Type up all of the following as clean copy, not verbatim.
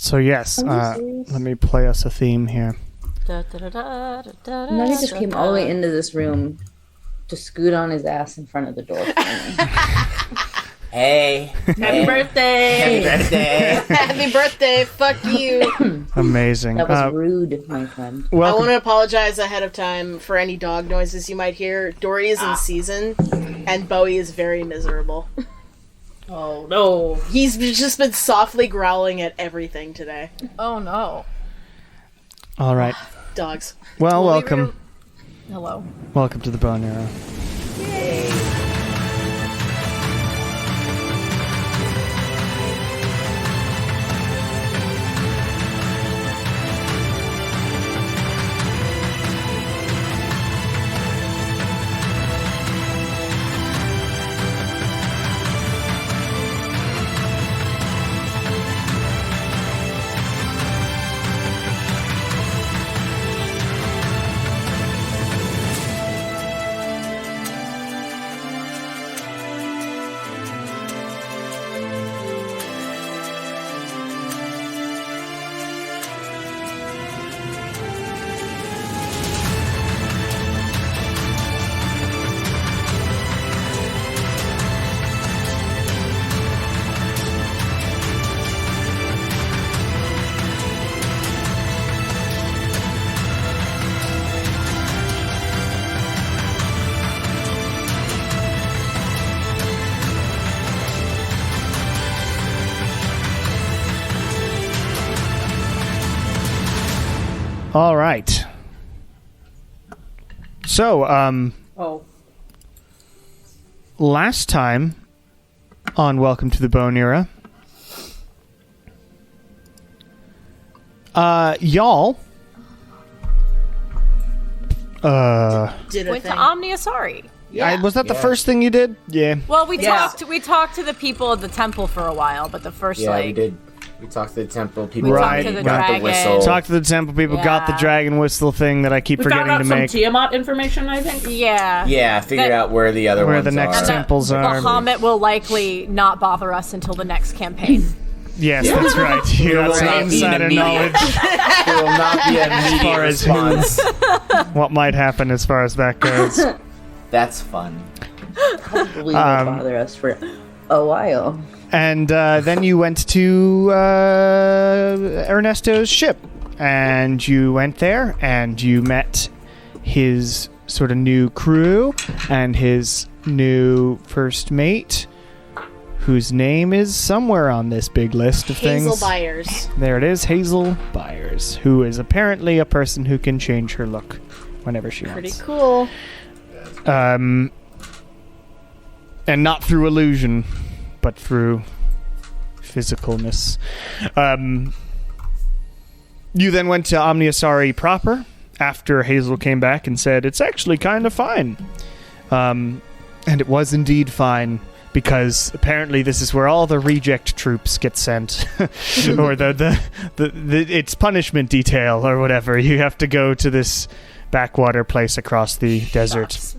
So yes, let me play us a theme here. And then he just came all the way into this room to scoot on his ass in front of the door for me. Hey. Happy birthday! Happy birthday! Happy birthday! Fuck you! Amazing. That was rude, my friend. I want to apologize ahead of time for any dog noises you might hear. Dory is in season, and Bowie is very miserable. Oh no! He's just been softly growling at everything today. Oh no! All right. Dogs. Well, welcome. Hello. Welcome to the Bone Era. Yay! All right. So, last time on Welcome to the Bone Era, y'all, Did Went to Omniasari. was that the first thing you did? Yeah. Well, we talked to the people of the temple for a while, but the first we did. We talked to the temple people. We Right, talked to the got dragon. the whistle. Talk to the temple people, got the Yeah. dragon whistle thing that I keep We forgetting found out to some make. Tiamat information, I think. Yeah. Yeah, figure out where the other Where ones the next are. temples are. Bahamut will likely not bother us until the next campaign. Yes, that's right. You got some Right. insider knowledge There will not be an as immediate far as response. what might happen as far as that goes. That's fun. Probably won't bother us for a while. And then you went to Ernesto's ship, and you went there, and you met his sort of new crew and his new first mate, whose name is somewhere on this big list of things. Hazel Byers. There it is, Hazel Byers, who is apparently a person who can change her look whenever she Pretty wants. cool. And not through illusion, but through physicalness. You then went to Omniasari proper after Hazel came back and said, it's actually kind of fine. And it was indeed fine, because apparently this is where all the reject troops get sent. Or the it's punishment detail or whatever. You have to go to this backwater place across the desert.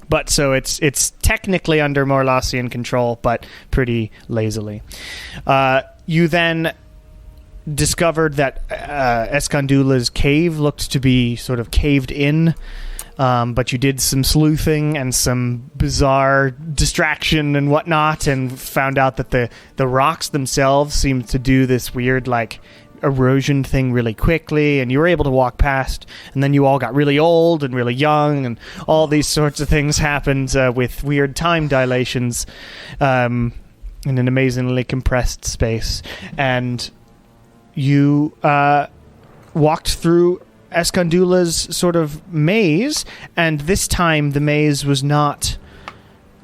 But so it's technically under Morlassian control, but pretty lazily. You then discovered that Escondula's cave looked to be sort of caved in, but you did some sleuthing and some bizarre distraction and whatnot, and found out that the rocks themselves seemed to do this weird, like, erosion thing really quickly, and you were able to walk past, and then you all got really old and really young, and all these sorts of things happened with weird time dilations in an amazingly compressed space. And you walked through Escondula's sort of maze, and this time the maze was not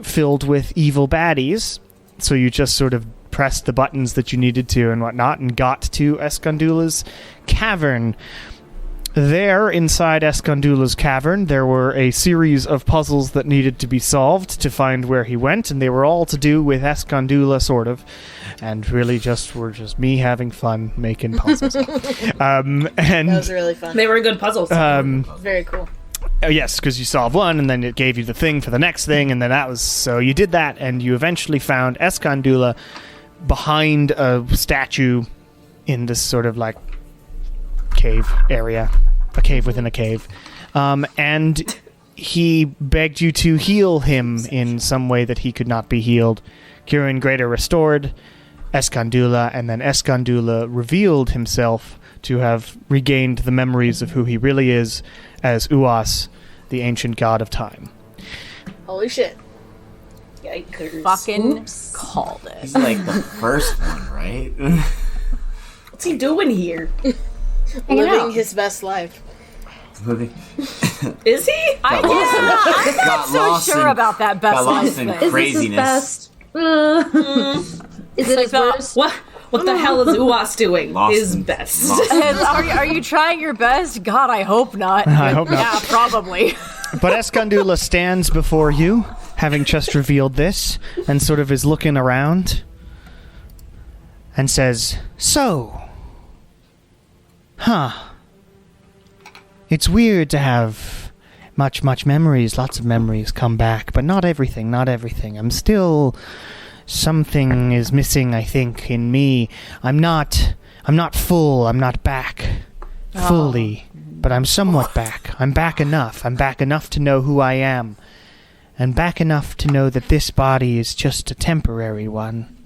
filled with evil baddies, so you just sort of pressed the buttons that you needed to and whatnot, and got to Escondula's cavern. There, inside Escondula's cavern, there were a series of puzzles that needed to be solved to find where he went, and they were all to do with Escondula, sort of, and really were just me having fun making puzzles. And That was really fun. They were good puzzles. Very cool. Yes, because you solved one, and then it gave you the thing for the next thing, and then that was... So you did that, and you eventually found Escondula behind a statue in this sort of like cave area, a cave within a cave, and he begged you to heal him in some way that he could not be healed. Kirin Greater restored Escondula, and then Escondula revealed himself to have regained the memories of who he really is as Uas, the ancient god of time. Holy shit. Yikers. Fucking called it. He's like the first one, right? What's he doing here? Living his best life. Is he? I'm not so sure about that best got lost in life thing. craziness. Is it his worst? What the hell is Uas doing? Lost His in- best. lost in- Are you trying your best? God, I hope not. I hope not. Yeah, probably. But Escondula stands before you, having just revealed this, and sort of is looking around, and says, "So, it's weird to have much memories, lots of memories come back, but not everything. I'm still... Something is missing, I think, in me. I'm not full, I'm not back fully, but I'm somewhat back. I'm back enough. I'm back enough to know who I am, and back enough to know that this body is just a temporary one."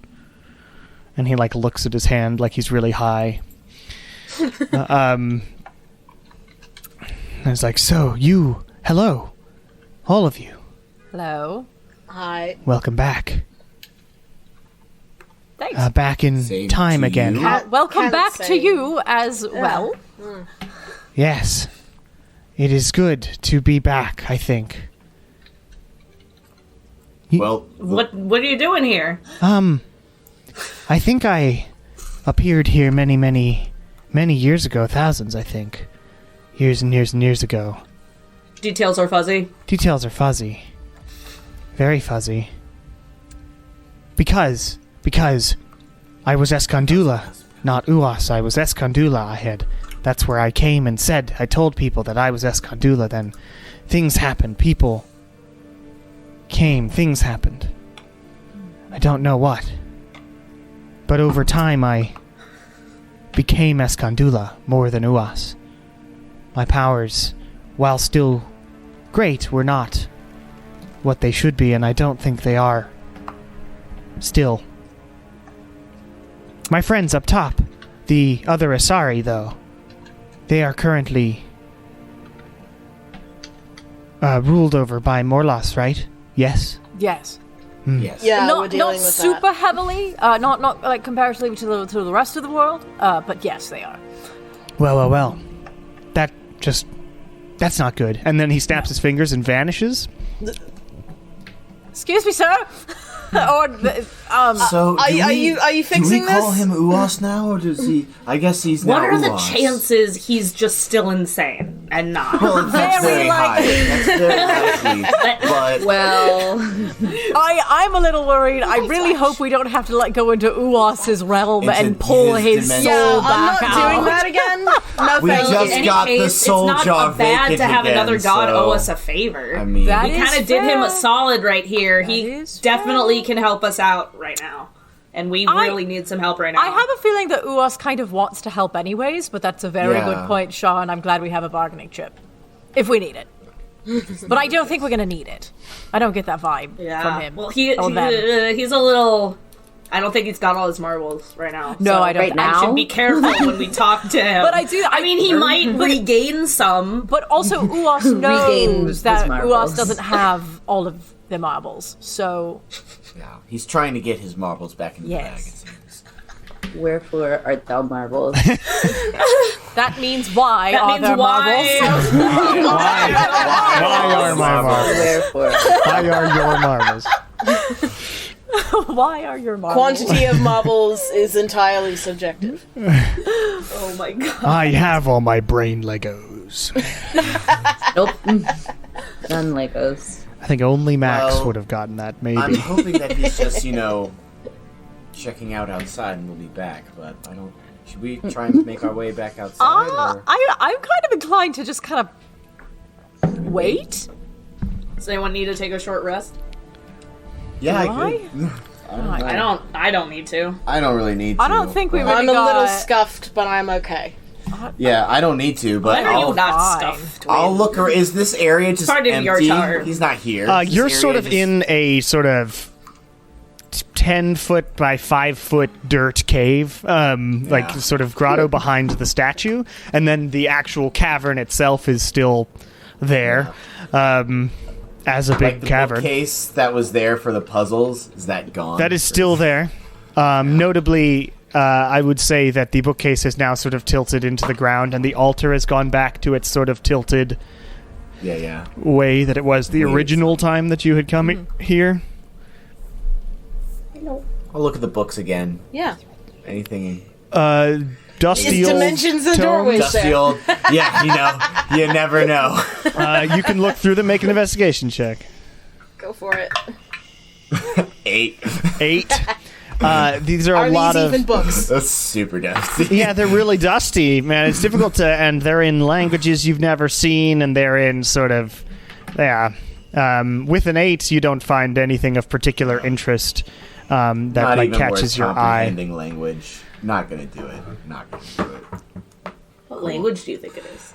And he, like, looks at his hand like he's really high. And it's like, "So, hello, all of you. Hello. Hi. Welcome back. Thanks. Back in Same time to again." you. Welcome Can't back say. to you as well. Yes. It is good to be back, I think. Well, What are you doing here? I think I appeared here many years ago. Thousands, I think. Years and years and years ago. Details are fuzzy. Details are fuzzy. Very fuzzy. Because I was Escondula, not Uas. I was Escondula. That's where I came and I told people that I was Escondula. Then things happened. People came. Things happened. I don't know what. But over time I became Escondula more than Uas. My powers, while still great, were not what they should be, and I don't think they are still. My friends up top, the other Asari, though, they are currently ruled over by Morlas, right? Yes? Yes. yes. Yeah, we're Not dealing with super that. heavily. Not like comparatively to the rest of the world. But yes, they are. Well. That's not good. And then he snaps his fingers and vanishes. Excuse me, sir. So, Are you fixing do we call this? him Uas now, or does he? I guess he's What now are the Uas. chances he's just still insane and not? Well, that's Very very high. That's very likely. But Well, I'm a little worried. I really hope we don't have to go into Uas's realm Into and pull his his dimension. soul Yeah, I'm back not out. doing that again. No, we thank just you. In any got the case, soul it's jar not bad vacant to have again, another god so- owe us a favor. I mean, That We is kind of did him fair. a solid right here. He is definitely can help us out right now. And we really need some help right now. I have a feeling that Uas kind of wants to help anyways, but that's a very Yeah. good point, Sean. I'm glad we have a bargaining chip. If we need it. But I don't think we're going to need it. I don't get that vibe from him. Well, or them. he's a little... I don't think he's got all his marbles right now. No, so I don't. Right I now? should be careful when we talk to him. But I do- I mean, he might regain some. But also, Uas Regain knows his that marbles. Uas doesn't have all of the marbles. So, yeah, he's trying to get his marbles back in the bag. It Yes. seems. wherefore art thou marbles? that means why That are means there why. marbles? Why are my marbles? Wherefore? Why are your marbles? Why are your marbles? Quantity of marbles is entirely subjective. Oh my god. I have all my brain Legos. Nope. None Legos. I think only Max Well, would have gotten that, maybe. I'm hoping that he's just, checking out outside and we'll be back. But I don't. Should we try and make our way back outside? Or? I'm kind of inclined to just kind of wait. Does anyone need to take a short rest? Yeah, Do I could. I don't need to. I don't really need to. I don't think we really I'm a got... little scuffed, but I'm okay. Yeah, I don't need to, but Why are you not fine. stuffed? I'll look. Is this area just Part of empty? your tower. He's not here. You're sort of in a sort of 10-foot by 5-foot dirt cave, like sort of grotto behind the statue, and then the actual cavern itself is still there, as a big like the cavern. bookcase that was there for the puzzles, is that gone? That is still there. Notably, I would say that the bookcase is now sort of tilted into the ground, and the altar has gone back to its sort of tilted way that it was the original time that you had come here. I'll look at the books again. Yeah. Anything? Dusty It's old dimensions and tomes. doorways Dusty there. old. Yeah, you never know. You can look through them, make an investigation check. Go for it. 8. 8. These are Are a lot these of... even books? That's super dusty. Yeah, they're really dusty, man. It's difficult to... And they're in languages you've never seen, and they're in sort of... Yeah. With an 8, you don't find anything of particular interest that Not like even catches worth your eye. comprehending language. Not gonna do it. Not gonna do it. What language do you think it is?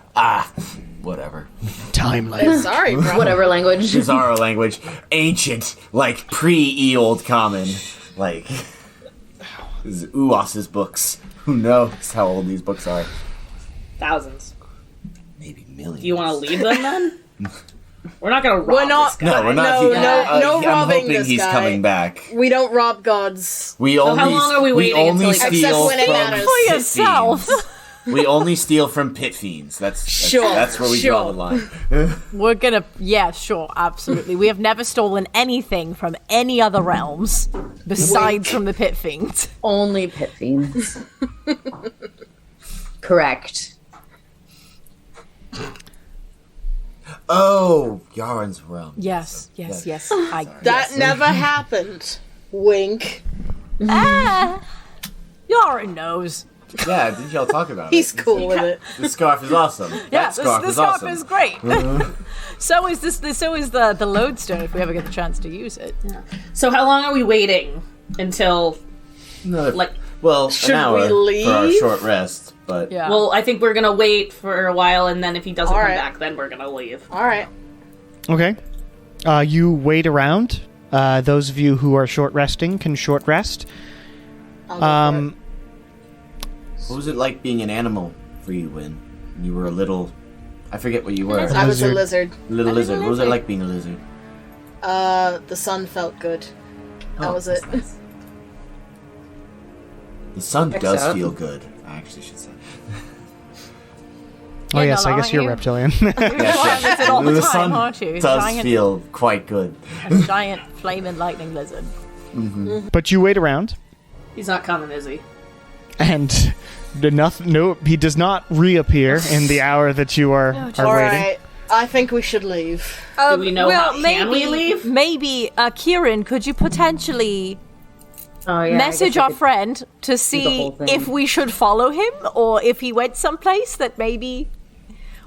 Whatever. Time Sorry, bro. Whatever language. Bizarro language. Ancient. Like pre-Old Common. Like... This is Uos's books. Who knows how old these books are? Thousands. Maybe millions. Do you want to leave them then? We're not gonna rob We're not- this guy. No, we're not. No I'm robbing hoping this he's guy. coming back. We don't rob gods. We So only. how long are we waiting only until he- steal Except when it from matters. For pit yourself. fiends. We only steal from pit fiends. That's where we draw the line. We're gonna... Yeah, sure, absolutely. We have never stolen anything from any other realms besides from the Pit Fiends. Only pit fiends. Correct. Oh, Yaren's realm. Yes. That never happened. Wink. Yara knows. Yeah, didn't y'all talk about He's it? cool with it. This scarf is awesome. Yeah, that scarf this is scarf awesome. is great. So is the lodestone if we ever get the chance to use it. So how long are we waiting until? Another, Like- well, Should an hour we for our leave? short rest, but Yeah. Well, I think we're gonna wait for a while, and then if he doesn't All come right. back, then we're gonna leave. All right. Okay. You wait around. Those of you who are short resting can short rest. I'll go for it. what was it like being an animal for you when you were a little? I forget what you were. I was a lizard. Little lizard. What was it like being a lizard? The sun felt good. That was it. The sun Checks does out. feel good. I actually should say. Oh, yes, I no, guess you're you- reptilian. You're trying this all the The time, sun aren't you? does feel quite good. A giant flaming lightning lizard. But you wait around, He's not coming, is he? and he does not reappear in the hour that you are All waiting. right. I think we should leave. Do we know how can we leave? Maybe, Kieran, could you potentially Oh yeah. message our friend to see whole thing. if we should follow him or if he went someplace that maybe,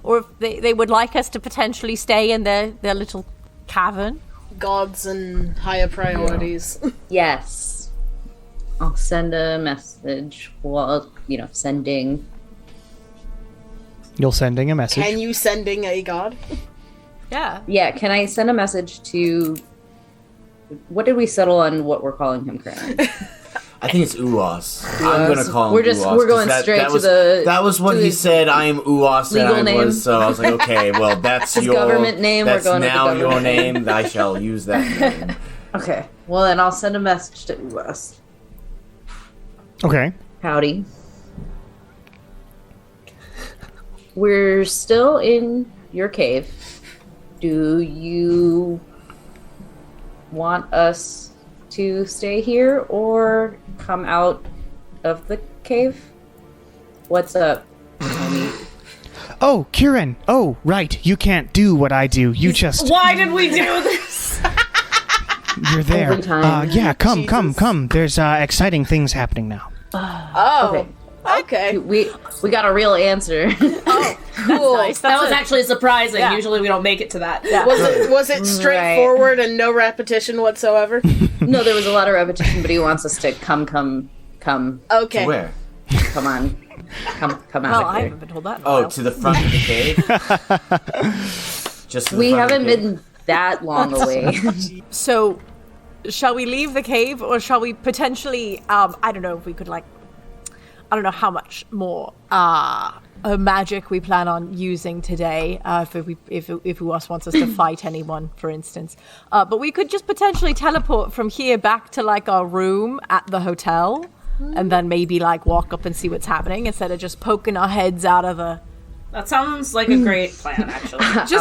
or if they would like us to potentially stay in their little cavern? Gods and higher priorities. Yes. I'll send a message. Well, sending. You're sending a message. Can you sending a god? Yeah. Yeah. Can I send a message to? What did we settle on? What we're calling him currently? I think it's Uos. I'm gonna call him We're just- Uos, we're going 'cause straight that to was, the- That was what to he his said. I am Uos, legal and I name. was so I was like, okay, well that's His your government name, we're That's going with the now your government name. I shall use that name. Okay. Well, then I'll send a message to Uwas. Okay. Howdy. We're still in your cave. Do you want us to stay here or come out of the cave? What's up, homie? Oh, Kieran. Oh, right. You can't do what I do. You just... Why did we do this? You're there. Every time. Yeah, come. There's exciting things happening now. Oh. Okay. Okay. We got a real answer. Oh, cool. Nice. That was actually surprising. Yeah. Usually we don't make it to that. Yeah. Was it straightforward and no repetition whatsoever? No, there was a lot of repetition, but he wants us to come. Okay. To where? Come on. Come Oh, out I of haven't here. been told that. in a Oh, while. to the front of the cave? Just to the We front of haven't the cave? been that long away. So, shall we leave the cave, or shall we potentially? I don't know if we could I don't know how much more magic we plan on using today. If Uwas wants us to fight anyone, for instance, but we could just potentially teleport from here back to our room at the hotel, and then maybe walk up and see what's happening instead of just poking our heads out of the. That sounds like a great plan, actually. Just be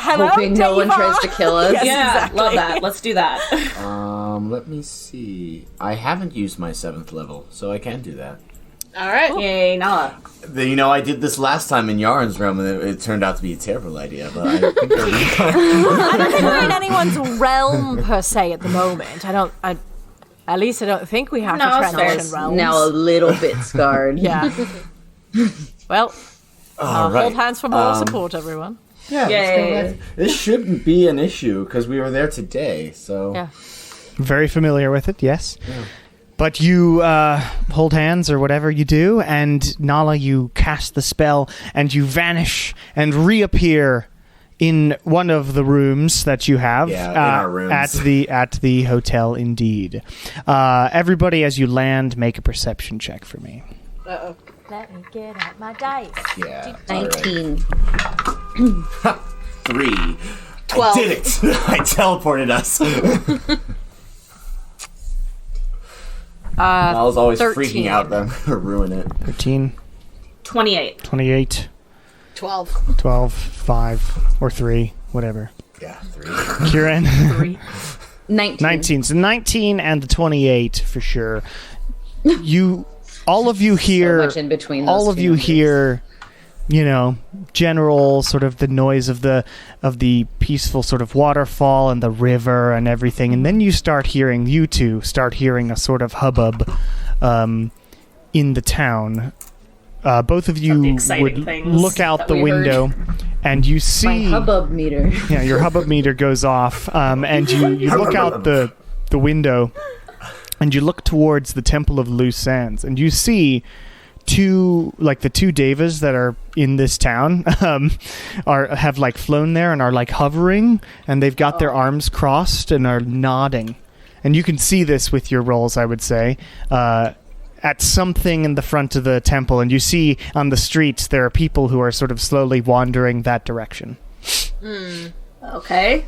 hello, hoping no one Deva." tries to kill us. Yes, Yeah, exactly. love that. Let's do that. Let me see. I haven't used my 7th level, so I can do that. All right. Yay, Nala. I did this last time in Yarn's realm, and it turned out to be a terrible idea, but I think I don't think we're in anyone's realm per se at the moment. At least I don't think we have No, to it's fair. transition realms. Now a little bit scarred. Yeah. Well, All right. hold hands for moral support, everyone. Yeah, let's Yay. go back. This shouldn't be an issue, because we were there today, so... Yeah. Very familiar with it, yes. But you hold hands or whatever you do, and Nala, you cast the spell, and you vanish and reappear in one of the rooms that you have. Yeah, in our rooms. at the hotel, indeed. Everybody, as you land, make a perception check for me. Uh-oh. Let me get out my dice. Yeah. all right. 19. 3. 12. I did it! I teleported us. I was always 13. freaking out that I'm going to ruin it. 13, 28. 28, 12. 12, 5, or 3, whatever. Yeah, 3. Kieran? 19. 19. So 19 and the 28 for sure. All of you hear... So much in between those all of two you numbers. hear, general sort of the noise of the peaceful sort of waterfall and the river and everything, and then you two start hearing a sort of hubbub in the town. Both of you the exciting would things look out that the we heard. window, and you see My hubbub meter. yeah, your hubbub meter goes off, and you look out the window, and you look towards the Temple of Loose Sands, and you see the two devas that are in this town have flown there and are hovering, and they've got their arms crossed and are nodding, and you can see this with your rolls, I would say, at something in the front of the temple, and you see on the streets there are people who are sort of slowly wandering that direction. Okay.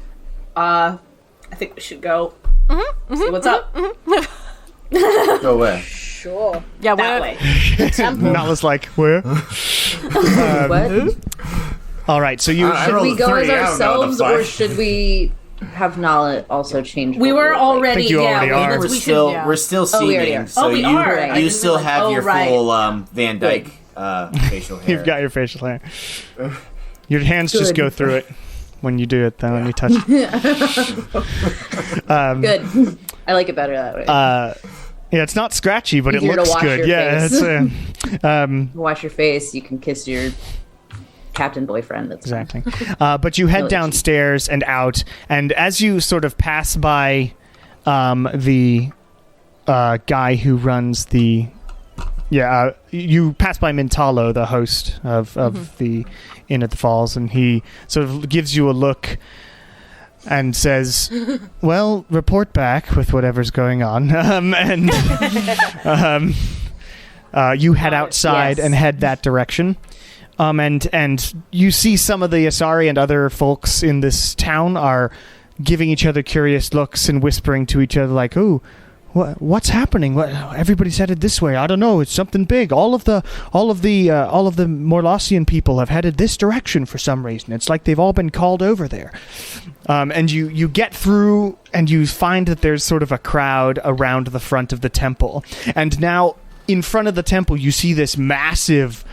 I think we should go see what's up. Go away. Sure. Yeah, That we're- way. Nala's like, where? What? All right, so you... I Should rolled we a go 3, as I don't know ourselves, the or five. should we have Nala also change? We what were look like? already. I think you yeah, already we, are. we We're should- still yeah. we're still Oh, we already seeing, are. so we you are. I you didn't still realize- have your right. full Van Dyke facial hair. You've got your facial hair. Your hands just Good. go through it when you do it, though, when you touch it. Good. I like it better that way. Yeah, it's not scratchy, but Easier it to looks wash good. your Yeah, face. it's... Wash your face. You can kiss your captain boyfriend. That's fine. Exactly. But you head Really downstairs and out, and as you sort of pass by the guy who runs the... Yeah, you pass by Mintalo, the host of the Inn at the Falls, and he sort of gives you a look and says, well, report back with whatever's going on. And you head outside Yes. and head that direction. And you see some of the Asari and other folks in this town are giving each other curious looks and whispering to each other like, "Ooh, what's happening? Everybody's headed this way. I don't know. It's something big. All of the Morlosian people have headed this direction for some reason. It's like they've all been called over there." And you get through and you find that there's sort of a crowd around the front of the temple. And now in front of the temple, you see this massive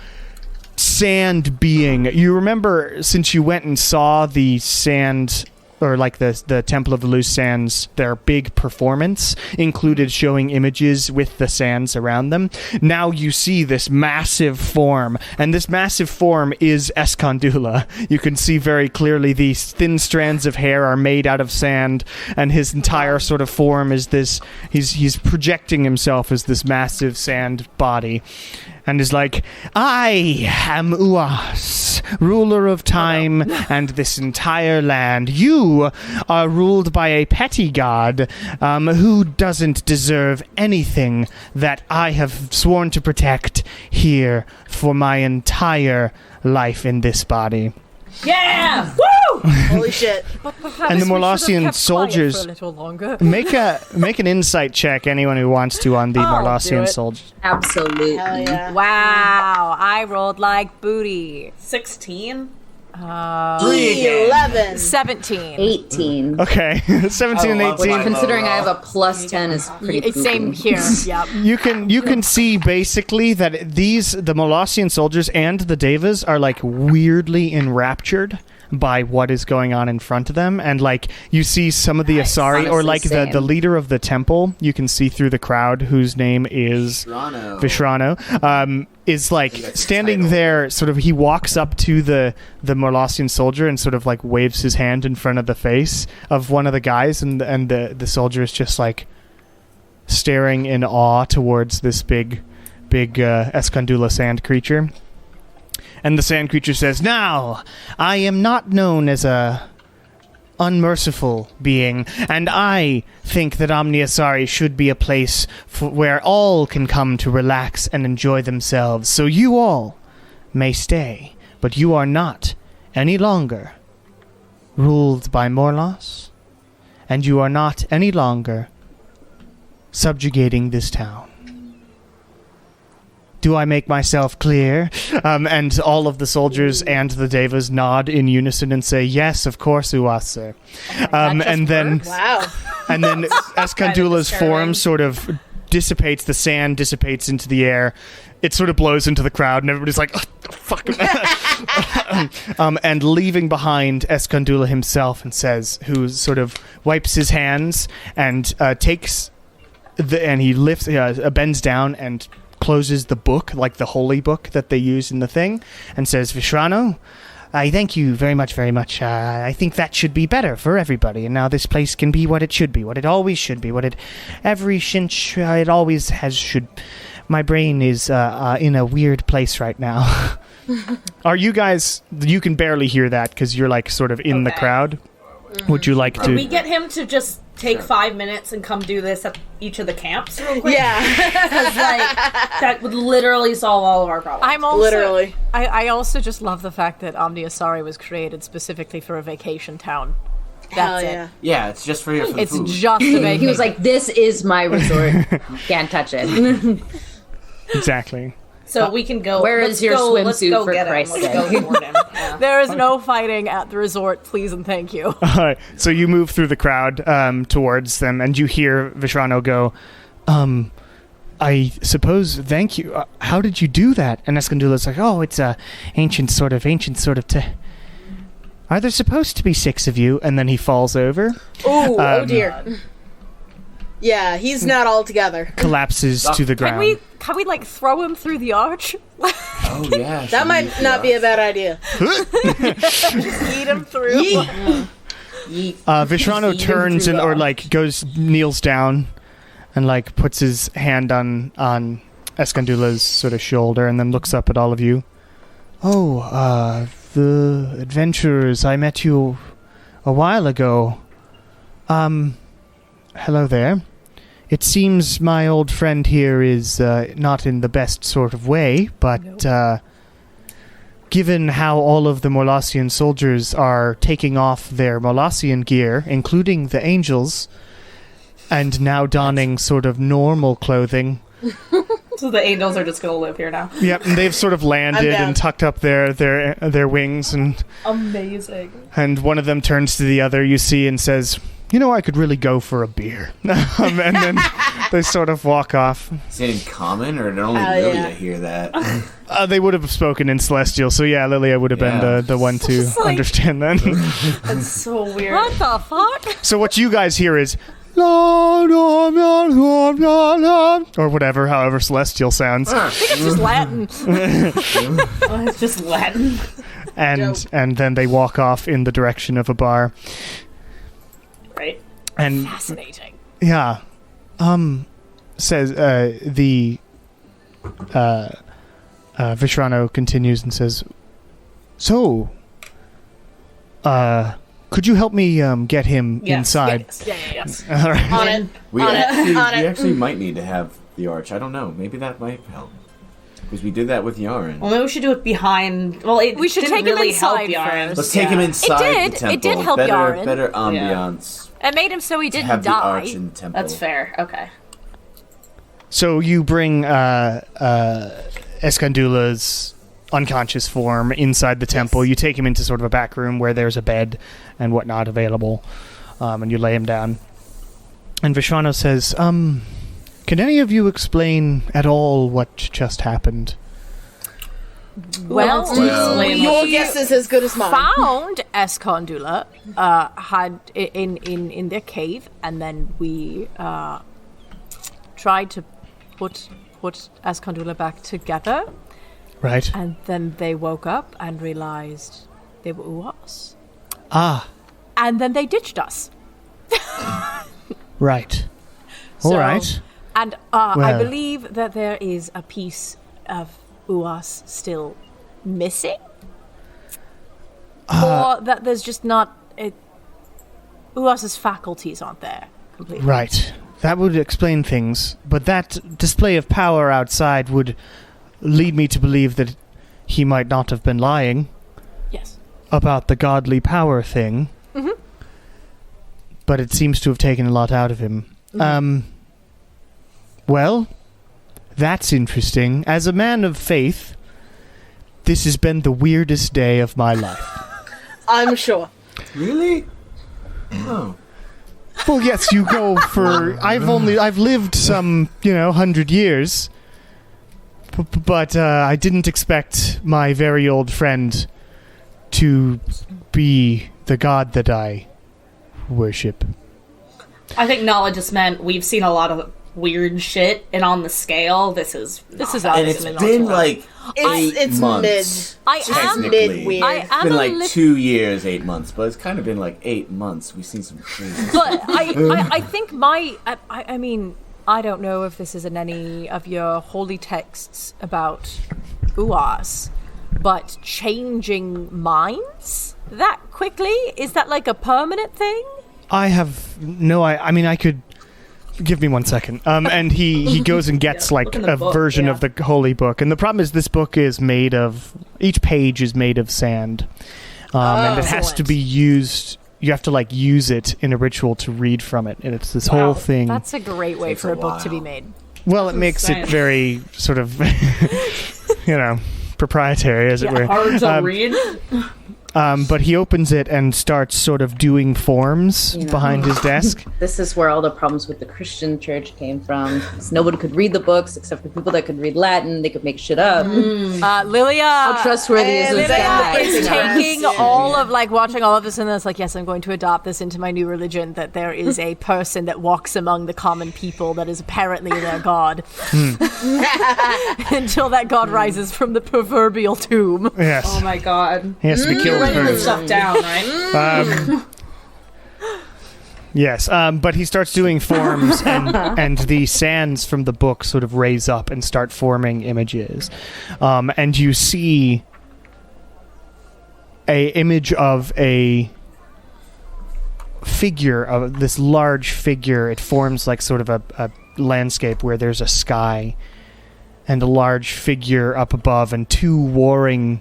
sand being. You remember, since you went and saw the sand or like the Temple of the Loose Sands, their big performance included showing images with the sands around them. Now you see this massive form, and this massive form is Escondula. You can see very clearly these thin strands of hair are made out of sand, and his entire sort of form is this. He's projecting himself as this massive sand body. And is like, I am Uas, ruler of time and this entire land. You are ruled by a petty god who doesn't deserve anything that I have sworn to protect here for my entire life in this body. Yeah! Woo! Holy shit. And the Morlosian soldiers for a little longer. make an insight check, anyone who wants to, on the I'll do Morlosian it. soldiers. Absolutely. Hell yeah. Wow, I rolled like booty. 16. 11. 17. 18. Okay, 17 and Oh, 18. Which, considering I have a plus 10, is pretty It's same poopy. here. Yep. You can see basically that the Molosian soldiers and the Devas are like weirdly enraptured by what is going on in front of them, and like you see some of the Asari, or Honestly, like the same. leader of the temple, you can see through the crowd, whose name is Vishrano, is like That's standing title. there. Sort of, he walks up to the Molosian soldier and sort of like waves his hand in front of the face of one of the guys, and the soldier is just like staring in awe towards this big Escondula sand creature. And the sand creature says, "Now, I am not known as a unmerciful being, and I think that Omniasari should be a place where all can come to relax and enjoy themselves. So you all may stay, but you are not any longer ruled by Morlos, and you are not any longer subjugating this town." Do I make myself clear? And all of the soldiers and the Devas nod in unison and say, "Yes, of course, Uwase." And then Wow. Escondula's form sort of dissipates. The sand dissipates into the air. It sort of blows into the crowd, and everybody's like, "Oh, fuck." And leaving behind Escondula himself, and says, who sort of wipes his hands and takes and he lifts, bends down and closes the book, like the holy book that they use in the thing, and says, "Vishrano, I thank you very much, very much. I think that should be better for everybody, and now this place can be what it should be, what it always should be, it always has should." My brain is in a weird place right now. Are you guys? You can barely hear that because you're like sort of in the crowd. Would you like Can we to? get him to just take 5 minutes and come do this at each of the camps real quick? Yeah. Because, like, that would literally solve all of our problems. I'm also Literally. I also just love the fact that Omniasari was created specifically for a vacation town. That's Hell it. yeah. Yeah, it's just for your It's food. just a vacation. He was like, "This is my resort. Can't touch it." Exactly. So we can go. Where let's is your go, let's swimsuit, go for get him. Christ's Let's go sake? toward him. Yeah. There is no fighting at the resort, please and thank you. All right, so you move through the crowd towards them, and you hear Vishrano go, "I suppose, thank you. How did you do that?" And Escondula's like, "Oh, it's a ancient sort of Are there supposed to be 6 of you?" And then he falls over, Ooh, oh dear. Yeah, he's not all together. collapses to the ground. Can we like throw him through the arch? Oh yeah, That might not be a bad idea. Eat him through. Vishrano turns and kneels down and like puts his hand on Escondula's sort of shoulder, and then looks up at all of you. "Oh, the adventurers, I met you a while ago. Hello there. It seems my old friend here is not in the best sort of way, but given how all of the Morlosian soldiers are taking off their Morlosian gear, including the angels, and now donning sort of normal clothing." So the angels are just going to live here now. Yep, and they've sort of landed down. and tucked up their wings, and Amazing. one of them turns to the other, you see, and says, I could really go for a beer. And then they sort of walk off. Is it in common, or did only Lilia hear that? They would have spoken in Celestial, so yeah, Lilia would have been the one to understand that. That's so weird. What the fuck? So what you guys hear is or whatever, however Celestial sounds. It's just Latin. It's just Latin. And then they walk off in the direction of a bar. Right. And Fascinating. yeah, says the Vishrano continues and says, "So, could you help me get him inside?" Yes. All right. On it. We On it. actually might need to have the arch. I don't know. Maybe that might help. Because we did that with Yaren. Well, maybe we should do it behind. Well, We should didn't take him really help inside Yaren. first. Let's take him inside It did. the temple. It did help better, Yaren. Better ambiance. It made him so he To didn't have the arch die. in the temple. That's fair. Okay. So you bring Escondula's unconscious form inside the temple. You take him into sort of a back room where there's a bed and whatnot available, and you lay him down. And Vishrano says, can any of you explain at all what just happened? Well, Your guess is as good as mine. found Escondula had in their cave, and then we tried to put Escondula back together, Right. and then they woke up and realized they were Uas, Ah, and then they ditched us. right. All So- right. And I Well. believe that there is a piece of Uas still missing, or that there's just not Uas's faculties aren't there completely. Right. That would explain things, but that display of power outside would lead me to believe that he might not have been lying Yes. about the godly power thing. Mm-hmm. But it seems to have taken a lot out of him. Mm-hmm. Well, that's interesting. As a man of faith, this has been the weirdest day of my life. I'm sure. Really? Oh. Well, yes, you go for... I've lived some, 100 years. But I didn't expect my very old friend to be the god that I worship. I think knowledge just meant we've seen a lot of weird shit, and on the scale, this is And it's obviously not been so like It's months. I am Technically. mid-weird. I It's am been a like lit- 2 years, 8 months, but it's kind of been like 8 months. We've seen some crazy But I think I mean, I don't know if this is in any of your holy texts about Uas, but changing minds that quickly, is that like a permanent thing? I have no... I could... Give me 1 second. And he goes and gets look in the a book, version yeah. of the holy book. And the problem is this book is made of... Each page is made of sand. And it has to Excellent. be used... You have to, use it in a ritual to read from it. And it's this whole thing... That's a great way Takes for a a book to be while. made. Well, it makes it Science. very sort of... proprietary, as it were. hard to read. But he opens it and starts sort of doing forms behind his desk. This is where all the problems with the Christian church came from. 'Cause nobody could read the books except for people that could read Latin. They could make shit up. Lilia, How trustworthy is this Lilia guy? is Yeah. taking all of watching all of this, and it's like, yes, I'm going to adopt this into my new religion. That there is a person that walks among the common people that is apparently their god, until that god rises from the proverbial tomb. Yes. Oh my god. He has to be killed Writing this first. stuff down, right? Yes, but he starts doing forms, and the sands from the book sort of raise up and start forming images. And you see a image of a figure, of this large figure. It forms like sort of a landscape where there's a sky and a large figure up above and two warring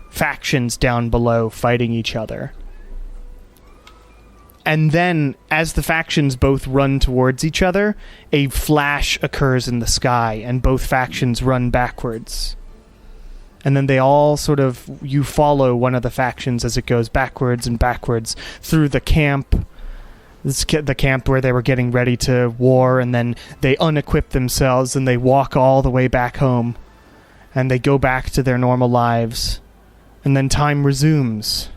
factions down below fighting each other. And then, as the factions both run towards each other, a flash occurs in the sky, and both factions run backwards. And then they all sort of... You follow one of the factions as it goes backwards and backwards through the camp, the camp where they were getting ready to war, and then they unequip themselves and they walk all the way back home, and they go back to their normal lives, and then time resumes,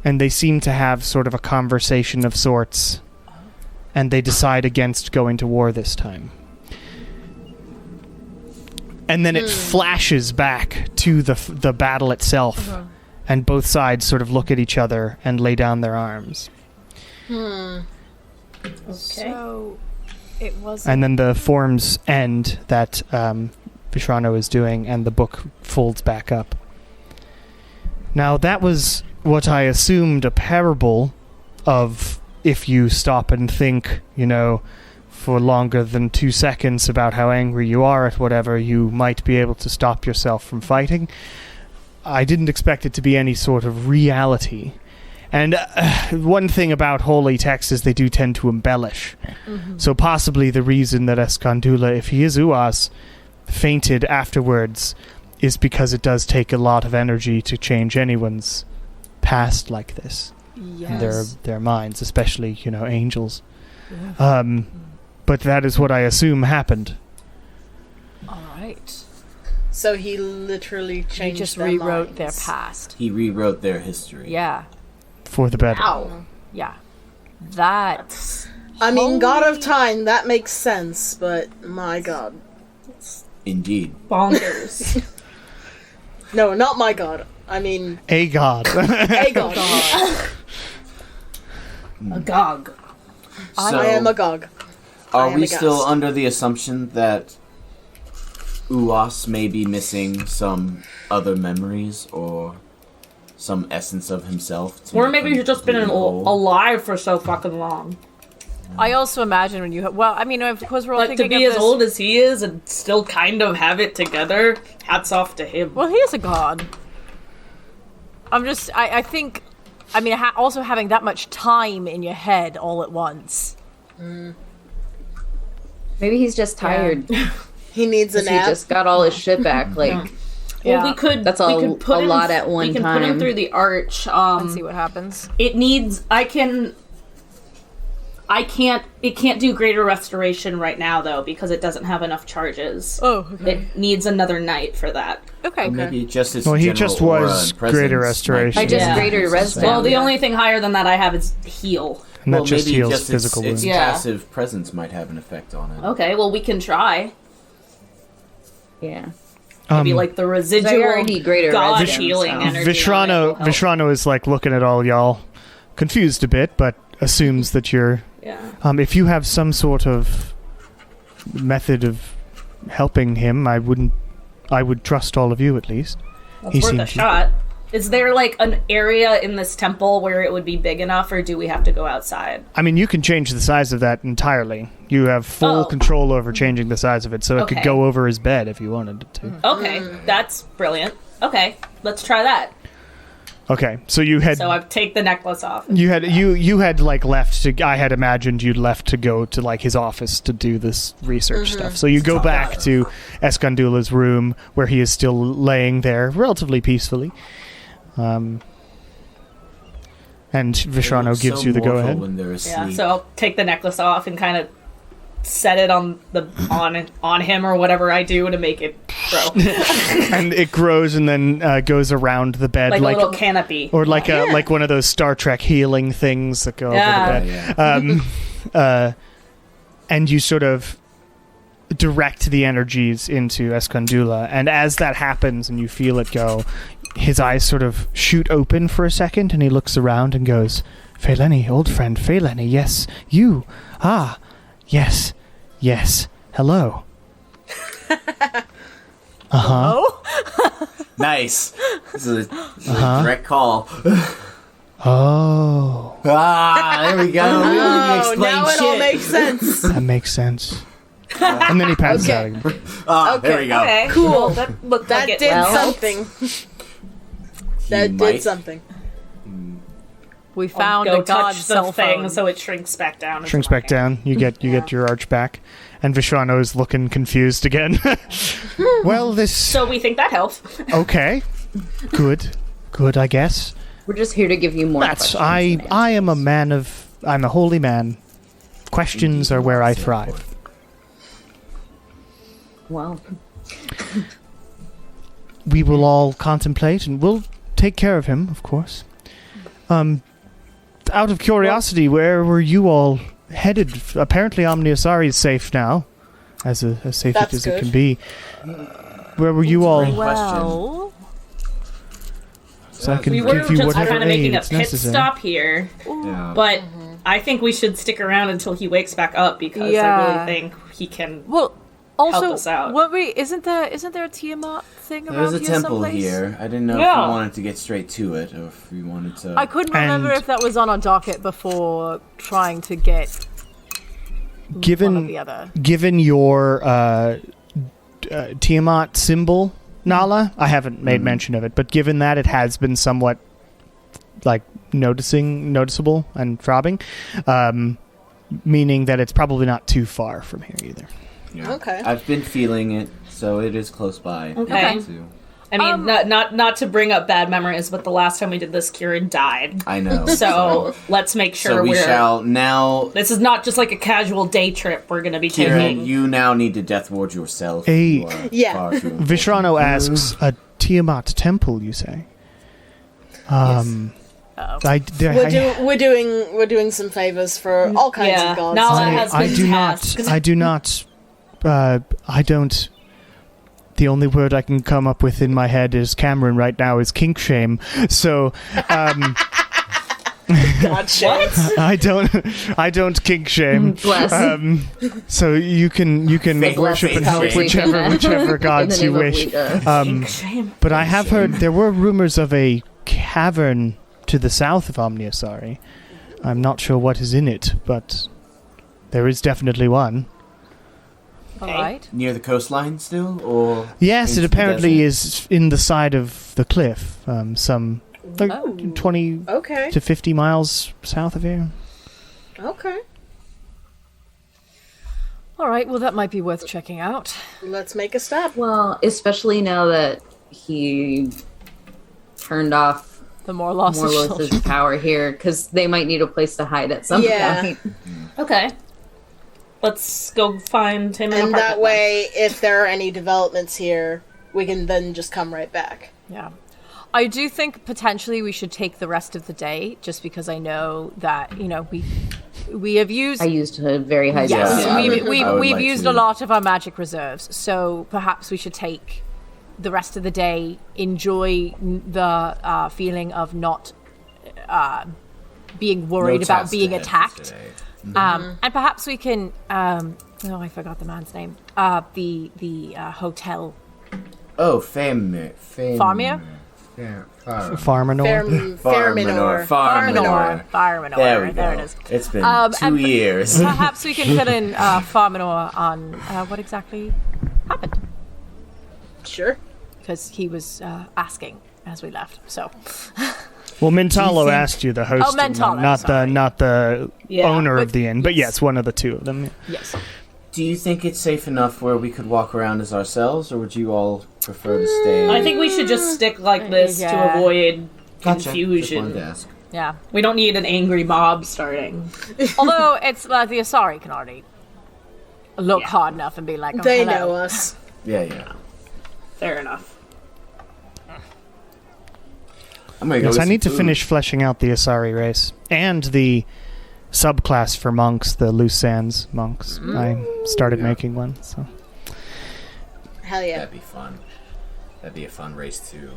and they seem to have sort of a conversation of sorts, and they decide against going to war this time. And then it flashes back to the battle itself, and both sides sort of look at each other and lay down their arms. Okay. So it was. And then the forms end that Vishrano is doing, and the book folds back up. Now, that was what I assumed a parable of, if you stop and think, for longer than 2 seconds about how angry you are at whatever, you might be able to stop yourself from fighting. I didn't expect it to be any sort of reality. And one thing about holy texts is they do tend to embellish. Mm-hmm. So possibly the reason that Escondula, if he is Uas, fainted afterwards is because it does take a lot of energy to change anyone's past like this. Yes. Their minds, especially, angels. Yeah. But that is what I assume happened. All right. So he literally changed He just their rewrote minds. their past. He rewrote their history. Yeah. For the better. Ow. Yeah. That's... I mean, God of Holy- Time, that makes sense, but my God. Indeed. Bonkers. No, not my God. I mean, A god. a God. Agog. I am Agog. I Are am we aghast. still under the assumption that Uas may be missing some other memories or some essence of himself? Or maybe he's just been complete whole? alive for so fucking long. I also imagine when you... Well, I mean, of course we're all Like, thinking to be of as this... old as he is and still kind of have it together, hats off to him. Well, he is a god. I'm just... I think... I mean, also having that much time in your head all at once. Maybe he's just tired. He needs a 'Cause he nap. just got all his shit back. Like, Well, Yeah. we could. That's we a could put him, lot at one We can put him time. through the arch. And see what happens. It needs. It can't do greater restoration right now though because it doesn't have enough charges. Oh, okay. It needs another night for that. Okay. Maybe just its Well, he general just aura was and presence greater might restoration. I just Yeah. greater res Well, down. the only thing higher than that I have is heal. And that just maybe heals just physical its wounds. Yeah. passive presence might have an effect on it. Okay, well we can try. Yeah. Maybe like the residual already greater god residence, healing so. energy. on it will help. Vishrano is like looking at all y'all, confused a bit, but assumes that you're... Yeah. if you have some sort of method of helping him, I would trust all of you at least. That's He worth a seemed to. shot. Is there like an area in this temple where it would be big enough, or do we have to go outside? I mean, you can change the size of that entirely. You have full Oh. control over changing the size of it, so it could Okay. go over his bed if you wanted it to. Okay, that's brilliant. Okay, let's try that. Okay, so you had So I take the necklace off. you had like left to. I had imagined you'd left to go to like his office to do this research stuff. So you go back to Escondula's room where he is still laying there, relatively peacefully. And Vishrano It's gives so you the go mortal ahead. when they're Yeah, asleep. so I'll take the necklace off and kind of set it on him or whatever I do to make it grow, And it grows and then goes around the bed like a little canopy. or like a like one of those Star Trek healing things that go Yeah. over the bed. And you sort of direct the energies into Escondula, and as that happens and you feel it go, his eyes sort of shoot open for a second, and he looks around and goes, "Feileni, old friend, Feileni, yes, you. Ah, yes, yes, hello." Nice. This is a direct call. Oh, There we go. Oh, Explain now it all shit. makes sense. that makes sense. And then he passes out again. There we go. Okay, cool. That looked That like it did well. something. That might- did something. We found Go a god touch cell the thing phone. so it shrinks back down. into Shrinks my back hand. down. You get your arch back, and Vishrano is looking confused again. Well, this So we think that helps. okay, good, I guess. We're just here to give you more That's questions and I am a answers. man of I'm a holy man. Questions are where I thrive. Well, We will all contemplate, and we'll take care of him, of course. Out of curiosity, where were you all headed? Apparently Omniasari is safe now. As safe That's as good. it can be. Where were you all? Well, So I can We were give you just whatever kind of making a aid is pit necessary. stop here, Yeah. but I think we should stick around until he wakes back up because Yeah. I really think he can. well. Also, us out. weren't we? Isn't there a Tiamat thing around There's a here temple someplace? here. I didn't know if Yeah. you wanted to get straight to it or if you wanted to. I couldn't remember And- if that was on our docket before trying to get one or Given the other. given your Tiamat symbol, Nala, I haven't made mention of it, but given that it has been somewhat like noticeable and throbbing, meaning that it's probably not too far from here either. Yeah. Okay. I've been feeling it, so it is close by. Okay. Too. I mean, not to bring up bad memories, but the last time we did this, Kieran died. I know. So let's make sure So we we're. shall now. This is not just like a casual day trip we're going to be Kieran, taking. you now need to death ward yourself. Hey. You are Yeah. far too important. Vishrano asks, a Tiamat temple, you say? We're doing some favors for all kinds Yeah. of gods. Nala too. has I been do tasked. not. I do not. I don't. The only word I can come up with in my head is Cameron right now is kink shame. So God shame. I don't kink shame. bless. So you can Fake worship and shame. help whichever gods you In the name of wish. Wicca. Shame. But I have heard there were rumors of a cavern to the south of Omniasari. I'm not sure what is in it, but there is definitely one. All right. Near the coastline still, or Yes, into it the apparently desert? is in the side of the cliff, some like Oh. 20 Okay. to 50 miles south of here. Okay. All right. Well, that might be worth checking out. Let's make a stop. Well, especially now that he turned off The more loss of Morlos's children. power here, because they might need a place to hide at some Yeah. point. Okay. Let's go find him an And apartment. that way, if there are any developments here, we can then just come right back. Yeah. I do think potentially we should take the rest of the day, just because I know that we have used. I used a very high Yes, dose. Yeah, I would we've like used to. a lot of our magic reserves, so perhaps we should take the rest of the day, enjoy the feeling of not being worried No about task being ahead attacked, today. and perhaps we can. I forgot the man's name. The hotel. Oh, Farmir. Farmir? Farmanor. Fairminor. Farminor. There we There go. it is. It's been And 2 years. Perhaps we can fill in Farminor on what exactly happened, Sure. because he was asking as we left. So. Well, Mentalo think- asked you, the host, Oh, Mentalo, not sorry. the Yeah, owner but- of the inn, but yes. yes, one of the two of them. Yes. Do you think it's safe enough where we could walk around as ourselves, or would you all prefer to stay? I think we should just stick like this to Yeah. avoid Gotcha. Just confusion. wanted to ask. Yeah. We don't need an angry mob starting. Although it's like the Asari can already look hard enough and be like, oh, They hello. know us. Yeah. Fair enough. I'm gonna go. Yes, with I some need to food. finish fleshing out the Asari race and the subclass for monks, the loose sands monks. I started making one, so Hell yeah. That'd be fun. That'd be a fun race to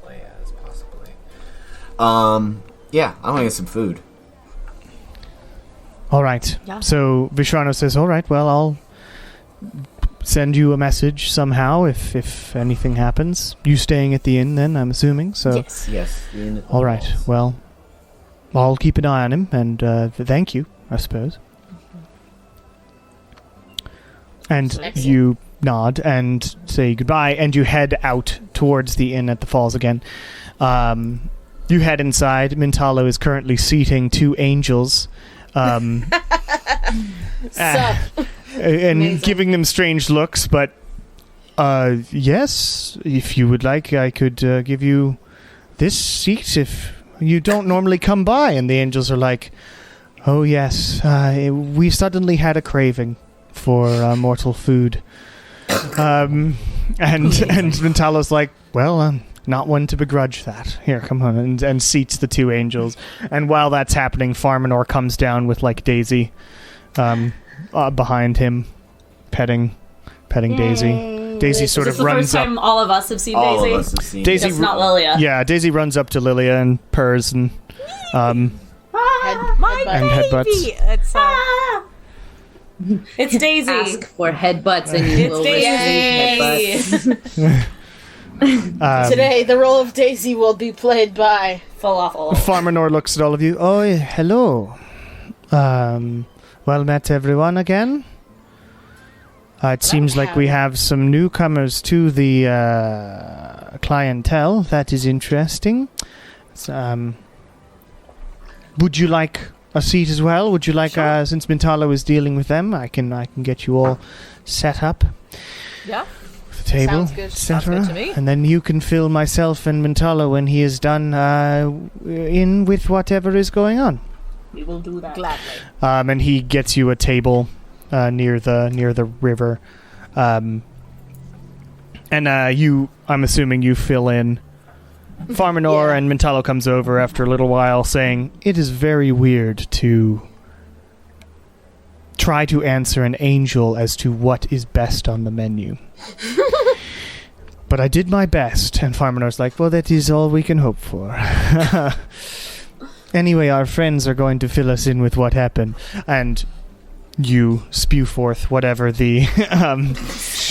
play as, possibly. Yeah, I'm gonna get some food. all right. Yeah. So Vishrano says, "All right, well, I'll send you a message somehow if anything happens. You staying at the inn, then I'm assuming. So Yes. Yes. all right. Well, I'll keep an eye on him, and thank you, I suppose." And Excellent. you nod and say goodbye, and you head out towards the inn at the falls again. You head inside. Mintalo is currently seating two angels, and giving them strange looks. But yes, if you would like, I could give you this seat if you don't normally come by. And the angels are like, Oh, yes. We suddenly had a craving for mortal food. And Mentalo's like, well, I'm not one to begrudge that. Here, come on, and seats the two angels. And while that's happening, Farminor comes down with, like, Daisy behind him, petting Daisy. Daisy sort of runs up. This is the first time all of us have seen All Daisy. of us have seen Daisy Just not Lilia. Yeah, Daisy runs up to Lilia and purrs and My And baby! It's Daisy. Ask for headbutts and you will receive headbutts. Today, the role of Daisy will be played by... Falafel. Farminor looks at all of you. Oh, hello. Well met, everyone, again. It seems like we have some newcomers to the clientele. That is interesting. Would you like a seat as well? Would you like, since Mintalo is dealing with them, I can get you all set up. Yeah. The table, Sounds good. Sounds good to etc. me. And then you can fill myself and Mintalo when he is done in with whatever is going on. We will do that. Gladly. And he gets you a table near the river. And I'm assuming you fill in. Farminor Yeah. and Mintalo comes over after a little while saying, it is very weird to try to answer an angel as to what is best on the menu. But I did my best. And Farminor's like, well, that is all we can hope for. Anyway, our friends are going to fill us in with what happened. And you spew forth whatever the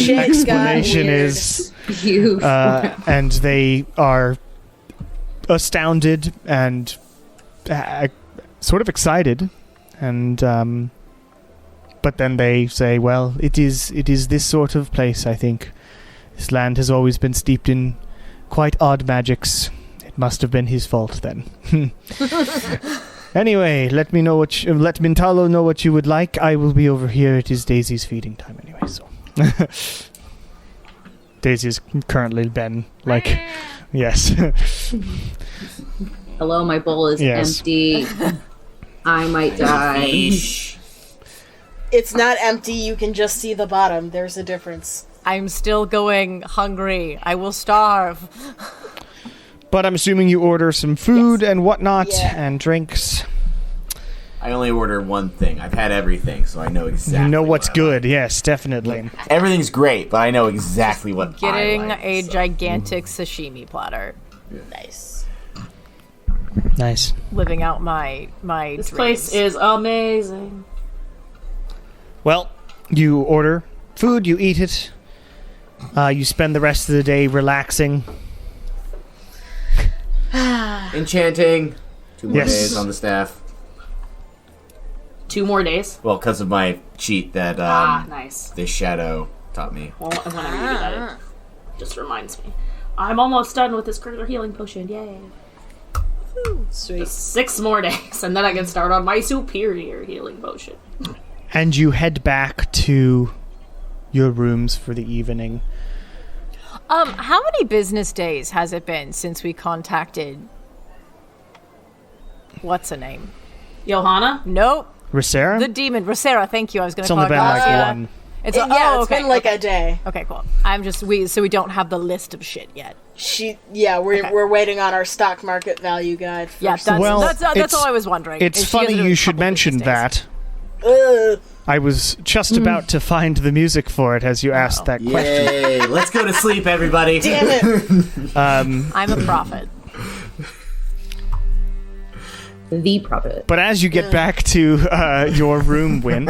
explanation is. And they are astounded and sort of excited. And but then they say, well, it is this sort of place, I think. This land has always been steeped in quite odd magics. It must have been his fault then. Anyway, let Mintalo know what you would like. I will be over here. It is Daisy's feeding time anyway, so. Daisy's currently been like, yes. Hello, my bowl is empty. I might die. It's not empty, you can just see the bottom. There's a difference. I'm still going hungry. I will starve. But I'm assuming you order some food and whatnot and drinks. I only order one thing. I've had everything, so I know exactly. You know what's what I good, like. yes, definitely. Everything's great, but I know exactly what Getting I like. a gigantic sashimi platter. Nice. Nice. Living out my This dreams. place is amazing. Well, you order food, you eat it. You spend the rest of the day relaxing. Enchanting. 2 more Yes. days on the staff. 2 more days. Well, because of my cheat that Nice. this shadow taught me. Well, whenever you do that, it just reminds me. I'm almost done with this greater healing potion. Yay. Sweet. Just 6 more days, and then I can start on my superior healing potion. And you head back to your rooms for the evening. How many business days has it been since we contacted... What's her name? Johanna? Nope. Rosera? The demon. Rosera, thank you. I was going It's to call only her been like Garcia. one. It's It's okay. been like a day. Okay, cool. So we don't have the list of shit yet. We're waiting on our stock market value guide. Yeah, First. that's all I was wondering. It's Is she gonna funny do you a should couple mention business days? that. I was just about to find the music for it as you asked that question. Yay! Let's go to sleep, everybody. Damn it! I'm a prophet. The prophet. But as you get back to your room, Win,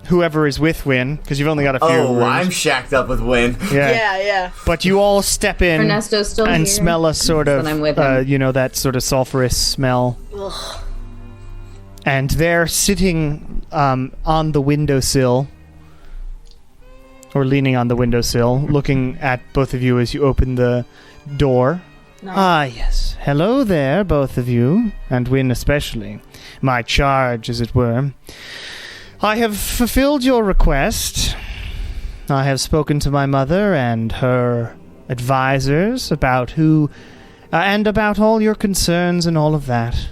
whoever is with Win, because you've only got a few Oh, rooms. I'm shacked up with Win. Yeah. But you all step in Ernesto's still and here. smell a sort of, Then I'm with him. that sort of sulfurous smell. Ugh. And they're sitting on the windowsill, or leaning on the windowsill, looking at both of you as you open the door. No. Ah, yes. Hello there, both of you, and Win especially. My charge, as it were. I have fulfilled your request. I have spoken to my mother and her advisors about and about all your concerns and all of that.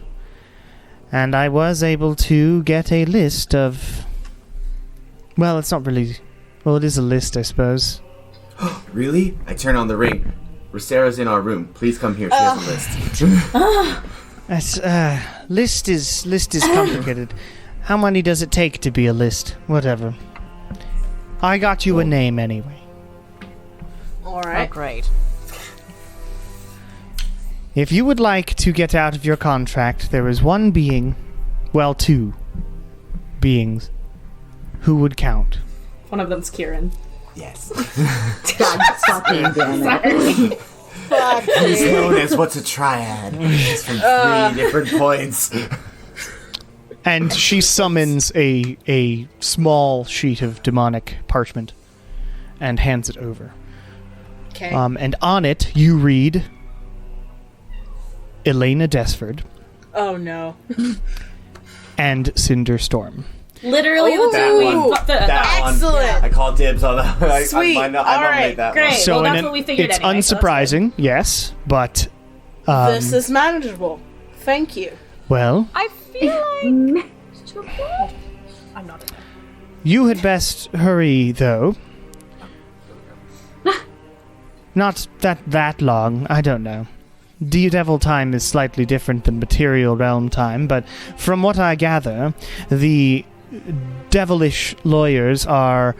And I was able to get a list of... Well, it's not really... Well, it is a list, I suppose. Really? I turn on the ring. Rosera's in our room. Please come here. She has a list. List is complicated. How many does it take to be a list? Whatever. I got you a name anyway. All right. Oh, great. If you would like to get out of your contract, there is one being, well, two beings, who would count. One of them's Kieran. Yes. God fucking damn it. He's known as what's a triad. It's from 3 different points. And she summons a small sheet of demonic parchment and hands it over. Okay. And on it, you read Elena Desford Oh no. and Cinder Storm. Literally Ooh. the two we That put the That one. Excellent. I call dibs on that. Sweet. I All nominate right. that Great. one. So Well, that's and what we figured it's anyway, so that's unsurprising, yes, but This is manageable. Thank you. well, I feel like I'm not in there. you had best hurry, though. Not that long, I don't know. Devil time is slightly different than material realm time, but from what I gather, the devilish lawyers are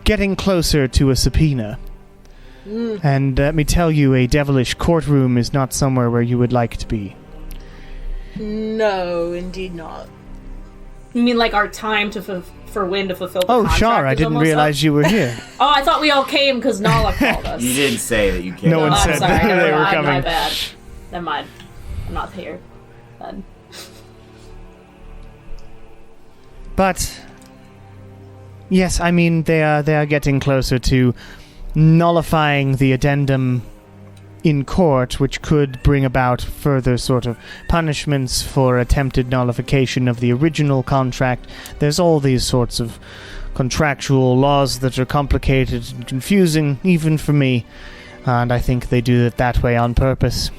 getting closer to a subpoena. And let me tell you, a devilish courtroom is not somewhere where you would like to be. No, indeed not. You mean like our time for Wynn to fulfill the Oh, contract? Shar, I is didn't almost realize up? you were here. Oh, I thought we all came because Nala called us. You didn't say that you came. No one Oh, I'm said sorry. that Never they were mind. coming. My bad. Never mind. I'm not here. Then. But yes, I mean they are getting closer to nullifying the addendum in court, which could bring about further sort of punishments for attempted nullification of the original contract. There's all these sorts of contractual laws that are complicated and confusing, even for me, and I think they do it that way on purpose.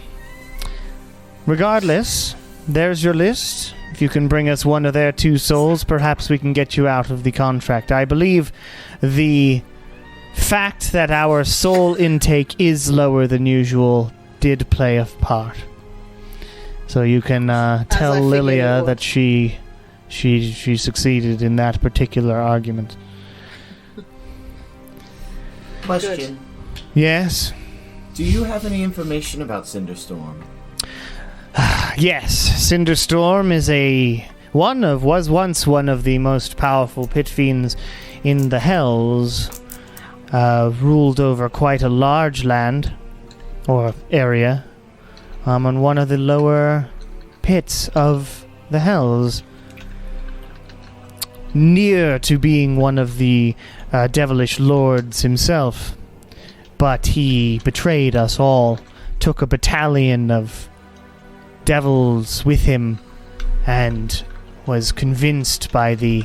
Regardless, there's your list. If you can bring us one of their 2 souls, perhaps we can get you out of the contract. I believe the fact that our soul intake is lower than usual did play a part. So you can tell I figured it Lilia would. that she succeeded in that particular argument. Question. Yes? Do you have any information about Cinderstorm? Yes, Cinderstorm is was once one of the most powerful pit fiends in the Hells. Ruled over quite a large land, or area, on one of the lower pits of the Hells. Near to being one of the devilish lords himself. But he betrayed us all, took a battalion of devils with him, and was convinced by the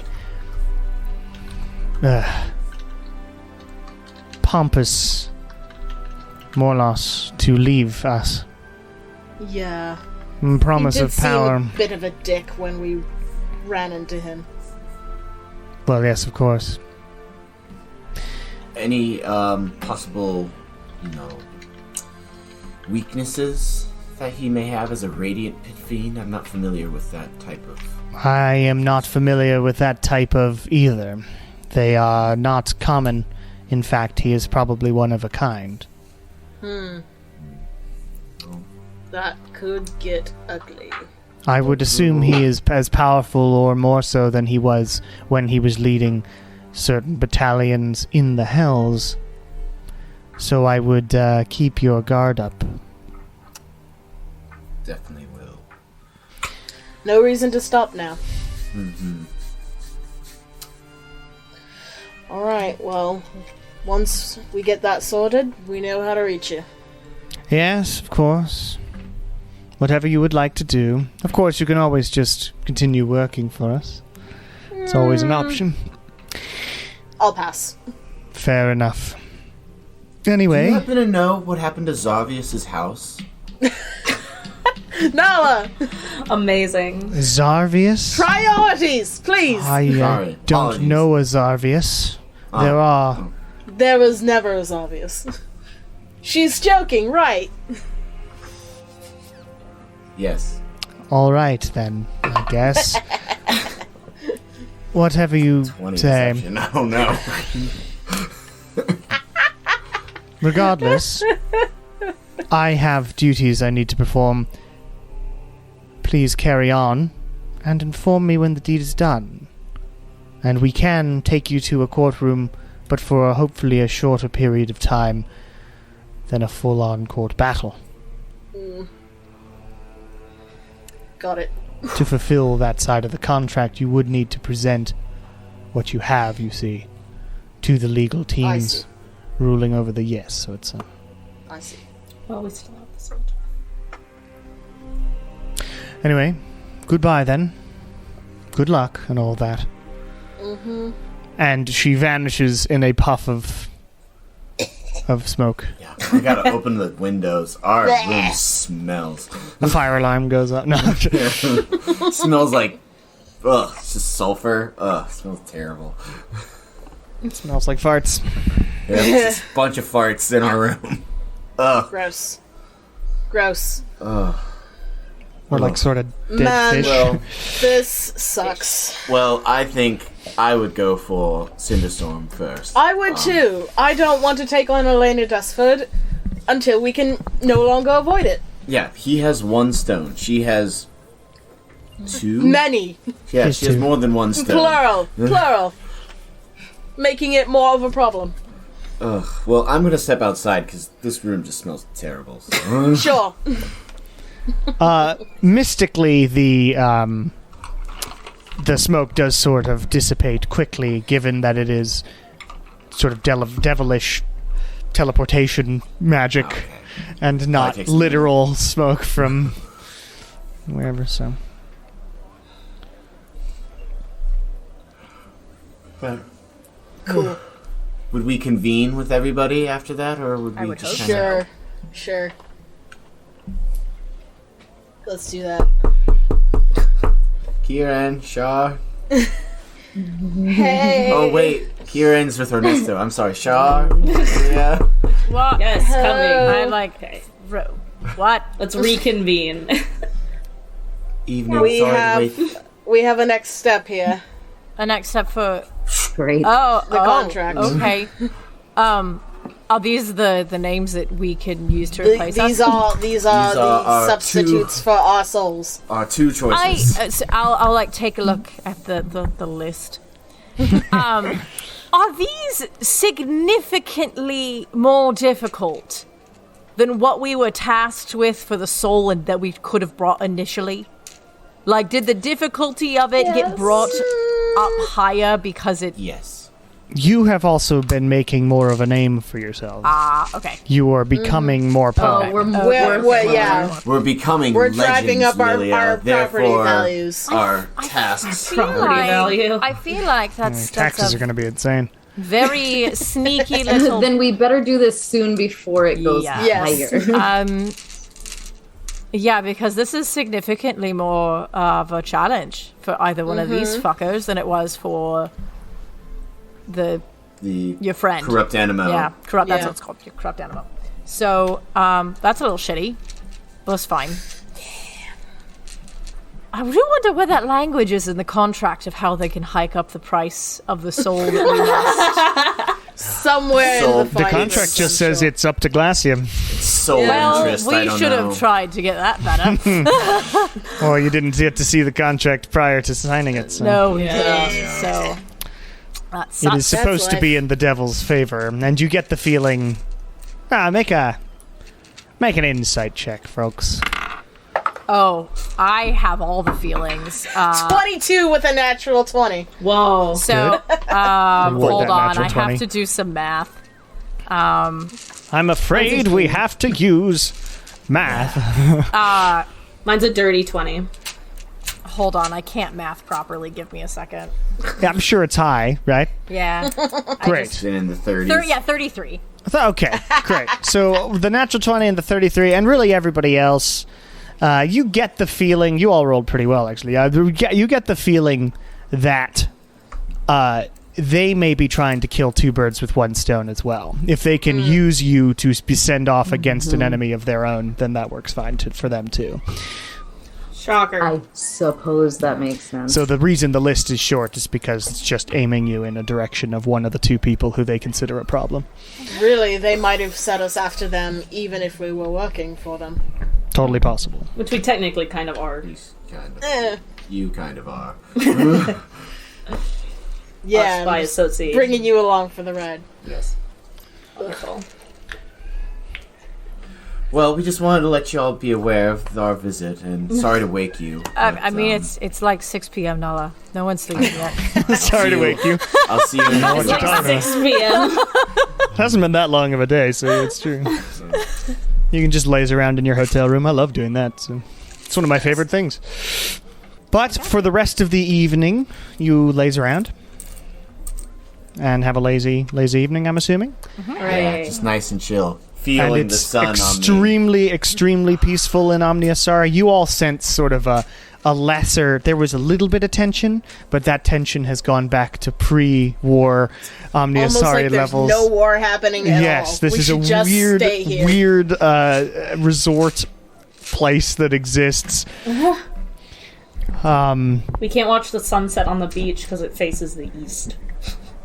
pompous Morlos to leave us. Yeah. Promise he did of power. seem a bit of a dick when we ran into him. Well, yes, of course. Any possible, weaknesses that he may have as a radiant pit fiend? I'm not familiar with that type of... I am not familiar with that type of either. They are not common. In fact, he is probably one of a kind. That could get ugly. I would assume he is as powerful or more so than he was when he was leading certain battalions in the Hells. So I would keep your guard up. Definitely will. No reason to stop now. Alright, well, once we get that sorted, we know how to reach you. Yes, of course. Whatever you would like to do. Of course, you can always just continue working for us. It's always an option. I'll pass. Fair enough. Do Anyway, you happen to know what happened to Zarvius' house? Nala, Amazing. Zarvius? priorities, please. I Sorry. don't Apologies. know a Zarvius. There are. There was never as obvious. She's joking, right? Yes. All right, then, I guess. Whatever you 20 say. deception. I don't know. Regardless, I have duties I need to perform. Please carry on and inform me when the deed is done. And we can take you to a courtroom, but for hopefully a shorter period of time than a full-on court battle. Got it. To fulfill that side of the contract, you would need to present what you have, you see, to the legal see. teams ruling over the yes. So it's a... I see. Well, we still have this one. Anyway, goodbye then. Good luck and all that. Mm-hmm. And she vanishes in a puff of smoke. Yeah, I gotta open the windows. Our room smells. The fire alarm goes up. No, Smells like, it's just sulfur. It smells terrible. it smells like farts. Yeah, it's just a bunch of farts in our room. Gross. Gross. Or like sort of dead Man. fish. Well, This sucks. well, I think I would go for Cinderstorm first. I would too. I don't want to take on Elena Dustford until we can no longer avoid it. Yeah, he has one stone. She has two. Many. Yeah, He's she has two. more than one stone. Plural. Making it more of a problem. Ugh. Well, I'm gonna step outside because this room just smells terrible. So. Sure. Mystically, the smoke does sort of dissipate quickly, given that it is sort of devilish teleportation magic, Okay. and not takes a literal smoke from wherever. So, Cool. Would we convene with everybody after that, or would we would just hope kinda- Sure. Let's do that. Kieran, Shaw. Hey. Oh wait, Kieran's with Ernesto. I'm sorry, Shaw. Yeah. What? Yes, coming. I'm like, Okay, what? let's reconvene. Evening. We sorry have- to wait. We have a next step here. A next step for Great. the contract. Okay. Are these the names that we can use to replace These us? are These the are our substitutes for our souls. Two choices. I'll like take a look at the list. Are these significantly more difficult than what we were tasked with for the soul and that we could have brought initially? Like, did the difficulty of it get brought up higher because it... Yes. you have also been making more of a name for yourselves. okay. You are becoming more potent. We're becoming We're legends, driving up Lilia. our property Therefore, values. our tasks. Property value. I feel like that's Taxes are going to be insane. very sneaky little... Then we better do this soon before it goes Yeah. Yes. higher. Yeah, because this is significantly more of a challenge for either one of these fuckers than it was for your friend. Corrupt animal. Yeah, corrupt. That's Yeah. what it's called. Your corrupt animal. So that's a little shitty, but it's fine. I do wonder where that language is in the contract of how they can hike up the price of the soul that we lost. Somewhere So in the The fine contract print, just says sure. it's up to Glacium. Soul Well, interest. I we don't should know. have tried to get that better. Or you didn't get to see the contract prior to signing it. So. No, we Yeah. didn't. So that It sucks. is supposed to life. be in the devil's favor, and you get the feeling. Make an insight check, folks. Oh, I have all the feelings. 22 with a natural 20. Whoa. So, Avoid hold that on. natural I 20. have to do some math. I'm afraid we have to use math. Mine's a dirty 20. Hold on. I can't math properly. Give me a second. Yeah, I'm sure it's high, right? Yeah. Great. It's in the 30s. 33. Okay, great. So the natural 20 and the 33, and really everybody else, you get the feeling, you all rolled pretty well actually, you get the feeling that they may be trying to kill two birds with one stone as well. If they can use you to send off against an enemy of their own, then that works fine for them too. Shocker. I suppose that makes sense. So the reason the list is short is because it's just aiming you in a direction of one of the two people who they consider a problem. Really, they might have set us after them even if we were working for them. Totally possible. Which we technically kind of are. You kind of are. Yeah, Us by association. bringing you along for the ride. Yes. Wonderful. Well, we just wanted to let you all be aware of our visit, and sorry to wake you. I mean, it's like 6 p.m. Nala. No one's sleeping yet. Sorry to wake you. I'll see you in the what you're talking about. 6 p.m. It hasn't been that long of a day, so it's true. You can just laze around in your hotel room. I love doing that. So it's one of my favorite things. But for the rest of the evening, you laze around and have a lazy evening, I'm assuming. Right. Just nice and chill. And Feeling the it's sun extremely peaceful in Omniasara. You all sense sort of a lesser... There was a little bit of tension, but that tension has gone back to pre-war Omniasari Almost like there's levels. no war happening at all. Yes, this We is a should just stay here. weird resort place that exists. We can't watch the sunset on the beach because it faces the east.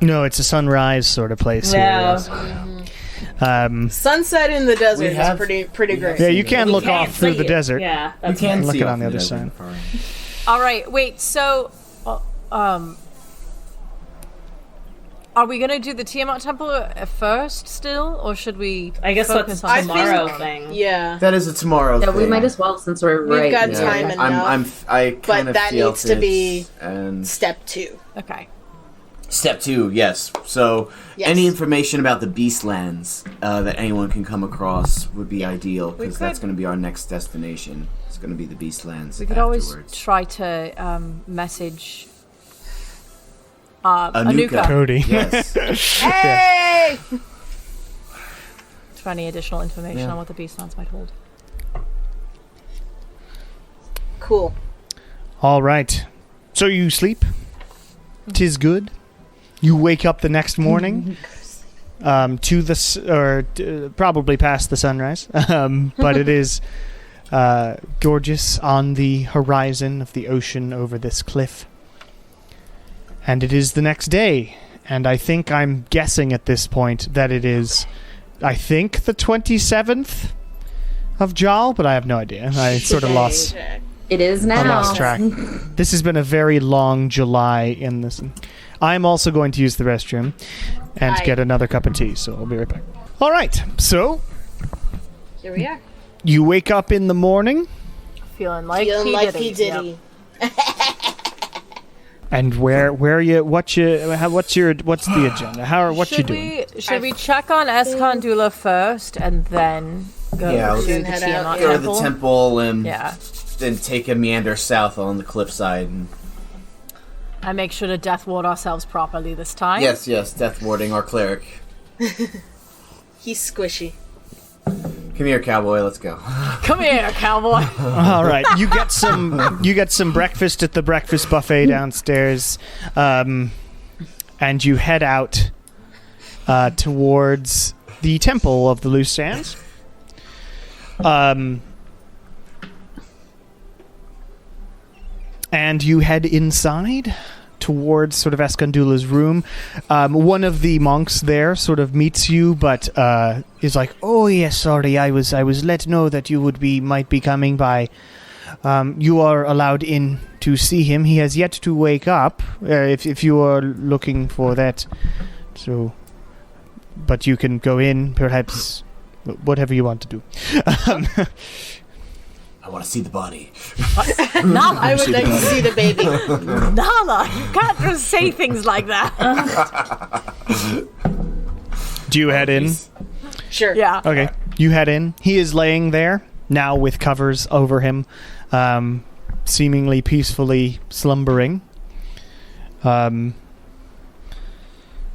No, it's a sunrise sort of place Yeah. here. Sunset in the desert is have- pretty great. Yeah, you can We look can't off through see the it. desert. Yeah, You that's can Look see it off on the other desert side. far. All right, wait. So, are we gonna do the Tiamat temple first still, or should we? I guess focus that's on I tomorrow think- thing. Yeah. That is a tomorrow Yeah, thing. we might as well since we're We've right got here. time enough. I kind of that feel needs to be and Step 2. Okay. Step 2, yes. So, Yes. any information about the Beastlands that anyone can come across would be ideal, because that's could- going to be our next destination. It's going to be the Beastlands. We could always afterwards. try to message Anuka Cody. Yes. Hey! for any additional information Yeah. on what the Beastlands might hold. Cool. All right. So you sleep. 'Tis good. You wake up the next morning to the probably past the sunrise, but it is gorgeous on the horizon of the ocean over this cliff. And it is the next day, and I'm guessing at this point that it is, the 27th of Jal, but I have no idea. I sort of lost It is now. I lost track. This has been a very long July in this. I'm also going to use the restroom and Hi. get another cup of tea, so I'll be right back. All right, so Here we are. you wake up in the morning, Feeling like P. Diddy. and where what's the agenda? What's you doing? Should we check on Escondula first and then go Yeah, to then the head Tiamat out, Go to temple? the temple and Yeah. then take a meander south on the cliffside. And And make sure to death ward ourselves properly this time. yes, death warding our cleric. He's squishy. Come here, cowboy. Let's go. Come here, cowboy. All right, you get some breakfast at the breakfast buffet downstairs, and you head out towards the Temple of the Loose Sands. And you head inside towards sort of Escondula's room. One of the monks there sort of meets you, but is like, "Oh yes, sorry, I was let know that you might be coming by. You are allowed in to see him. He has yet to wake up. If you are looking for that, so, but you can go in, perhaps, whatever you want to do." I want to see the body. Nala, I would like to see the baby. Nala, you can't just say things like that. Do you head in? Sure. Yeah. Okay, you head in. He is laying there now with covers over him, seemingly peacefully slumbering. And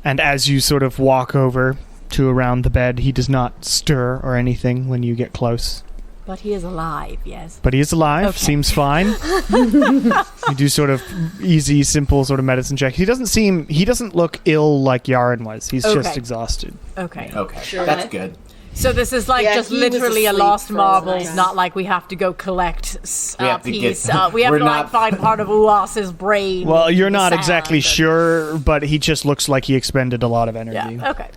as you sort of walk over to around the bed, he does not stir or anything when you get close. But he is alive, yes. But he is alive. Okay. Seems fine. You do sort of easy, simple sort of medicine check. He doesn't look ill like Yaren was. He's just Okay. exhausted. Okay. Okay, Sure. that's good. So this is like Yeah, just he was literally a asleep lost for a marbles, while. not like we have to go collect We a have to piece. get- We have we're to like not- find part of Uas's brain. Well, in you're the not sand exactly and- sure, but he just looks like he expended a lot of energy. Yeah. Okay.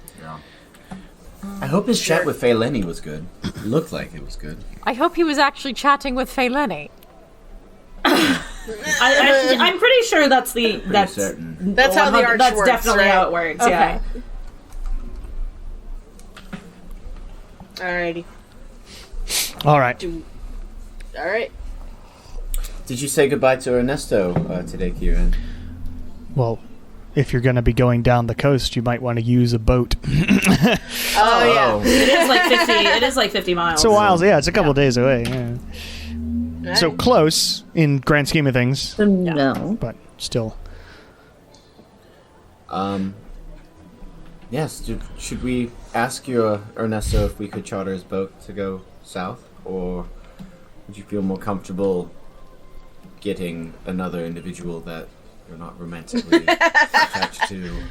I hope his chat with Fei Lenny was good. It looked like it was good. I hope he was actually chatting with Fei Lenny. I'm pretty sure that's certain. That's how the arch That's works, definitely right? how it works. Okay. Yeah. Alrighty. All right. Alright. Did you say goodbye to Ernesto today, Kieran? Well, if you're going to be going down the coast, you might want to use a boat. Oh, yeah. It is like 50 miles. It's a while. Yeah, it's a couple days away. Yeah. Alright. So close in grand scheme of things, No. but still. Yes, should we ask your Ernesto if we could charter his boat to go south? Or would you feel more comfortable getting another individual that you're not romantically attached to?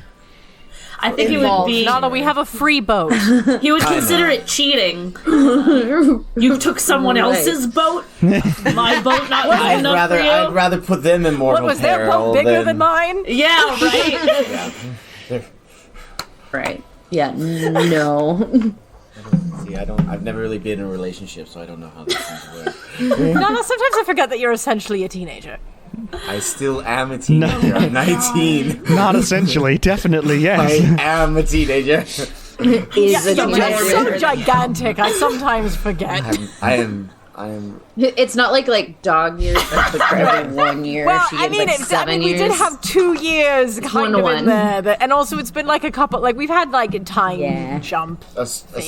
I think it would be. Nala, we have a free boat. He would consider it cheating. You took someone else's boat. My boat not good enough for you. I'd rather put them in mortal What was their peril boat bigger than mine? Yeah, right. Yeah. Right. Yeah. No. See, I've never really been in a relationship, so I don't know how these things work. Nala, sometimes I forget that you're essentially a teenager. I still am a teenager. I'm 19. Not essentially. Definitely, I yes. am a teenager. Is a You're just teenager. so gigantic, I sometimes forget. I am. It's not like dog years. That's like for every 1 year. Well, she I gets mean, like 7 we years. did have 2 years kind of in 1-1. there, and also it's been like a couple, like we've had like a time Yeah. jump. A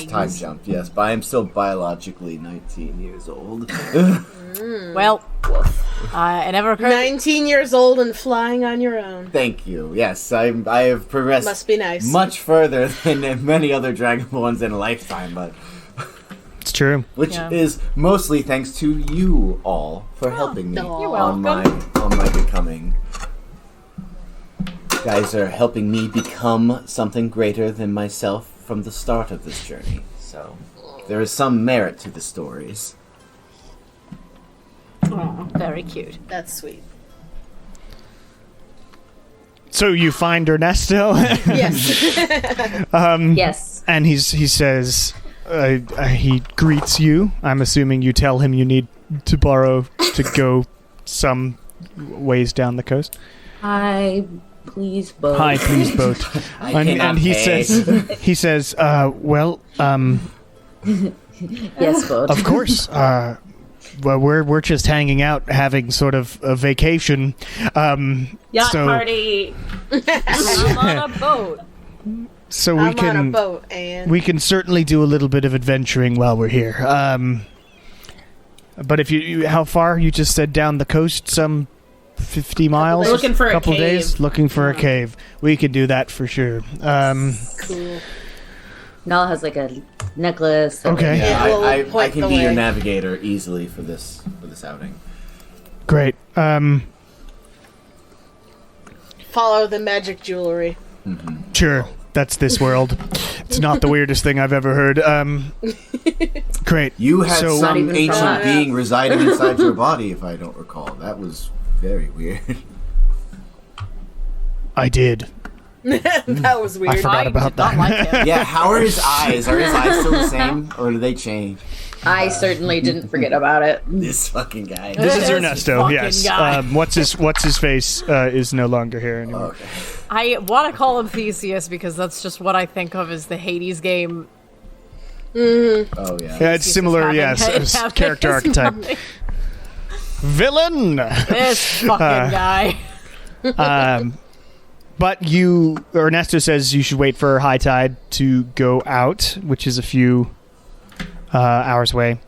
time jump, yes, but I am still biologically 19 years old. Well, it never occurred. 19 years old and flying on your own. Thank you. Yes, I have progressed Must be nice. much further than many other Dragonborns in a lifetime, but It's true. which Yeah. is mostly thanks to you all for helping me You're on my becoming. You guys are helping me become something greater than myself from the start of this journey. So there is some merit to the stories. Very cute. That's sweet. So you find Ernesto, Yes. Yes. and he says, he greets you. I'm assuming you tell him you need to borrow to go some ways down the coast. Hi, please, boat. Hi, please, boat. I And cannot he pay. says, well, Yes, boat. of course. Well, we're just hanging out, having sort of a vacation. Yacht so, party. I'm on a boat. So we I'm can on a boat and we can certainly do a little bit of adventuring while we're here. But if how far? You just said down the coast, some 50 miles. We're looking for a couple cave. days, looking for a cave. We could do that for sure. cool. Nala has like a necklace. and, Okay. Yeah, Yeah, we'll I point can the be your way. navigator easily for this outing. Great. Follow the magic jewelry. Sure. That's this world. It's not the weirdest thing I've ever heard. Great. You had So- Not some even from ancient us. being residing inside your body, if I don't recall. That was very weird. I did. That was weird. I forgot about Not that. like him. Yeah, how are his eyes? Are his eyes still the same, or do they change? I certainly didn't forget about it. This fucking guy. This is This Ernesto. fucking Yes. guy. What's his face is no longer here anymore. Okay. I want to call him Theseus because that's just what I think of as the Hades game. Oh yeah. Yeah, it's similar. Having- Yes, as having character his archetype. mind. Villain. This fucking guy. But Ernesto says you should wait for high tide to go out, which is a few hours away.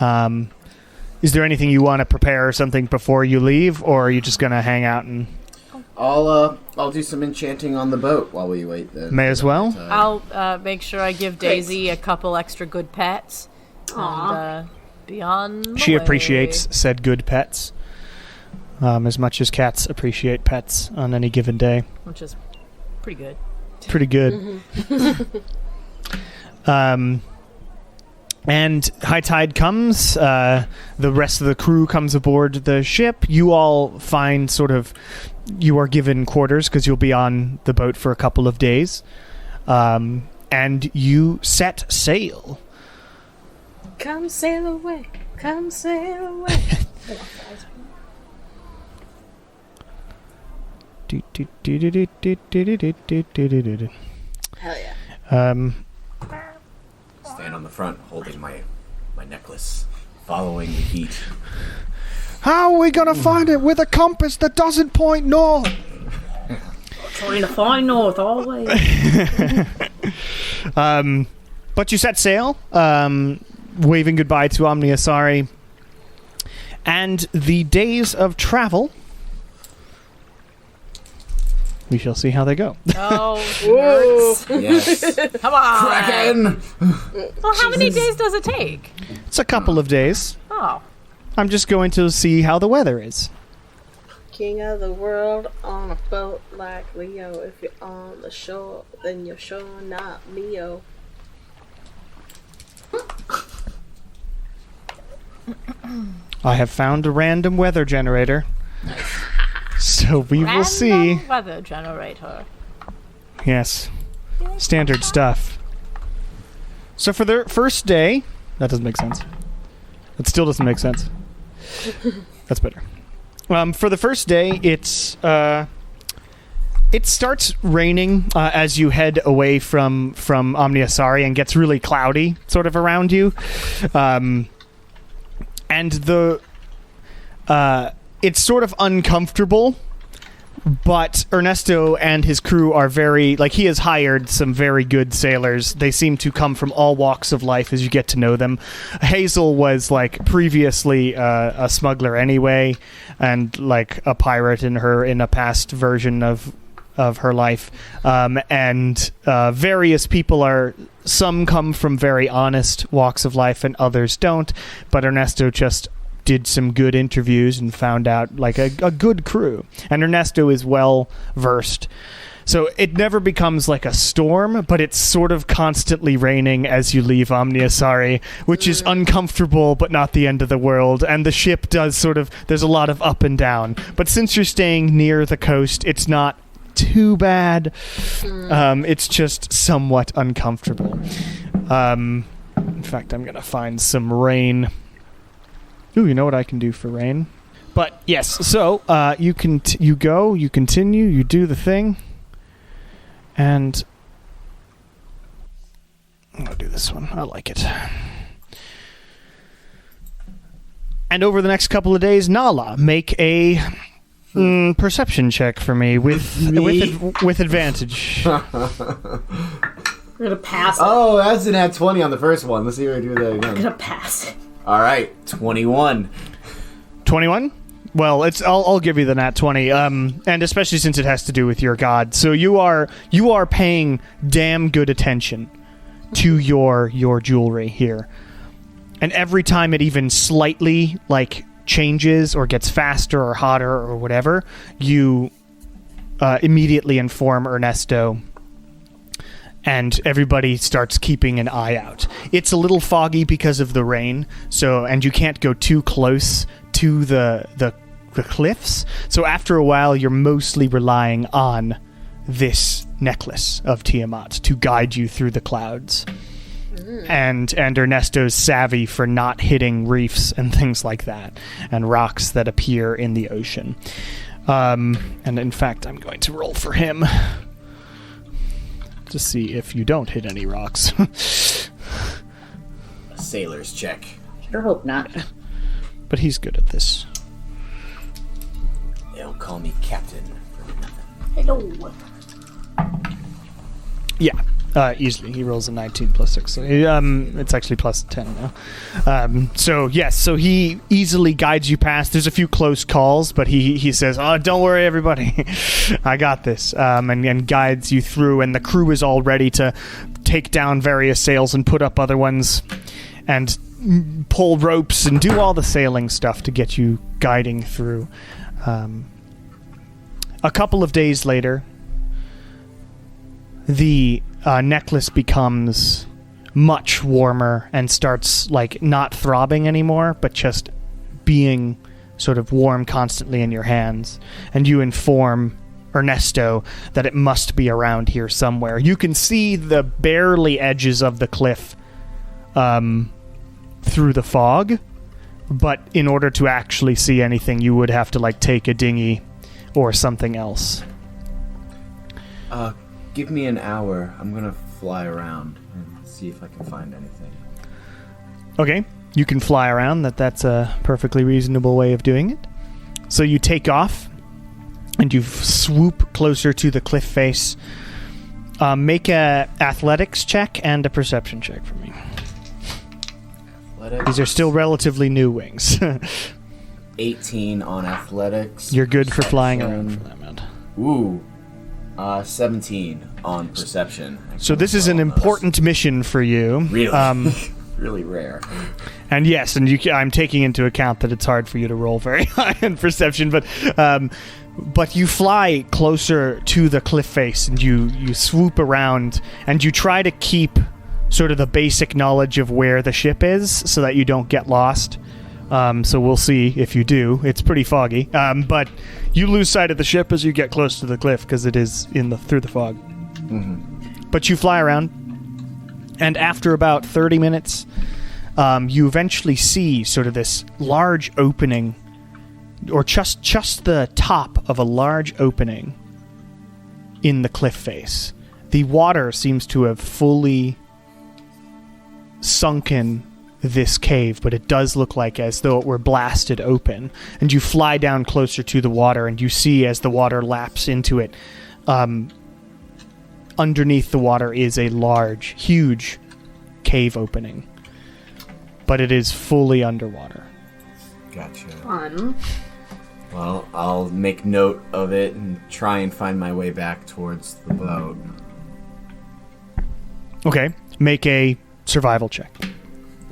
Is there anything you want to prepare or something before you leave, or are you just gonna hang out and I'll do some enchanting on the boat while we wait. Then may as well? I'll make sure I give Daisy a couple extra good pets. And, Beyond the She way. appreciates said good pets as much as cats appreciate pets on any given day. Which is pretty good. Pretty good. And high tide comes. The rest of the crew comes aboard the ship. You all find you are given quarters because you'll be on the boat for a couple of days. And you set sail. Come sail away. Come sail away. Hell yeah. Stand on the front, holding my necklace, following the heat. How are we gonna find it with a compass that doesn't point north? Trying to find north always. But you set sail, waving goodbye to Omniasari. And the days of travel, we shall see how they go. Oh, nerds. Yes. Come on. Kraken! Well, how many days does it take? It's a couple of days. Oh. I'm just going to see how the weather is. King of the world on a boat like Leo. If you're on the shore, then you're sure not Leo. I have found a random weather generator. So we will see. Random weather generator. Yes. Standard stuff. So for the first day, that doesn't make sense. It still doesn't make sense. That's better. For the first day, it starts raining as you head away from Omniasari and gets really cloudy sort of around you. And it's sort of uncomfortable, but Ernesto and his crew are he has hired some very good sailors. They seem to come from all walks of life as you get to know them. Hazel was previously a smuggler anyway, and a pirate in a past version of her life. And various people some come from very honest walks of life and others don't, but Ernesto just did some good interviews and found out a good crew, and Ernesto is well versed, so it never becomes like a storm, but it's sort of constantly raining as you leave Omniasari, which is uncomfortable but not the end of the world. And the ship does there's a lot of up and down, but since you're staying near the coast, it's not too bad. It's just somewhat uncomfortable. In fact, I'm gonna find some rain. Ooh, you know what I can do for rain? But yes, so you continue, you do the thing, and I'll do this one. I like it. And over the next couple of days, Nala, make a perception check for me with advantage. We're gonna pass it. Oh, that's an at 20 on the first one. Let's see if I do that We're again. gonna pass it. All right, 21. 21? Well, I'll give you the nat 20, and especially since it has to do with your god. So you are paying damn good attention to your jewelry here, and every time it even slightly changes or gets faster or hotter or whatever, you immediately inform Ernesto. And everybody starts keeping an eye out. It's a little foggy because of the rain, and you can't go too close to the cliffs. So after a while, you're mostly relying on this necklace of Tiamat to guide you through the clouds. And Ernesto's savvy for not hitting reefs and things like that, and rocks that appear in the ocean. And in fact, I'm going to roll for him to see if you don't hit any rocks. A sailor's check. Sure hope not. But he's good at this. They'll call me captain for nothing. Hello. Yeah, easily. He rolls a 19 plus 6. So it's actually plus 10 now. So he easily guides you past. There's a few close calls, but he says, "Oh, don't worry, everybody. I got this," and guides you through, and the crew is all ready to take down various sails and put up other ones. and pull ropes and do all the sailing stuff to get you guiding through. A couple of days later, the necklace becomes much warmer and starts like not throbbing anymore, but just being sort of warm constantly in your hands. And you inform Ernesto that it must be around here somewhere. You can see the barely edges of the cliff through the fog, but in order to actually see anything, you would have to like take a dinghy or something else. Give me an hour. I'm gonna fly around and see if I can find anything. Okay, you can fly around. That's a perfectly reasonable way of doing it. So you take off, and you swoop closer to the cliff face. Make a athletics check and a perception check for me. Athletics. These are still relatively new wings. 18 on athletics. You're good for flying around for that amount. Ooh. 17 on perception. So this is an important mission for you. Really? Really rare. And yes, and I'm taking into account that it's hard for you to roll very high in perception, but you fly closer to the cliff face, and you swoop around, and you try to keep sort of the basic knowledge of where the ship is so that you don't get lost. So we'll see if you do. It's pretty foggy, but you lose sight of the ship as you get close to the cliff because it is through the fog. Mm-hmm. But you fly around, and after about 30 minutes, you eventually see sort of this large opening, or just the top of a large opening in the cliff face. The water seems to have fully sunken this cave, but it does look like as though it were blasted open. And you fly down closer to the water, and you see as the water laps into it, underneath the water is a large, huge cave opening. But it is fully underwater. Gotcha. Fun. Well, I'll make note of it and try and find my way back towards the boat. Okay, make a survival check.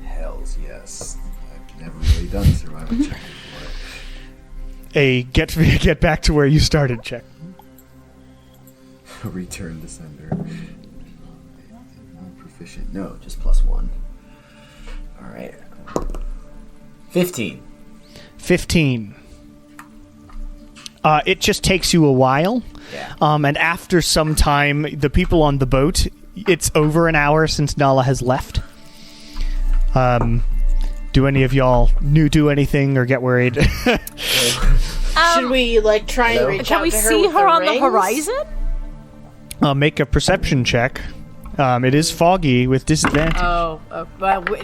Hells yes. I've never really done a survival check before. A get back to where you started check. Return to sender. Proficient. No, just +1. Alright. 15. 15. It just takes you a while. Yeah. And after some time, the people on the boat, it's over an hour since Nala has left. Do any of y'all do anything or get worried? Should we try and reach Can out we to her see with her the on rings? the horizon? Make a perception check. It is foggy with disadvantage. Well,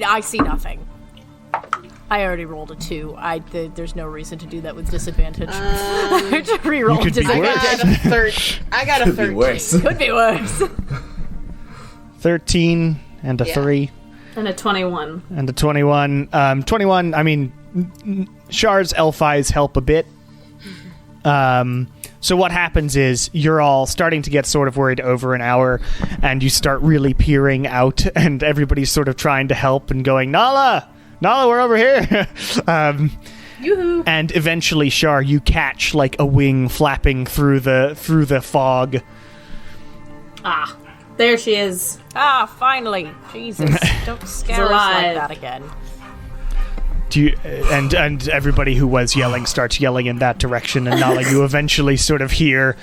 I see nothing. I already rolled a 2. There's no reason to do that with disadvantage. To re-roll You could be disadvantage. I got a 13. Could be worse. Could be worse. 13 and a 3 And a 21. and a 21. 21, I mean, Char's elf eyes help a bit. So what happens is you're all starting to get sort of worried over an hour, and you start really peering out, and everybody's sort of trying to help and going, Nala, we're over here. Yoo-hoo. And eventually, Char, you catch like a wing flapping through the fog. Ah, there she is. Ah, finally. Jesus. Don't scare us like alive. that again. Do you, and everybody who was yelling starts yelling in that direction, and Nala, you eventually sort of hear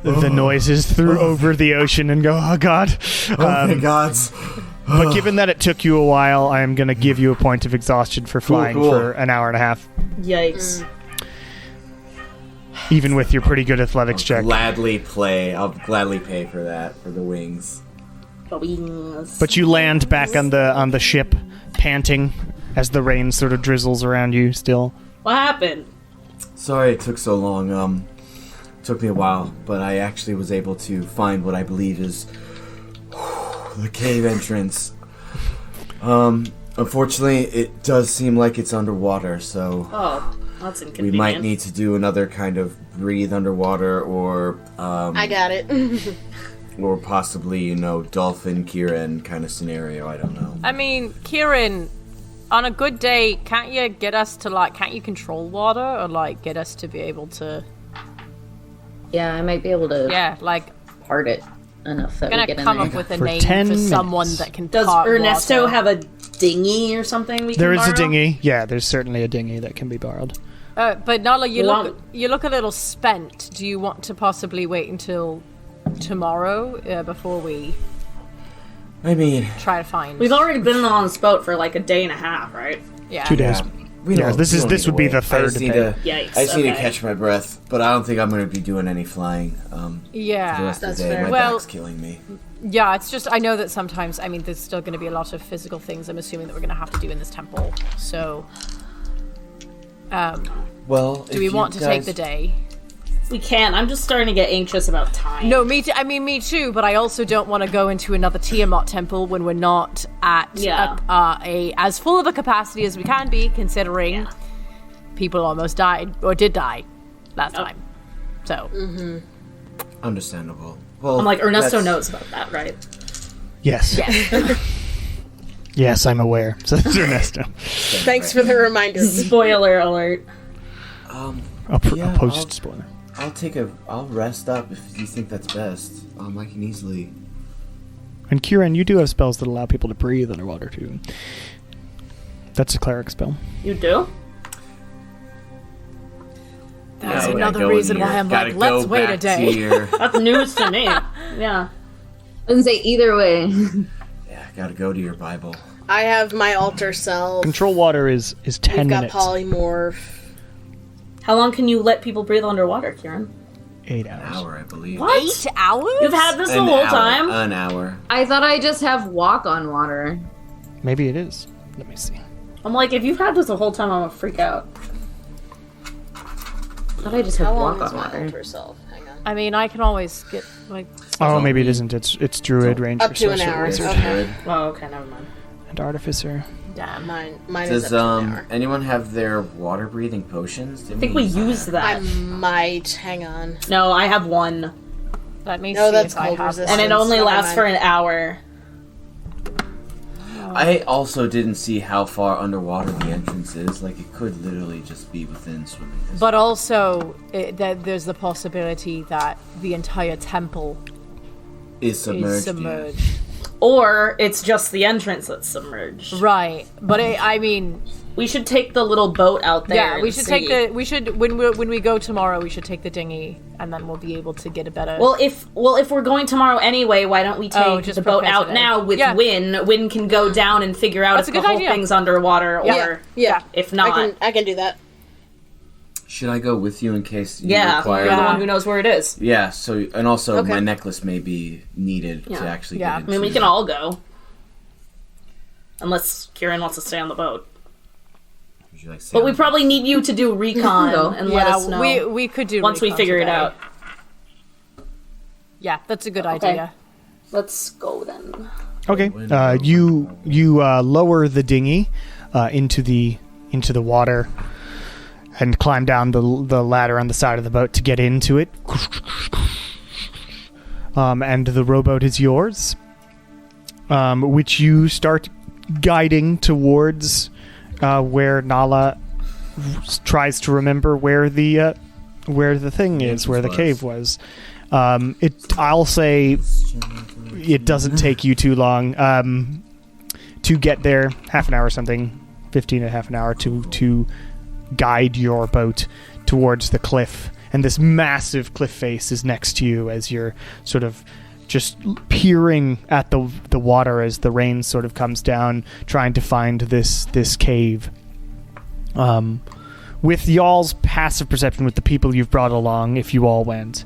the noises through over the ocean and go, oh god. Thank gods. But given that it took you a while, I am going to give you a point of exhaustion for flying Cool. for an hour and a half, Yikes. even with your pretty good athletics check. I'll gladly pay for that, for the wings. Wings. But you land back on the ship, panting as the rain sort of drizzles around you still. What happened? Sorry it took so long. Took me a while, but I actually was able to find what I believe is the cave entrance. Unfortunately, it does seem like it's underwater, so Oh, that's inconvenient. we might need to do another kind of breathe underwater, or I got it. or possibly, dolphin Kieran kind of scenario. I don't know. I mean, Kieran on a good day, can't you get us to can't you control water or get us to be able to? Yeah, I might be able to. Yeah, part it enough that we get in there. Come up with a For name 10 for someone minutes. that can. Does part Ernesto water. have a dinghy or something we can There is borrow? a dinghy. Yeah, there's certainly a dinghy that can be borrowed. But Nala, you look a little spent. Do you want to possibly wait until tomorrow before we I mean, try to find? We've already been on this boat for like a day and a half, right? Yeah. 2 days. we Yeah, don't- this we is- don't this need would be to the wait. third I just need day. to, Yikes, I just need to okay. catch my breath, but I don't think I'm going to be doing any flying. Yeah. For the rest of That's the day. fair. My Well- back's killing me. Yeah, it's just I know that sometimes there's still going to be a lot of physical things I'm assuming that we're going to have to do in this temple. So, Well, do we want to take the day? We can. I'm just starting to get anxious about time. No, me too. I mean, me too. But I also don't want to go into another Tiamat temple when we're not at a as full of a capacity as we can be, considering people almost died or did die last time. So Understandable. Well, I'm like, Ernesto that's- knows about that, right? Yes. Yes, I'm aware. So that's Ernesto. Thanks for the reminder. Spoiler alert. A Yeah, post spoiler. I'll rest up if you think that's best. I can easily. And Kieran, you do have spells that allow people to breathe underwater too. That's a cleric spell. You do? that's Gotta another go reason in here. why I'm Gotta like, let's go wait a back to day. your- That's news to me. Yeah. Doesn't say either way. Yeah, gotta go to your Bible. I have my altar self. Control water is 10 We've got minutes. polymorph. How long can you let people breathe underwater, Kieran? 8 An hours. hour, I believe. What? 8 hours? You've had this the An whole hour, time? An hour. I thought I just have walk on water. Maybe it is. Let me see. I'm like, if you've had this the whole time, I'm gonna freak out. I thought I just have How walk long is on my water. altar self? Hang on. I mean, I can always get Oh, maybe it isn't. It's druid, ranger, Up to an sorcerer, hour. wizard, Okay. Oh, okay, never mind. and artificer. Damn. Mine is Does up to an hour. anyone have their water breathing potions? I think we used I that. might. Hang on. No, I have one. Let me No, see that's if I cold have resistance. And it only Never lasts mind. for an hour. I also didn't see how far underwater the entrance is. Like, it could literally just be within swimming distance. But also, that there's the possibility that the entire temple Is submerged. is yeah. submerged. Or it's just the entrance that's submerged. Right. But I mean, We should take the little boat out there. yeah, we and should see. take we should when we go tomorrow, we should take the dinghy, and then we'll be able to get a better. Well, if we're going tomorrow anyway, why don't we take just the boat prepare out today. now with Yeah. Win? Win can go down and figure out That's if a the good whole idea. thing's underwater, or Yeah. if not, I can do that. Should I go with you in case you yeah, require you're the Yeah. one who knows where it is. Yeah, so, and also Okay. my necklace may be needed to actually Yeah. get I into. mean, we can all go, unless Kieran wants to stay on the boat. Would you like to say But we on- probably need you to do recon go. and let yeah, us know we could do once we recon figure it today. out. Yeah, that's a good Okay. idea. Let's go then. Okay. You lower the dinghy into the water and climb down the ladder on the side of the boat to get into it. And the rowboat is yours, which you start guiding towards where Nala tries to remember where the thing is, where the cave was. I'll say it doesn't take you too long to get there. Half an hour or something, 15 and half an hour to guide your boat towards the cliff. And this massive cliff face is next to you as you're sort of just peering at the water as the rain sort of comes down, trying to find this cave. With y'all's passive perception, with the people you've brought along, if you all went,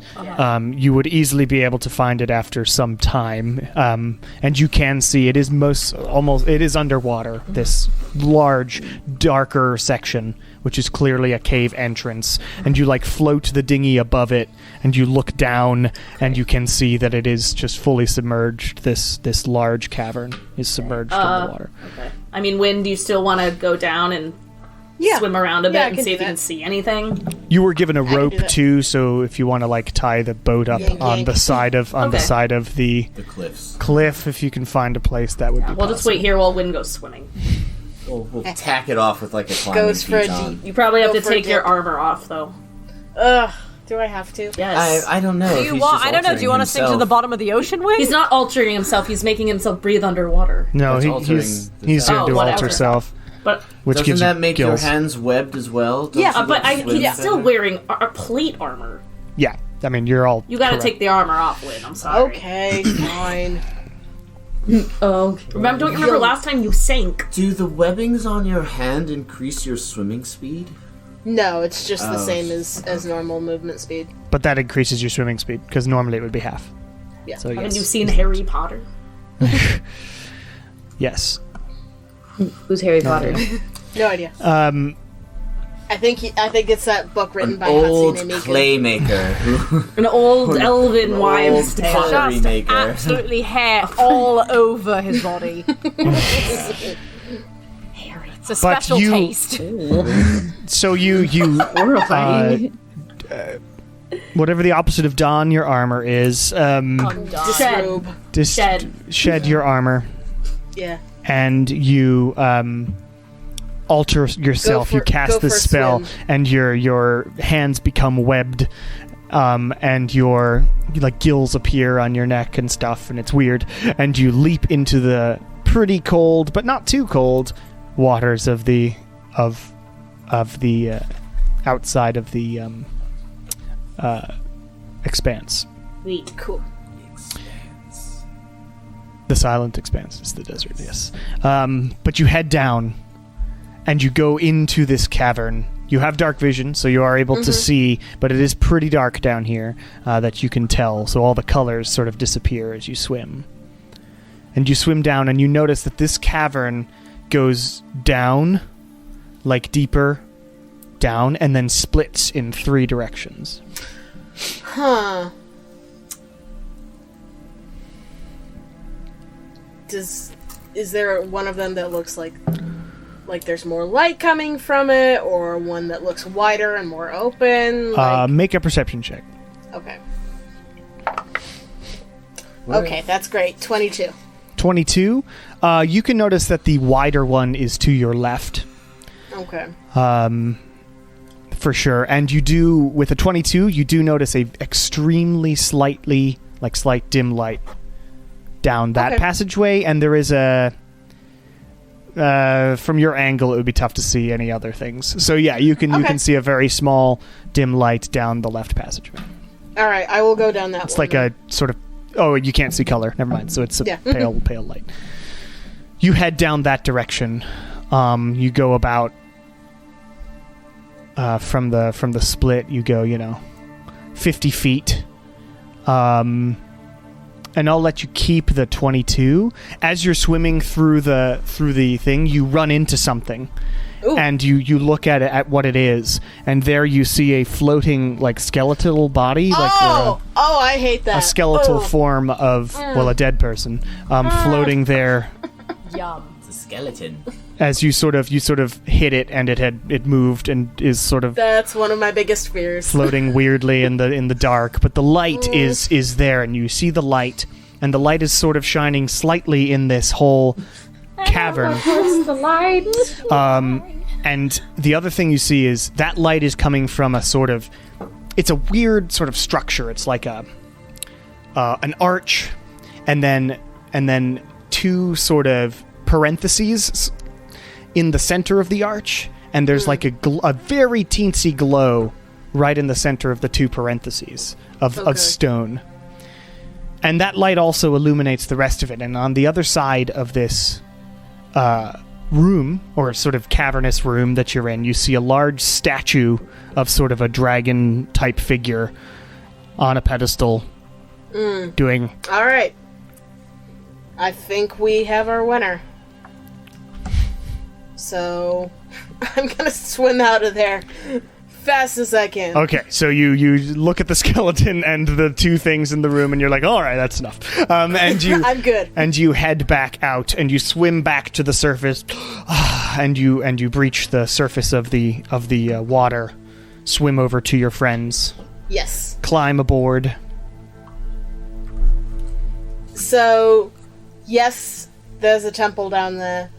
you would easily be able to find it after some time. And you can see it is it is underwater. This large, darker section, which is clearly a cave entrance, and you float the dinghy above it, and you look down, and you can see that it is just fully submerged. This large cavern is submerged in the water. Okay. I mean, Win, do you still want to go down and swim around a bit Yeah, I and can see do if you that. can see anything? You were given a can do rope that. too, so if you want to tie the boat up Yank, on yank. the side of the Okay. side of the the cliffs. cliff, if you can find a place that would be We'll just possible. wait here while Win goes swimming. We'll tack it off with like a climbing Goes for feat a on. You probably have Go to for a take your dip. armor off, though. Ugh. Do I have to? Yes. I don't know. Do if you he's want? just I don't know. Do you want to sink to altering the bottom of the ocean with? He's not altering himself. He's making himself breathe underwater. No, That's he's altering he's the here sound. to Oh, alter whatever. self, But which Doesn't gives that you make gills. your hands webbed as well? Don't Yeah, you but like swim he's still better? wearing a plate armor. Yeah, I mean you're all. You gotta correct. take the armor off, Lynn. I'm sorry. Okay, fine. Oh, Don't you remember last time you sank? Do the webbings on your hand increase your swimming speed? No, it's just the Oh. same as normal movement speed. But that increases your swimming speed because normally it would be half. Yeah. So Haven't you yes, seen Harry Potter? yes. who's Harry Potter? No idea. I think it's that book written An by old Hatsune Miku. clay maker who An old elven wives' old tale. pottery Just maker. absolutely hair all over his body. It's a special you- taste. So you Horrifying. whatever the opposite of don your armor is, Disrobe. shed your armor Yeah. and you alter yourself. Go You for- cast go this for a spell, swim. and your hands become webbed, and your like gills appear on your neck and stuff, and it's weird. And you leap into the pretty cold, but not too cold, waters of the outside of the expanse. Sweet. Cool. The silent expanse is the desert, yes. But you head down, and you go into this cavern. You have dark vision, so you are able to see, but it is pretty dark down here that you can tell, so all the colors sort of disappear as you swim. And you swim down, and you notice that this cavern goes down, like deeper, down, and then splits in 3 directions. Huh. Is there one of them that looks like there's more light coming from it, or one that looks wider and more open? Make a perception check. Okay. Okay, that's great. 22. 22. You can notice that the wider one is to your left. Okay. For sure. And you do, with a 22, you do notice a extremely slight dim light down that Okay. passageway, and there is a... from your angle, it would be tough to see any other things. So yeah, you can see a very small dim light down the left passageway. All right, I will go down that It's one. like a sort of... Oh, you can't see color. Never mind. So it's a Yeah. pale light. You head down that direction. You go about... from the split, you go, 50 feet. And I'll let you keep the 22. As you're swimming through the thing, you run into something. Ooh. And you look at it, at what it is, and there you see a floating, like, skeletal body, Oh, I hate that. a skeletal Oh. form of, a dead person, floating there. Yum. It's a skeleton. As you sort of hit it, and it moved and is sort of That's one of my biggest fears. floating weirdly in the dark. But the light is there, and you see the light, and the light is sort of shining slightly in this whole cavern. What's the light? And the other thing you see is that light is coming from a sort of... It's a weird sort of structure. It's like an arch, and then 2 sort of parentheses in the center of the arch, and there's like a very teensy glow right in the center of the 2 parentheses of stone. And that light also illuminates the rest of it. And on the other side of this room, or sort of cavernous room that you're in, you see a large statue of sort of a dragon-type figure on a pedestal doing... All right. I think we have our winner. So, I'm gonna swim out of there fast as I can. Okay, so you look at the skeleton and the 2 things in the room, and you're like, all right, that's enough. And you I'm good. And you head back out, and you swim back to the surface, and you breach the surface of the water, swim over to your friends, Yes. climb aboard. So, yes, there's a temple down there.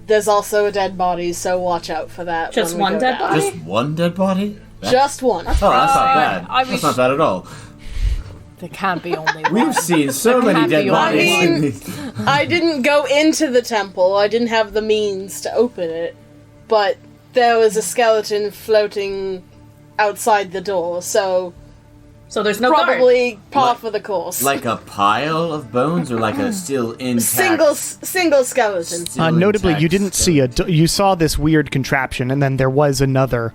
there's also a dead body, so watch out for that. Just when we one go dead down. body? Just one dead body? Just one. Oh, that's not bad. I That's wish- not bad at all. There can't be only one. We've seen so many dead bodies. I didn't go into the temple. I didn't have the means to open it. But there was a skeleton floating outside the door, so there's no guard. probably par for the course. Like a pile of bones, or like a still intact? Single skeleton. still Notably, intact you didn't see you saw this weird contraption, and then there was another.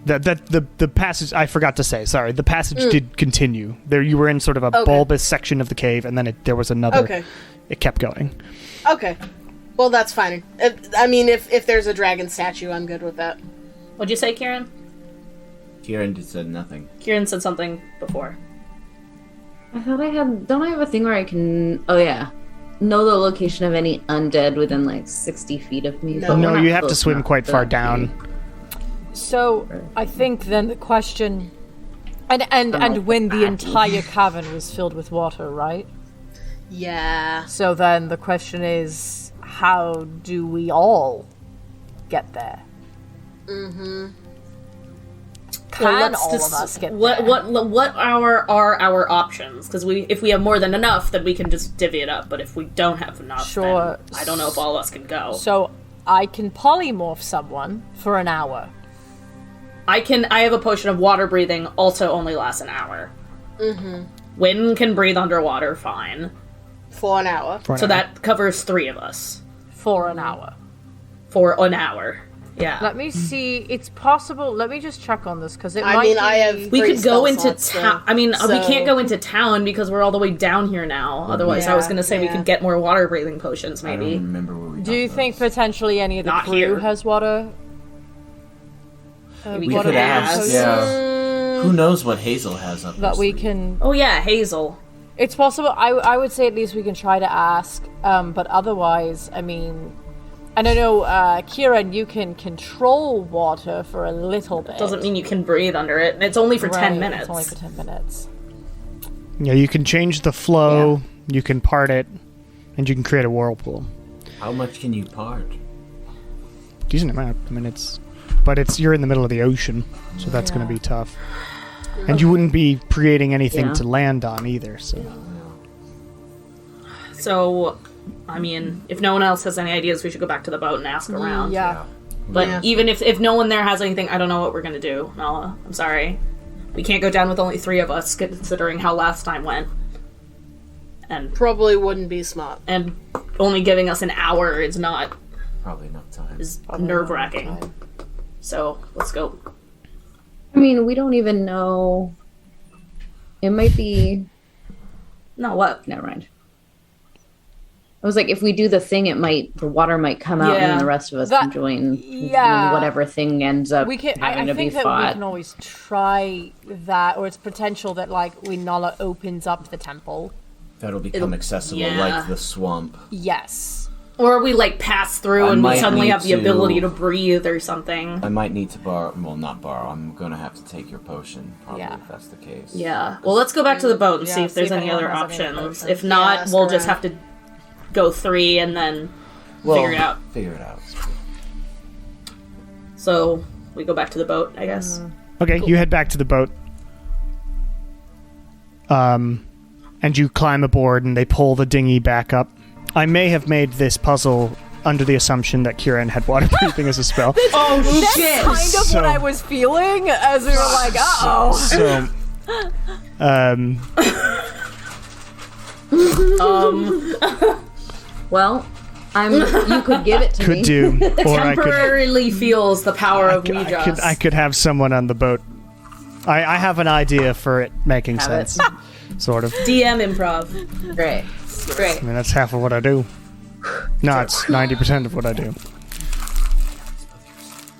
The passage, I forgot to say, sorry. The passage did continue. There, you were in sort of a bulbous section of the cave, and then there was another. Okay. It kept going. Okay. Well, that's fine. If there's a dragon statue, I'm good with that. What'd you say, Kieran? Kieran just said nothing. Kieran said something before. I thought I had. Don't I have a thing where I can? Oh yeah, know the location of any undead within like 60 feet of me? No. But we're No, not you have to close swim enough quite to far be- down. So I think then the question, and when the entire cavern was filled with water, right? Yeah. So then the question is, how do we all get there? Mm-hmm. Can all of us get there? What are our options? Because if we have more than enough, then we can just divvy it up. But if we don't have enough, Sure. then I don't know if all of us can go. So I can polymorph someone for an hour. I have a potion of water breathing, also only lasts an hour. Mm-hmm. Wynn can breathe underwater, fine. For an hour. So that covers 3 of us. For an hour. For an hour. Yeah. Let me see. It's possible. Let me just check on this because I mean, I have. We 3 could go spell into slots, town. so- I mean, we so- can't go into town because we're all the way down here now. Otherwise, I was Yeah, going to say we yeah. could get more water breathing potions, I don't maybe. remember where we Do you talked think potentially any of the Not crew here. has water? We We could could ask. ask. Yeah. Who knows what Hazel has up That her we sleeve? can. Oh yeah, Hazel. It's possible. I would say at least we can try to ask. But otherwise, I mean, and I know, Kieran, you can control water for a little bit. Doesn't mean you can breathe under it. It's only for 10 Right, minutes. It's only for 10 minutes. Yeah, you can change the flow, you can part it, and you can create a whirlpool. How much can you part? Decent amount. I mean, you're in the middle of the ocean, so that's going to be tough. And you wouldn't be creating anything Yeah. to land on either, so. So, I mean, if no one else has any ideas, we should go back to the boat and ask around. Yeah. But Yeah. even if no one there has anything, I don't know what we're gonna do, Nala. I'm sorry. We can't go down with only 3 of us, considering how last time went. And Probably wouldn't be smart. only giving us an hour is not Probably enough time. nerve-wracking. So, let's go. I mean, we don't even know. It might be. No, what? Never mind. I was like, if we do the thing, the water might come out, and Yeah. then the rest of us That- can join. yeah. when whatever thing ends up We can. having I to be think that we fought. can always try that, or it's potential that like when Nala opens up the temple. That'll become accessible yeah. like the swamp. Yes. Or we, pass through I and we might suddenly need have the to- ability to breathe or something. I might need to borrow. Well, not borrow. I'm gonna have to take your potion. Probably Yeah. if that's the case. Yeah. Well, let's go back to the boat and see Yeah, if there's see if any anyone other has any options. options. If not, ask we'll just around. have to go 3 and then Well, figure it out. Figure it out. So we go back to the boat, I guess. Okay, you head back to the boat. And you climb aboard, and they pull the dinghy back up. I may have made this puzzle under the assumption that Kieran had water breathing as a spell. Oh That's kind of So- what I was feeling as we were like, oh. So, Well, you could give it to me. could do, or I could. Temporarily feels the power of I could have someone on the boat. I have an idea for it making Have it. sense, sort of. DM improv. Great. I mean, that's half of what I do. No, it's 90% of what I do.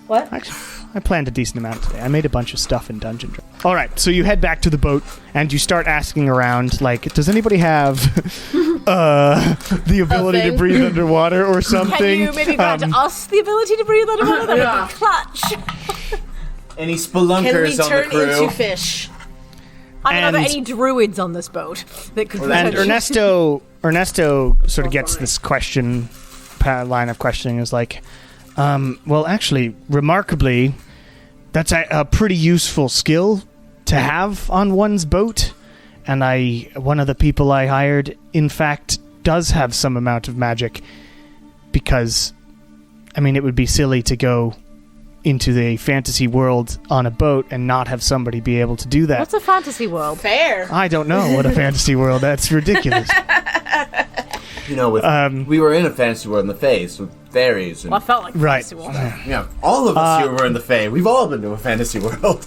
What? Actually, I planned a decent amount today. I made a bunch of stuff in Dungeon Dragons. All right, so you head back to the boat and you start asking around, like, does anybody have the ability to thing? breathe underwater or something? Can you maybe grant us the ability to breathe underwater? That Yeah. would be clutch. Any Can we spelunkers on the turn crew? into fish? I mean, are there And- any druids on this boat that could And potentially... Ernesto sort of gets this question line of questioning is like, well, actually, remarkably, that's a pretty useful skill to have on one's boat. And one of the people I hired, in fact, does have some amount of magic. Because, I mean, it would be silly to go into the fantasy world on a boat and not have somebody be able to do that. What's a fantasy world? Fair. I don't know what a fantasy world. That's ridiculous. You know, we were in a fantasy world in the Fae, with fairies and Well, I felt like a Right. fantasy world. yeah, all of us here were in the Fae. We've all been to a fantasy world.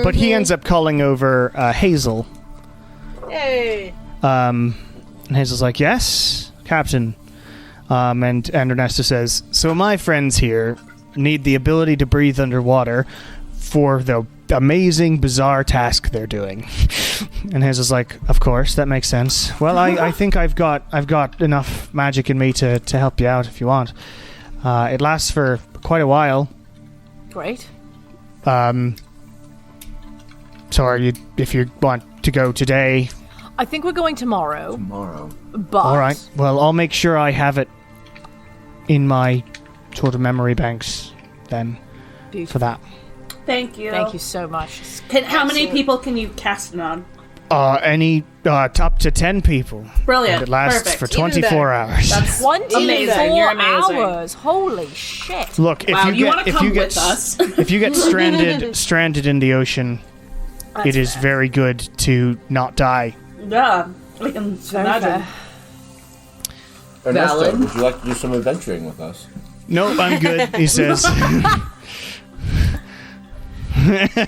But he ends up calling over Hazel. Yay. And Hazel's like, yes, Captain. And Ernesto says, so my friends here need the ability to breathe underwater for the amazing, bizarre task they're doing. And Hazel's like, of course, that makes sense. Well, I think I've got enough magic in me to help you out if you want. It lasts for quite a while. Great. So if you want to go today... I think we're going tomorrow. Tomorrow. But All right. Well, I'll make sure I have it in my sort of memory banks then Beautiful. for that. Thank you. Thank you so much. How many people can you cast it on? Up to 10 people. Brilliant. And it lasts Perfect. for Even 24 better. hours. That's 24 amazing. You're amazing. hours. Holy shit. Look, if Wow, you you get wanna if come you get with us? if you get stranded in the ocean, it is very good to not die. Yeah, I can Very imagine. fair. Ernesto, Valid. would you like to do some adventuring with us? Nope, I'm good, he says.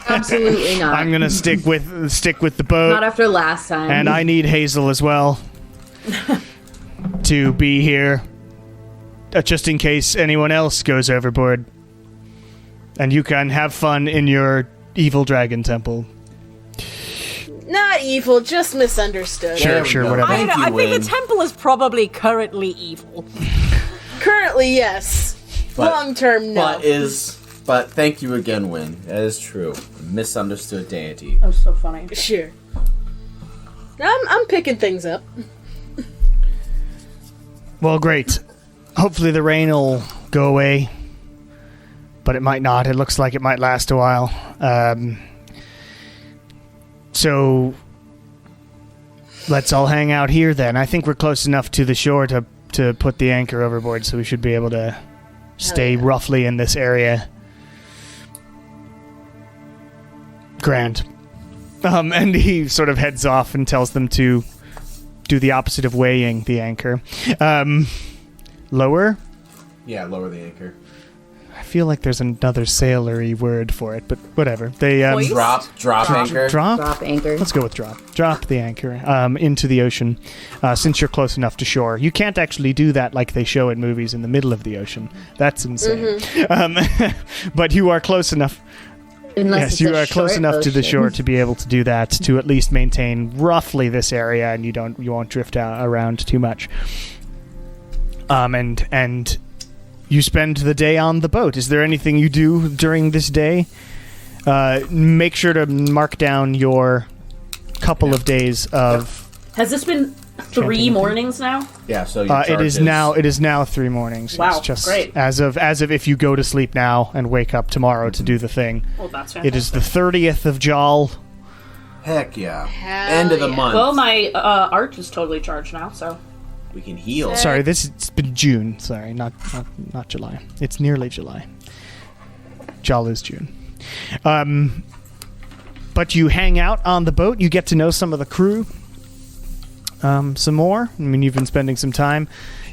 Absolutely not. I'm gonna stick with the boat. Not after last time. And I need Hazel as well to be here, just in case anyone else goes overboard. And you can have fun in your evil dragon temple. Not evil, just misunderstood. Sure, There we sure, go. whatever. I don't know. Thank I you, think Wayne. the temple is probably currently evil. Currently, yes. But- Long term, no. But thank you again, Wynn. That is true. Misunderstood deity. That was so funny. Sure. I'm picking things up. Well, great. Hopefully the rain will go away, but it might not. It looks like it might last a while. So let's all hang out here then. I think we're close enough to the shore to put the anchor overboard, so we should be able to stay roughly in this area. Grand. And he sort of heads off and tells them to do the opposite of weighing the anchor. Lower? Yeah, lower the anchor. I feel like there's another sailory word for it, but whatever. They Hoist? Drop anchor. drop. Drop anchor. Let's go with drop. Drop the anchor into the ocean, since you're close enough to shore. You can't actually do that like they show in movies in the middle of the ocean. That's insane. But you are close enough. Unless Yes, it's you a are close short enough to the ocean. shore to be able to do that, to at least maintain roughly this area, and you won't drift around too much. And you spend the day on the boat. Is there anything you do during this day? Make sure to mark down your couple of days of. Has this been 3 Camping. mornings now? Yeah, so your It is now 3 mornings. Wow, It's just great. as of if you go to sleep now and wake up tomorrow to do the thing. Well, that's fantastic. It is the 30th of Jal. Heck yeah. Hell End of the yeah. month. Well, my arch is totally charged now, so. we can heal. Sorry, it's been June. Sorry, not July. It's nearly July. Jal is June. But you hang out on the boat. You get to know some of the crew. Some more. I mean, you've been spending some time.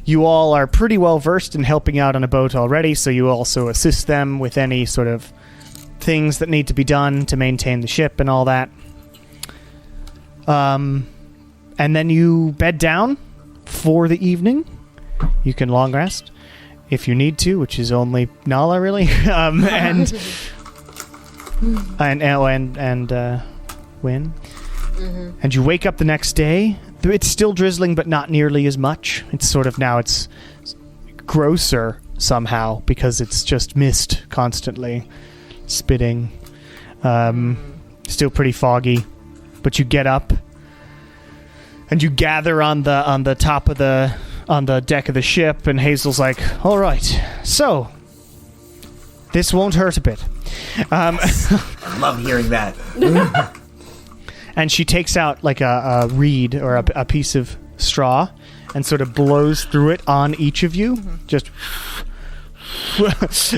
You all are pretty well versed in helping out on a boat already, so you also assist them with any sort of things that need to be done to maintain the ship and all that. And then you bed down for the evening. You can long rest if you need to, which is only Nala really. And Wynn. And you wake up the next day. It's still drizzling, but not nearly as much. It's sort of now it's grosser somehow because it's just mist constantly spitting. Still pretty foggy, but you get up and you gather on the top of the deck of the ship, and Hazel's like, all right, so this won't hurt a bit. I love hearing that. And she takes out like a reed or a piece of straw and sort of blows through it on each of you, just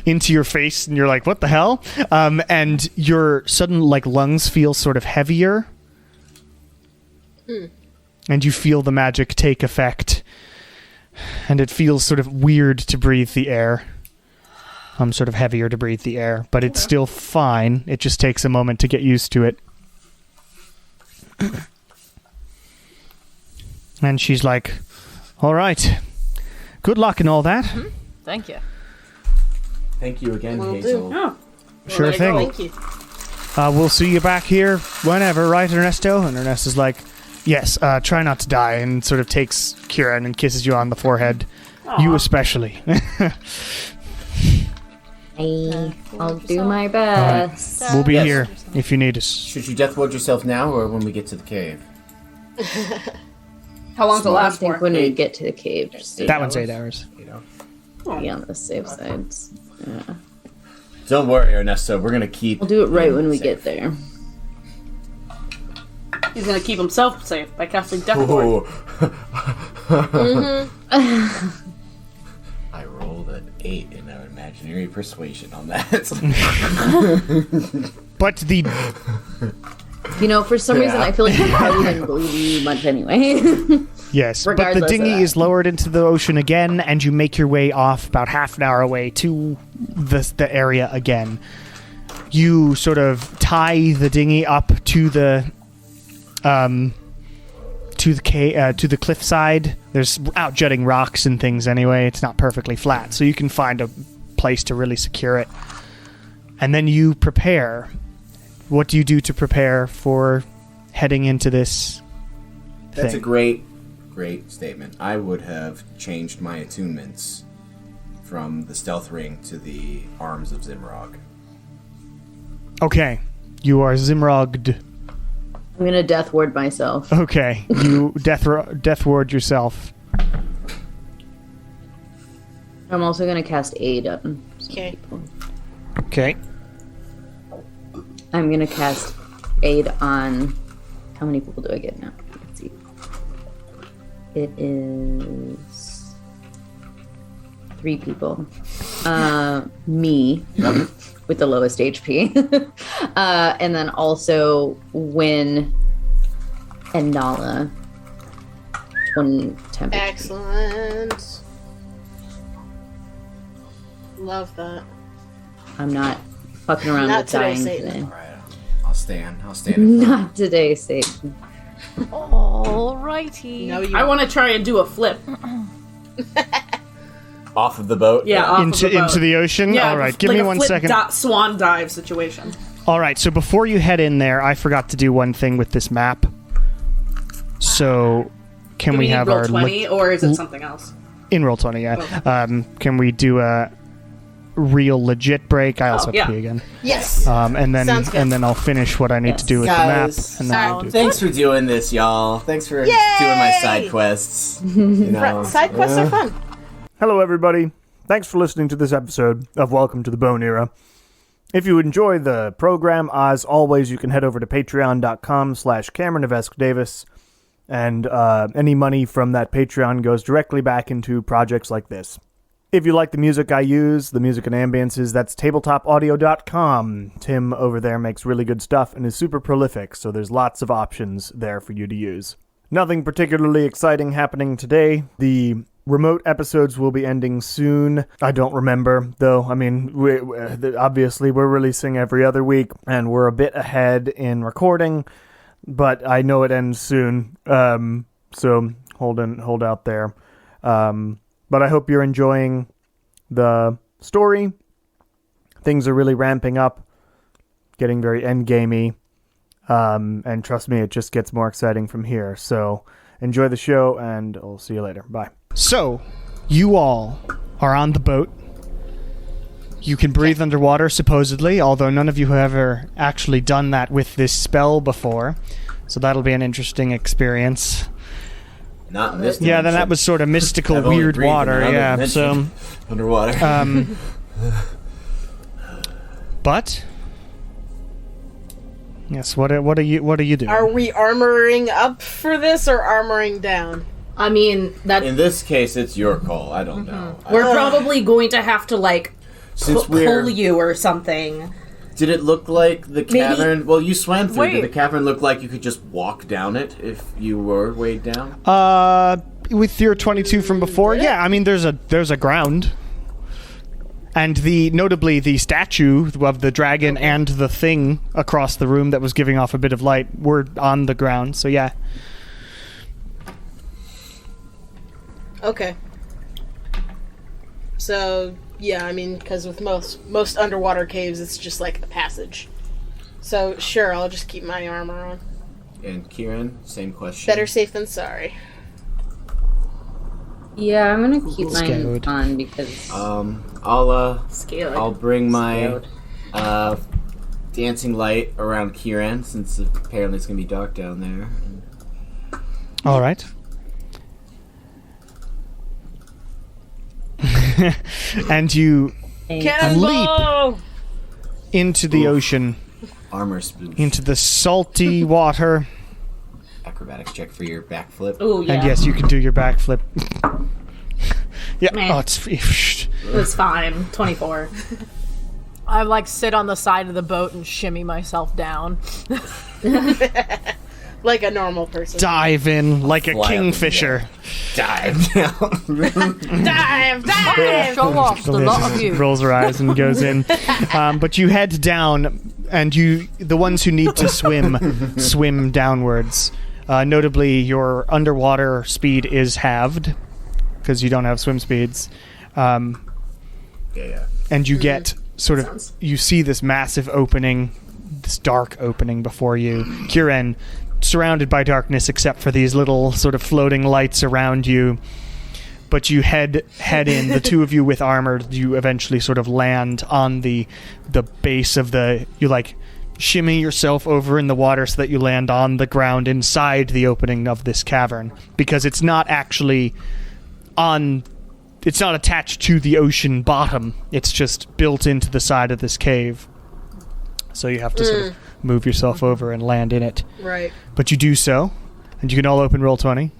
into your face, and you're like, what the hell? And your sudden like lungs feel sort of heavier. And you feel the magic take effect. And it feels sort of weird to breathe the air. Sort of heavier to breathe the air, but it's still fine. It just takes a moment to get used to it. And she's like, all right, good luck and all that. Thank you. Thank you again, Will Hazel. do. Oh, Sure thing. Thank you. We'll see you back here whenever, right, Ernesto? And Ernesto's like, yes, try not to die, and sort of takes Kieran and kisses you on the forehead. Aw. You especially. I'll do my best. We'll be Yes. here if you need us. Should you death ward yourself now or when we get to the cave? how long's the I last think for? when we get to the cave, just That one's 8 hours. You know. be on the safe side. Yeah. Don't worry, Ernesto. We're gonna keep. We'll do it right when we safe. get there. He's gonna keep himself safe by casting Death Ward. I rolled an 8 in our imaginary persuasion on that. But the You know, for some reason, I feel like I probably didn't believe you much anyway. yes, but the Regardless of dinghy that. is lowered into the ocean again, and you make your way off about half an hour away to the area again. You sort of tie the dinghy up to the to the cliffside. There's out-jutting rocks and things anyway. It's not perfectly flat, so you can find a place to really secure it. And then you prepare. What do you do to prepare for heading into this That's a thing? great statement. I would have changed my attunements from the stealth ring to the arms of Zimrog. Okay, you are Zimrogged. I'm gonna death ward myself. Okay, you death ward yourself. I'm also gonna cast aid on some Okay. people. Okay. I'm gonna cast aid on. How many people do I get now? Let's see. It is 3 people. Me with the lowest HP, and then also Win and Nala. 20 temp. Excellent. Love that. I'm not fucking around Not with dying today, today. Satan. Alright, I'll stand. I'll stand. in front. Not today, Satan. Alrighty. No, you. I want to try and do a flip. Off of the boat? Yeah, off Into of the boat. into the ocean. Yeah, All right, just give like me a 1 flip second. Swan dive situation. All right, so before you head in there, I forgot to do one thing with this map. So, can Do we we need have roll our 20, or is it something else? in roll 20? Yeah. Can we do a real legit break? I also have yeah. to pee again. Yes. And then Sounds good. and then I'll finish what I need to do with Guys, the map, and then we'll do. Thanks for doing this, y'all. Thanks for doing my side quests. You know, Side quests are fun. Hello, everybody. Thanks for listening to this episode of Welcome to the Bone Era. If you enjoy the program, as always, you can head over to patreon.com/CameronOfEskDavis, and any money from that Patreon goes directly back into projects like this. If you like the music I use, the music and ambiences, that's tabletopaudio.com. Tim over there makes really good stuff and is super prolific, so there's lots of options there for you to use. Nothing particularly exciting happening today. The remote episodes will be ending soon. I don't remember, though. I mean, obviously we're releasing every other week, and we're a bit ahead in recording, but I know it ends soon. So hold out there. But I hope you're enjoying the story. Things are really ramping up, getting very endgamey. And trust me, it just gets more exciting from here. So enjoy the show, and I'll see you later. Bye. So, you all are on the boat. You can breathe underwater, supposedly, although none of you have ever actually done that with this spell before. So that'll be an interesting experience. Not in this. Yeah, then dimension. that was sort of mystical, I've only weird breathed in water. another Yeah, dimension. so Underwater. but yes, what are you doing? Are we armoring up for this or armoring down? I mean, that In this case, it's your call. I don't know. we're probably going to have to like Since pull you or something. Did it look like the cavern? Well, you swam through. Wait. Did the cavern look like you could just walk down it if you were weighed down? With your 22 from before, yeah. I mean, there's a ground, and notably the statue of the dragon and the thing across the room that was giving off a bit of light were on the ground. So yeah. Okay. So, yeah, I mean, because with most underwater caves, it's just like a passage. So, sure, I'll just keep my armor on. And Kieran, same question. Better safe than sorry. Yeah, I'm gonna keep mine Scared. on because I'll bring my scared. dancing light around Kieran since apparently it's gonna be dark down there. All right. And you Cannonball! into the ocean, Armor spoof. into the salty water, Acrobatics check for your backflip. Ooh, yeah. and yes, you can do your backflip. Yeah. Meh. Oh, it's It's fine. 24. I like sit on the side of the boat and shimmy myself down. Like a normal person. dive in like a Fly up in the kingfisher. Dive down. Dive! Dive! Show off the lot of you. Rolls her eyes and goes in. But you head down, and the ones who need to swim downwards. Notably, your underwater speed is halved because you don't have swim speeds. Yeah. And you get sort of, Sounds- you see this massive opening, this dark opening before you. Kieran, surrounded by darkness except for these little sort of floating lights around you. But you head in, the two of you with armor, you eventually sort of land on the base of you like shimmy yourself over in the water so that you land on the ground inside the opening of this cavern. Because it's not actually it's not attached to the ocean bottom. It's just built into the side of this cave. So you have to sort of move yourself over and land in it. Right. But you do so, and you can all open roll 20.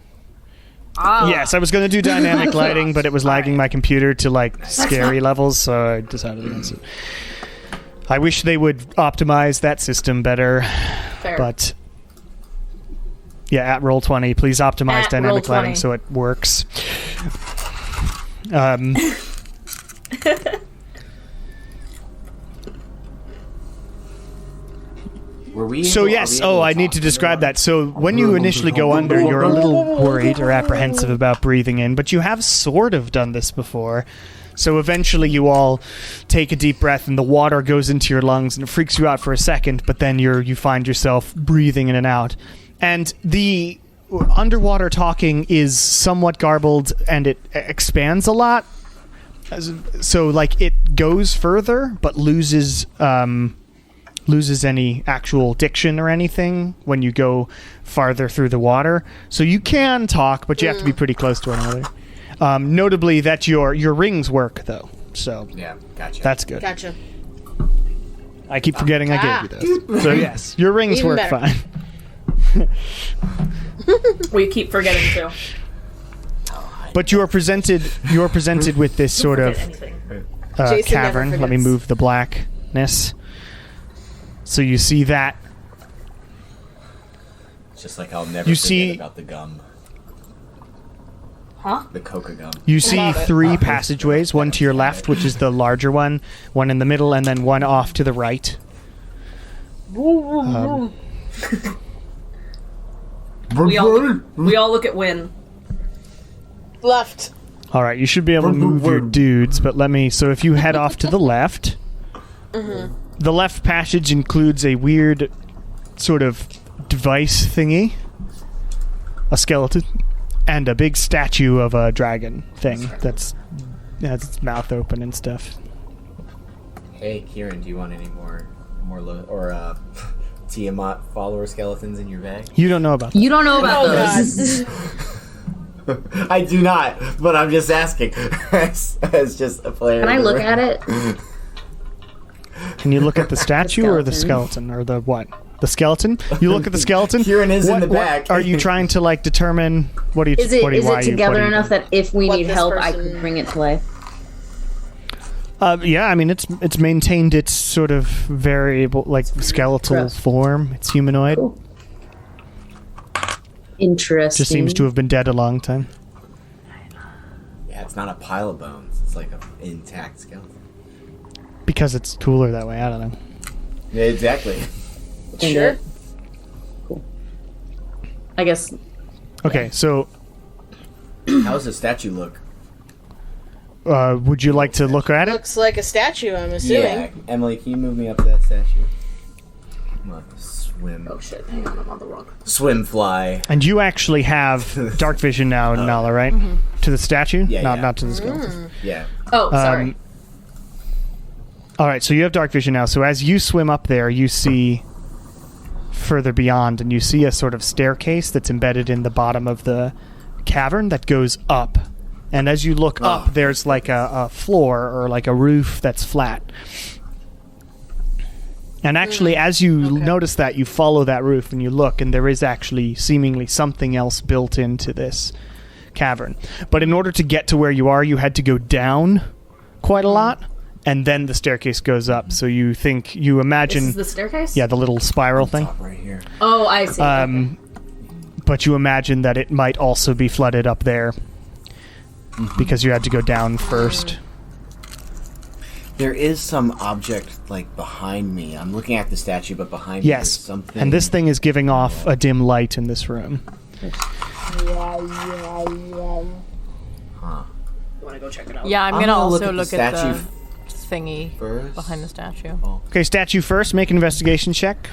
Yes, I was going to do dynamic lighting, but it was lagging my computer to like scary levels, so I decided against it. I wish they would optimize that system better, Fair. but yeah, at roll 20, please optimize At dynamic Roll20. lighting so it works. Were we? So able- yes, are we able I need talk to describe that. So when you initially go under, you're a little worried or apprehensive about breathing in, but you have sort of done this before. So eventually you all take a deep breath and the water goes into your lungs and it freaks you out for a second, but then you find yourself breathing in and out. And the underwater talking is somewhat garbled and it expands a lot. So like it goes further but loses any actual diction or anything when you go farther through the water. So you can talk, but you have to be pretty close to one another. Notably that your rings work, though. So Yeah, gotcha. that's good. Gotcha. I keep forgetting I gave you those. So yes, your rings Even work better. fine. We keep forgetting to. But you are presented with this sort of Anything. Jason never cavern. Let me forgets. move the blackness. So you see that. It's just like I'll never You forget see- about the gum. Huh? The coca gum. You see Love it. 3 passageways, one to your left, which is the larger one in the middle, and then one off to the right. We all look at Win. Left. All right, you should be able to move your dudes, but so if you head off to the left, the left passage includes a weird sort of device thingy, a skeleton, and a big statue of a dragon thing that's has its mouth open and stuff. Hey, Kieran, do you want any more Tiamat follower skeletons in your bag? You don't know about that. You don't know about Oh, those. I do not, but I'm just asking. as just a player. Can I look at it? Can you look at the statue or the skeleton or the what? The skeleton? You look at the skeleton. Kieran is in the back. Are you trying to like determine what are you? Is it why together you enough that if we What need this help, I person- could bring it to life? Yeah, I mean it's maintained its sort of variable, like skeletal Gross. form. It's humanoid. Cool. Interesting. Just seems to have been dead a long time. Yeah, it's not a pile of bones. It's like an intact skeleton. Because it's cooler that way. I don't know. Yeah, exactly. Sure. Cool. I guess. Okay, so How does the statue look? would you like to look at it? Looks like a statue, I'm assuming. Yeah, Emily, can you move me up to that statue? I'm gonna swim. Oh shit, hang on, I'm on the wrong. Swim fly. And you actually have dark vision now, Nala, right? To the statue? Yeah, yeah. Not to the skeleton. Yeah. Oh, sorry. All right, so you have dark vision now. So as you swim up there, you see further beyond, and you see a sort of staircase that's embedded in the bottom of the cavern that goes up. And as you look up, there's like a floor or like a roof that's flat. And actually, as you notice that, you follow that roof and you look, and there is actually seemingly something else built into this cavern. But in order to get to where you are, you had to go down quite a lot, and then the staircase goes up. So you imagine... This is the staircase? Yeah, the little spiral thing. Top right here. Oh, I see. Okay. But you imagine that it might also be flooded up there because you had to go down first. There is some object like behind me. I'm looking at the statue, but behind me Yes, there's something. and this thing is giving off a dim light in this room. Huh. You want to go check it out? Yeah, I'm I'm gonna gonna look also at the look at statue the thingy first. behind the statue. Okay, statue first. Make an investigation check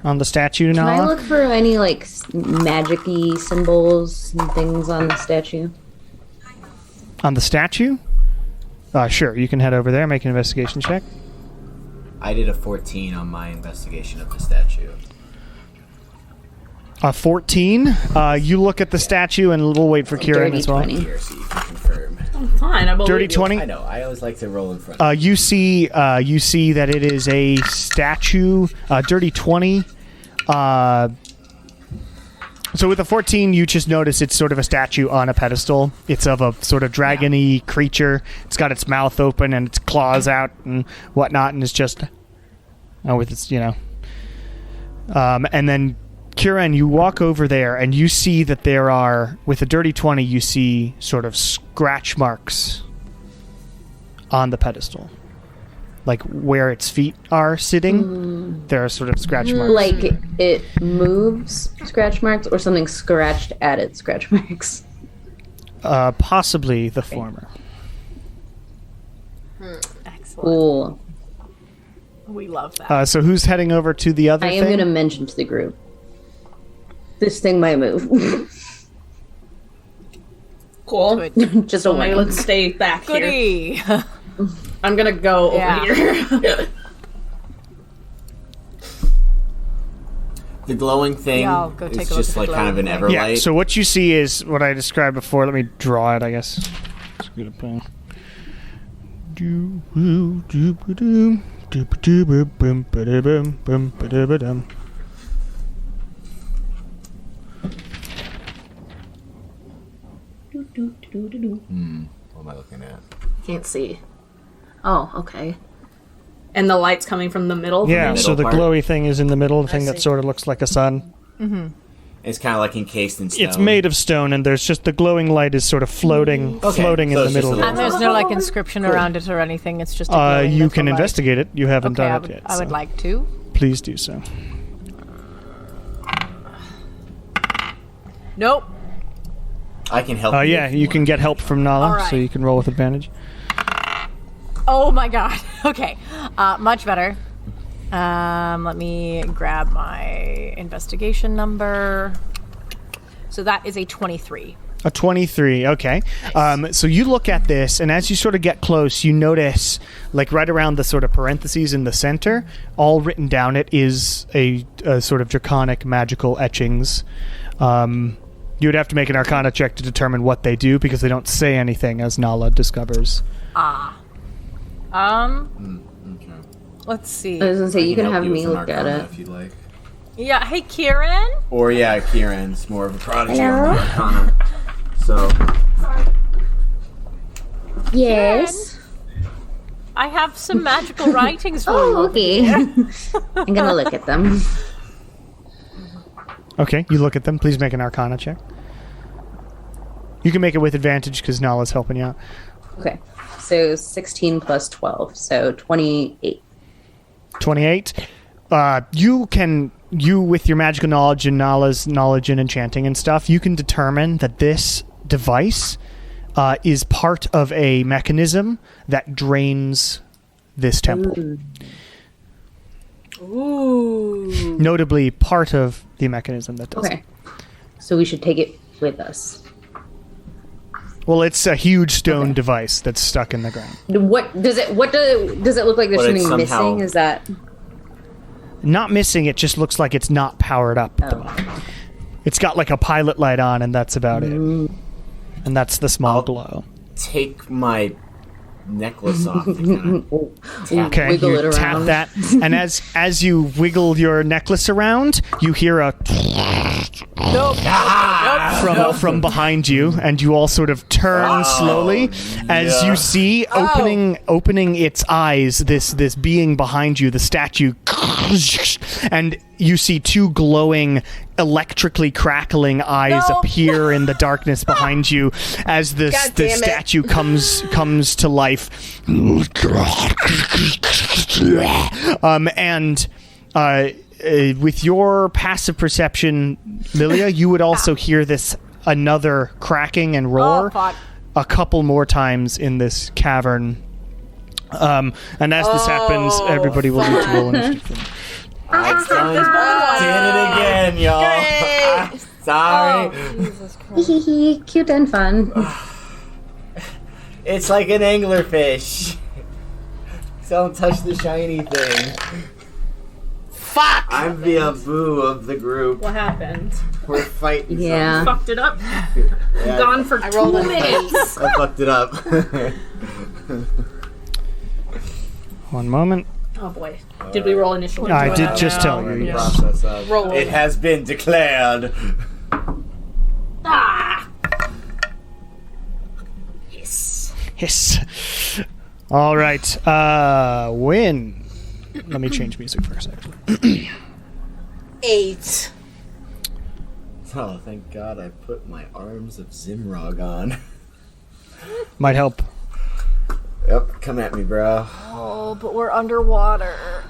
on the statue Can I now. look for any like magic-y symbols and things on the statue? On the statue? Sure, you can head over there, make an investigation check. I did a 14 on my investigation of the statue. 14. You look at the statue, and we'll wait for Kieran Dirty as well. 20. Here, so you can confirm. Fine, I believe Dirty you. 20. I know. I always like to roll in front. You see that it is a statue. Dirty 20. So with a 14, you just notice it's sort of a statue on a pedestal. It's of a sort of dragon-y creature. It's got its mouth open and its claws out and whatnot, and it's just with its, and then Kieran, you walk over there and you see that there are, with a dirty 20, you see sort of scratch marks on the pedestal. Like where its feet are sitting, there are sort of scratch marks. Like it moves scratch marks, or something scratched at its scratch marks? Possibly the former. Excellent. Cool. We love that. So who's heading over to the other I thing? am going to mention to the group. This thing might move. Cool. Good. Just a So maybe warning. let's stay back here. Goody. I'm gonna go Yeah. over here. The glowing thing Yeah, I'll go take is a look just at the like kind of an glowing thing. everlight. Yeah, so what you see is what I described before. Let me draw it, I guess. It's good at playing. What am I looking at? Can't see. Oh, okay. And the light's coming from the middle. Yeah, middle so the part. glowy thing is in the middle, the thing that see. sort of looks like a sun. It's kind of like encased in stone. It's made of stone, and there's just the glowing light is sort of floating Okay, floating so in it's the just a middle. little- And there's no like inscription around it or anything. It's just a glowing You little can light. investigate it. You haven't Okay, done it yet. I would so like to. Please do so. Nope. I can help you. Yeah, if you can want. get help from Nala, All right. so you can roll with advantage. Oh my god. Okay. Much better. Let me grab my investigation number. So that is a 23. A 23, okay. So you look at this, and as you sort of get close, you notice, like right around the sort of parentheses in the center, all written down it is a sort of draconic magical etchings. You would have to make an Arcana check to determine what they do because they don't say anything, as Nala discovers. Okay. Let's see. I was gonna say you can help have you me with an look at Arcana it. if you'd like. Yeah, hey, Kieran. Or yeah, Kieran's more of a prodigy on the Arcana. So Yes. I have some magical writings for you. Oh, okay. I'm gonna look at them. Okay, you look at them. Please make an Arcana check. You can make it with advantage because Nala's helping you out. Okay. So 16 plus 12, so 28. 28. You with your magical knowledge and Nala's knowledge in enchanting and stuff, you can determine that this device is part of a mechanism that drains this temple. Ooh. Notably, part of the mechanism that does Okay. So we should take it with us. it. Well, it's a huge stone device that's stuck in the ground. What does it look like there's But it's something somehow- missing? Is that Not missing, it just looks like it's not powered up. Oh. It's got like a pilot light on, and that's about it. And that's the small glow. take my necklace off to kind of tap. Okay, Wiggle you it tap around. that, and as you wiggle your necklace around, you hear a from behind you, and you all sort of turn slowly as you see opening its eyes. This being behind you, the statue, and you see two glowing, electrically crackling eyes appear in the darkness behind you as the God damn it. statue comes to life. With your passive perception, Lilia, you would also hear another cracking and roar Oh, fuck. a couple more times in this cavern. And as this happens, everybody will need to roll initiative. I did it again, y'all. Great. Sorry. cute and fun? It's like an anglerfish. Don't touch the shiny thing. Fuck! I'm the Abu of the group. What happened? We're fighting. Yeah. Fucked it up. Yeah, Gone for I rolled 2 an minutes. I fucked it up. One moment. Oh boy. Did we roll initially? I did just tell you. Yes. Process of. Roll. It has been declared. Ah! Yes. Yes. All right. Win. Let me change music first, actually. 8. Oh, thank God I put my arms of Zimrog on. Might help. Yep, come at me, bro. Oh, but we're underwater,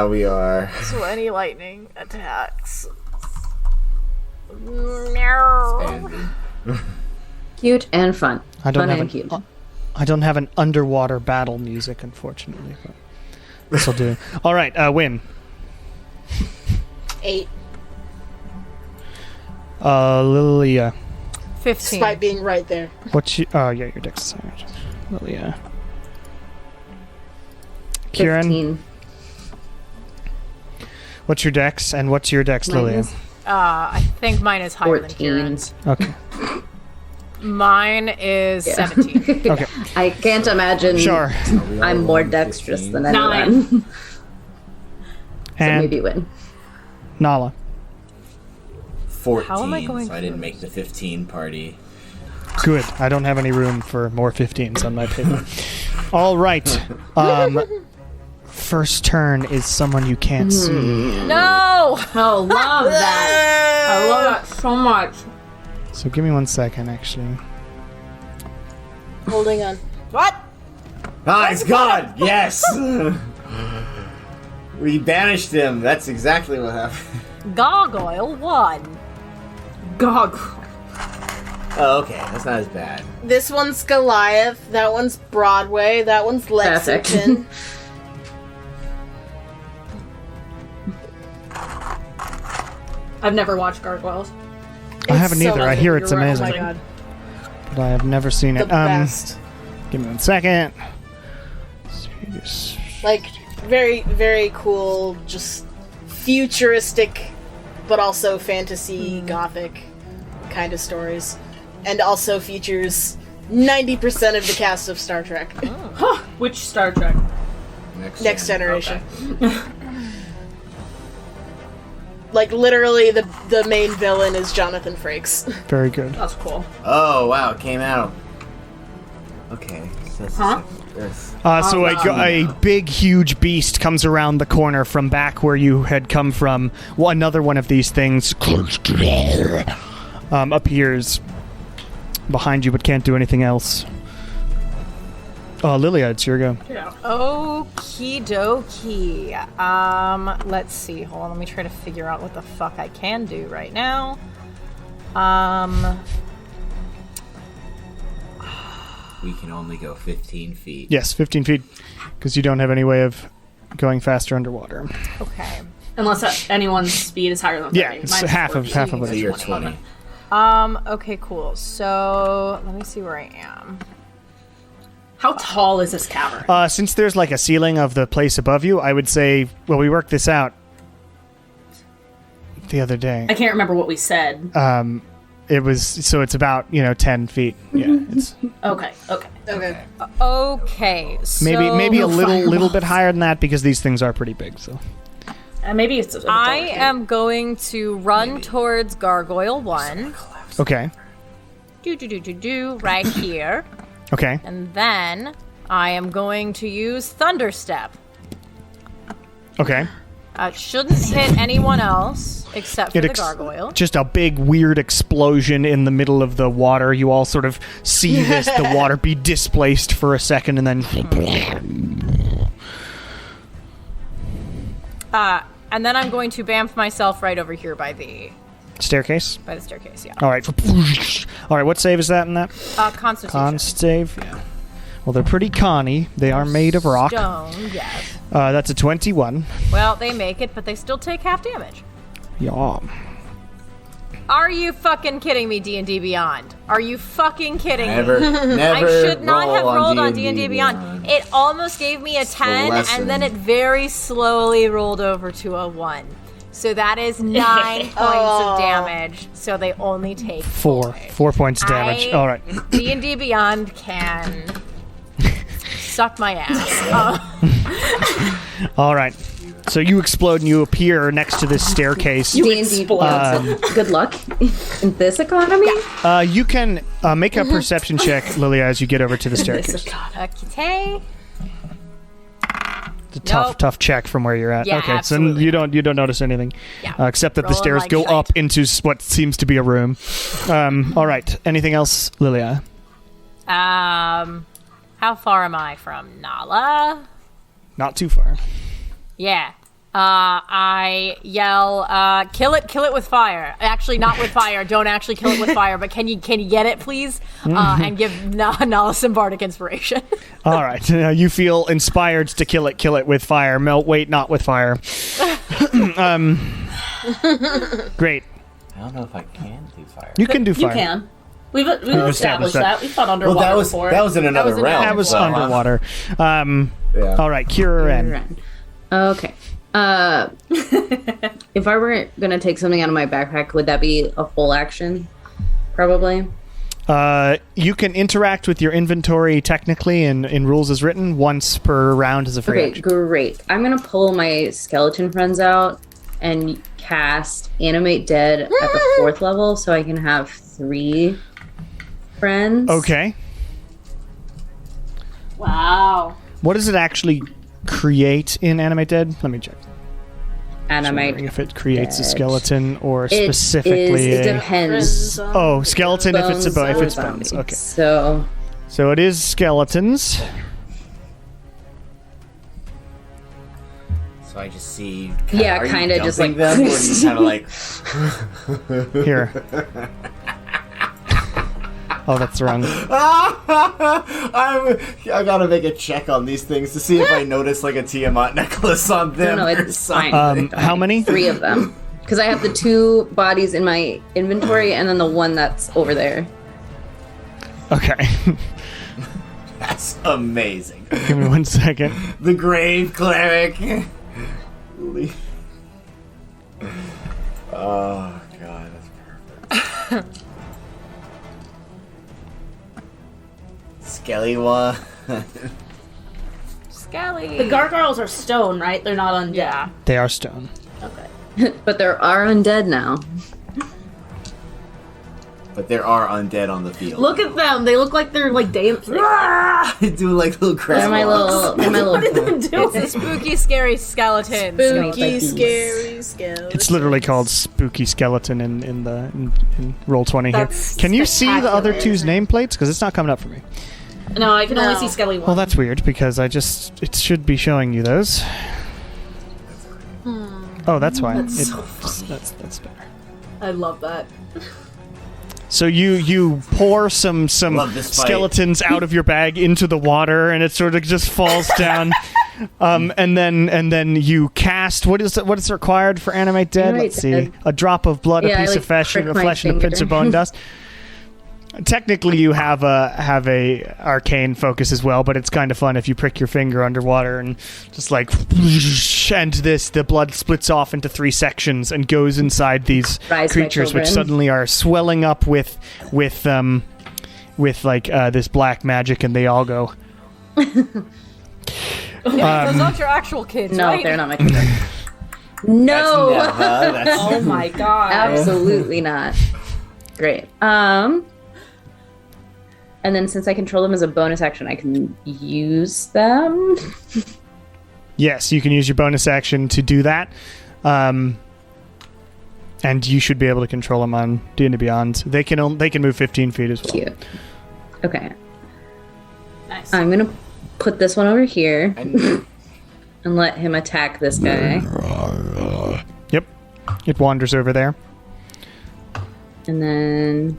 We are. so any lightning attacks. No. Cute and fun. I don't fun have and an, cute. I don't have an underwater battle music, unfortunately. But this will do. All right, Win. 8. Lilia. 15. Despite being right there. What's your... Oh, yeah, your dex. Lilia. Kieran. 15. What's your dex, and what's your dex, Lilia? Minus I think mine is higher than 14. Kieran's. Okay. Mine is 17. Okay. I can't imagine Sure. I'm more dexterous than 9. anyone. So And maybe win. Nala. 14, How am I going so I didn't through make the 15 party. Good. I don't have any room for more 15s on my paper. All right. First turn is someone you can't see. No! Oh, love that. I love that so much. So give me 1 second, actually. Holding on. What? Ah, he's gone! Yes! We banished him. That's exactly what happened. Gargoyle 1. Gog. Oh, okay. That's not as bad. This one's Goliath. That one's Broadway. That one's Perfect. Lexington. I've never watched Gargoyles. I haven't so either. I good. hear it's You're right. amazing, Oh my god. but I have never seen The it. best. Give me 1 second. Serious. Like, very, very cool, just futuristic, but also fantasy, gothic. kind of stories, and also features 90% of the cast of Star Trek. Huh. Which Star Trek? Next Generation. Okay. Like, literally, the main villain is Jonathan Frakes. Very good. That's cool. Oh, wow, it came out. Okay. So this Huh? So a big, huge beast comes around the corner from back where you had come from. Well, another one of these things appears behind you, but can't do anything else. Lilia, it's your go. Yeah. Okie dokie. Let's see. Hold on, let me try to figure out what the fuck I can do right now. We can only go 15 feet. Yes, 15 feet, because you don't have any way of going faster underwater. Okay. Unless anyone's speed is higher than 30. Yeah, it's Mine's half of 14, what So it is. you're 20. Okay, cool. So, let me see where I am. How tall is this cavern? Since there's like a ceiling of the place above you, I would say, well, we worked this out the other day. I can't remember what we said. It was, so it's about, 10 feet. Yeah, it's Okay. Okay. Okay, so... maybe a little bit higher than that because these things are pretty big, so. Maybe it's... I am going to run towards Gargoyle 1. Okay. Right here. Okay. And then I am going to use Thunderstep. Okay. It shouldn't hit anyone else except for the gargoyle. Just a big weird explosion in the middle of the water. You all sort of see the water be displaced for a second and then... And then I'm going to bamf myself right over here by the Staircase? staircase, yeah. All right. All right, what save is that in that? Constitution. Con save? Yeah. Well, they're pretty conny. They are made of rock. Stone, yes. That's a 21. Well, they make it, but they still take half damage. Yeah. Are you fucking kidding me, D&D Beyond? Are you fucking kidding Never me? I should not have roll rolled on D&D Beyond. It almost gave me a 10, lesson. and then it very slowly rolled over to a 1. So that is 9 points of damage. So they only take 4 points of damage. All right. D&D Beyond can suck my ass. All right. So you explode and you appear next to this staircase. D&D good luck in this economy. You can make a perception check, Lilia, as you get over to the staircase. Okay. It's a tough check from where you're at. Yeah, okay, absolutely. so you don't notice anything, except that the Rolling stairs like go shite. up into what seems to be a room. All right. Anything else, Lilia? How far am I from Nala? Not too far. Yeah. I yell, kill it with fire. Actually, not with fire. Don't actually kill it with fire, but can you get it, please? And give Nala some bardic inspiration. All right. You feel inspired to kill it with fire. Wait, not with fire. Great. I don't know if I can do fire. You can do fire. You can. We've established that. We've fought Well, underwater before. that was in another realm. That was so, underwater. Yeah. All right, Kira. Okay. If I were gonna take something out of my backpack, would that be a full action? Probably. You can interact with your inventory technically in rules as written once per round as a free Okay, action. great. I'm gonna pull my skeleton friends out and cast Animate Dead at the 4th level so I can have 3 friends. Okay. Wow. What does it actually create in Animate Dead? Let me check. Animate. Wondering if it creates a skeleton or It specifically is, it a... depends. Oh, skeleton if it's Bones if it's or bones. zombies. Okay. So it is skeletons. So I just see. Yeah, are you kinda just dumping like- them, or are you kind of like. Here. Oh, that's wrong. I gotta make a check on these things to see if I notice like a Tiamat necklace on them. no, or it's something. fine. How many? 3 of them. Because I have the 2 bodies in my inventory and then the one that's over there. Okay. That's amazing. Give me 1 second. The grave cleric. Oh god, that's perfect. Skelly one. Skelly. The gargoyles are stone, right? They're not undead. Yeah. They are stone. Okay. But there are undead now. But there are undead on the field. Look at them. They look like they're like dancing. Do like little crab. They're my little. They're my What did little. them do? It's a spooky, scary skeleton. Spooky, Like scary skeleton. It's literally called Spooky Skeleton in Roll20 here. That's Can you see the other spectacular. two's nameplates? Because it's not coming up for me. No, I can only No. see Skelly one. Well, that's weird because it should be showing you those. Oh, that's why. That's better. I love that. So you pour some Love this fight. skeletons out of your bag into the water, and it sort of just falls down. And then you cast what is required for animate dead? Animate Let's see, dead. a drop of blood, Yeah, a piece I, of flesh, prick and my a pinch of finger. bone dust. Technically, you have a arcane focus as well, but it's kind of fun if you prick your finger underwater and just like, and the blood splits off into 3 sections and goes inside these Rise, my creatures, which children. suddenly are swelling up with like this black magic, and they all go. Those aren't your actual kids, No, right? they're not my children. No, That's Oh my god. absolutely not. Great. And then since I control them as a bonus action, I can use them. Yes, you can use your bonus action to do that. And you should be able to control them on D&D Beyond. They can move 15 feet as well. Cute. Okay. Nice. I'm gonna put this one over here And and let him attack this guy. Yep. It wanders over there. And then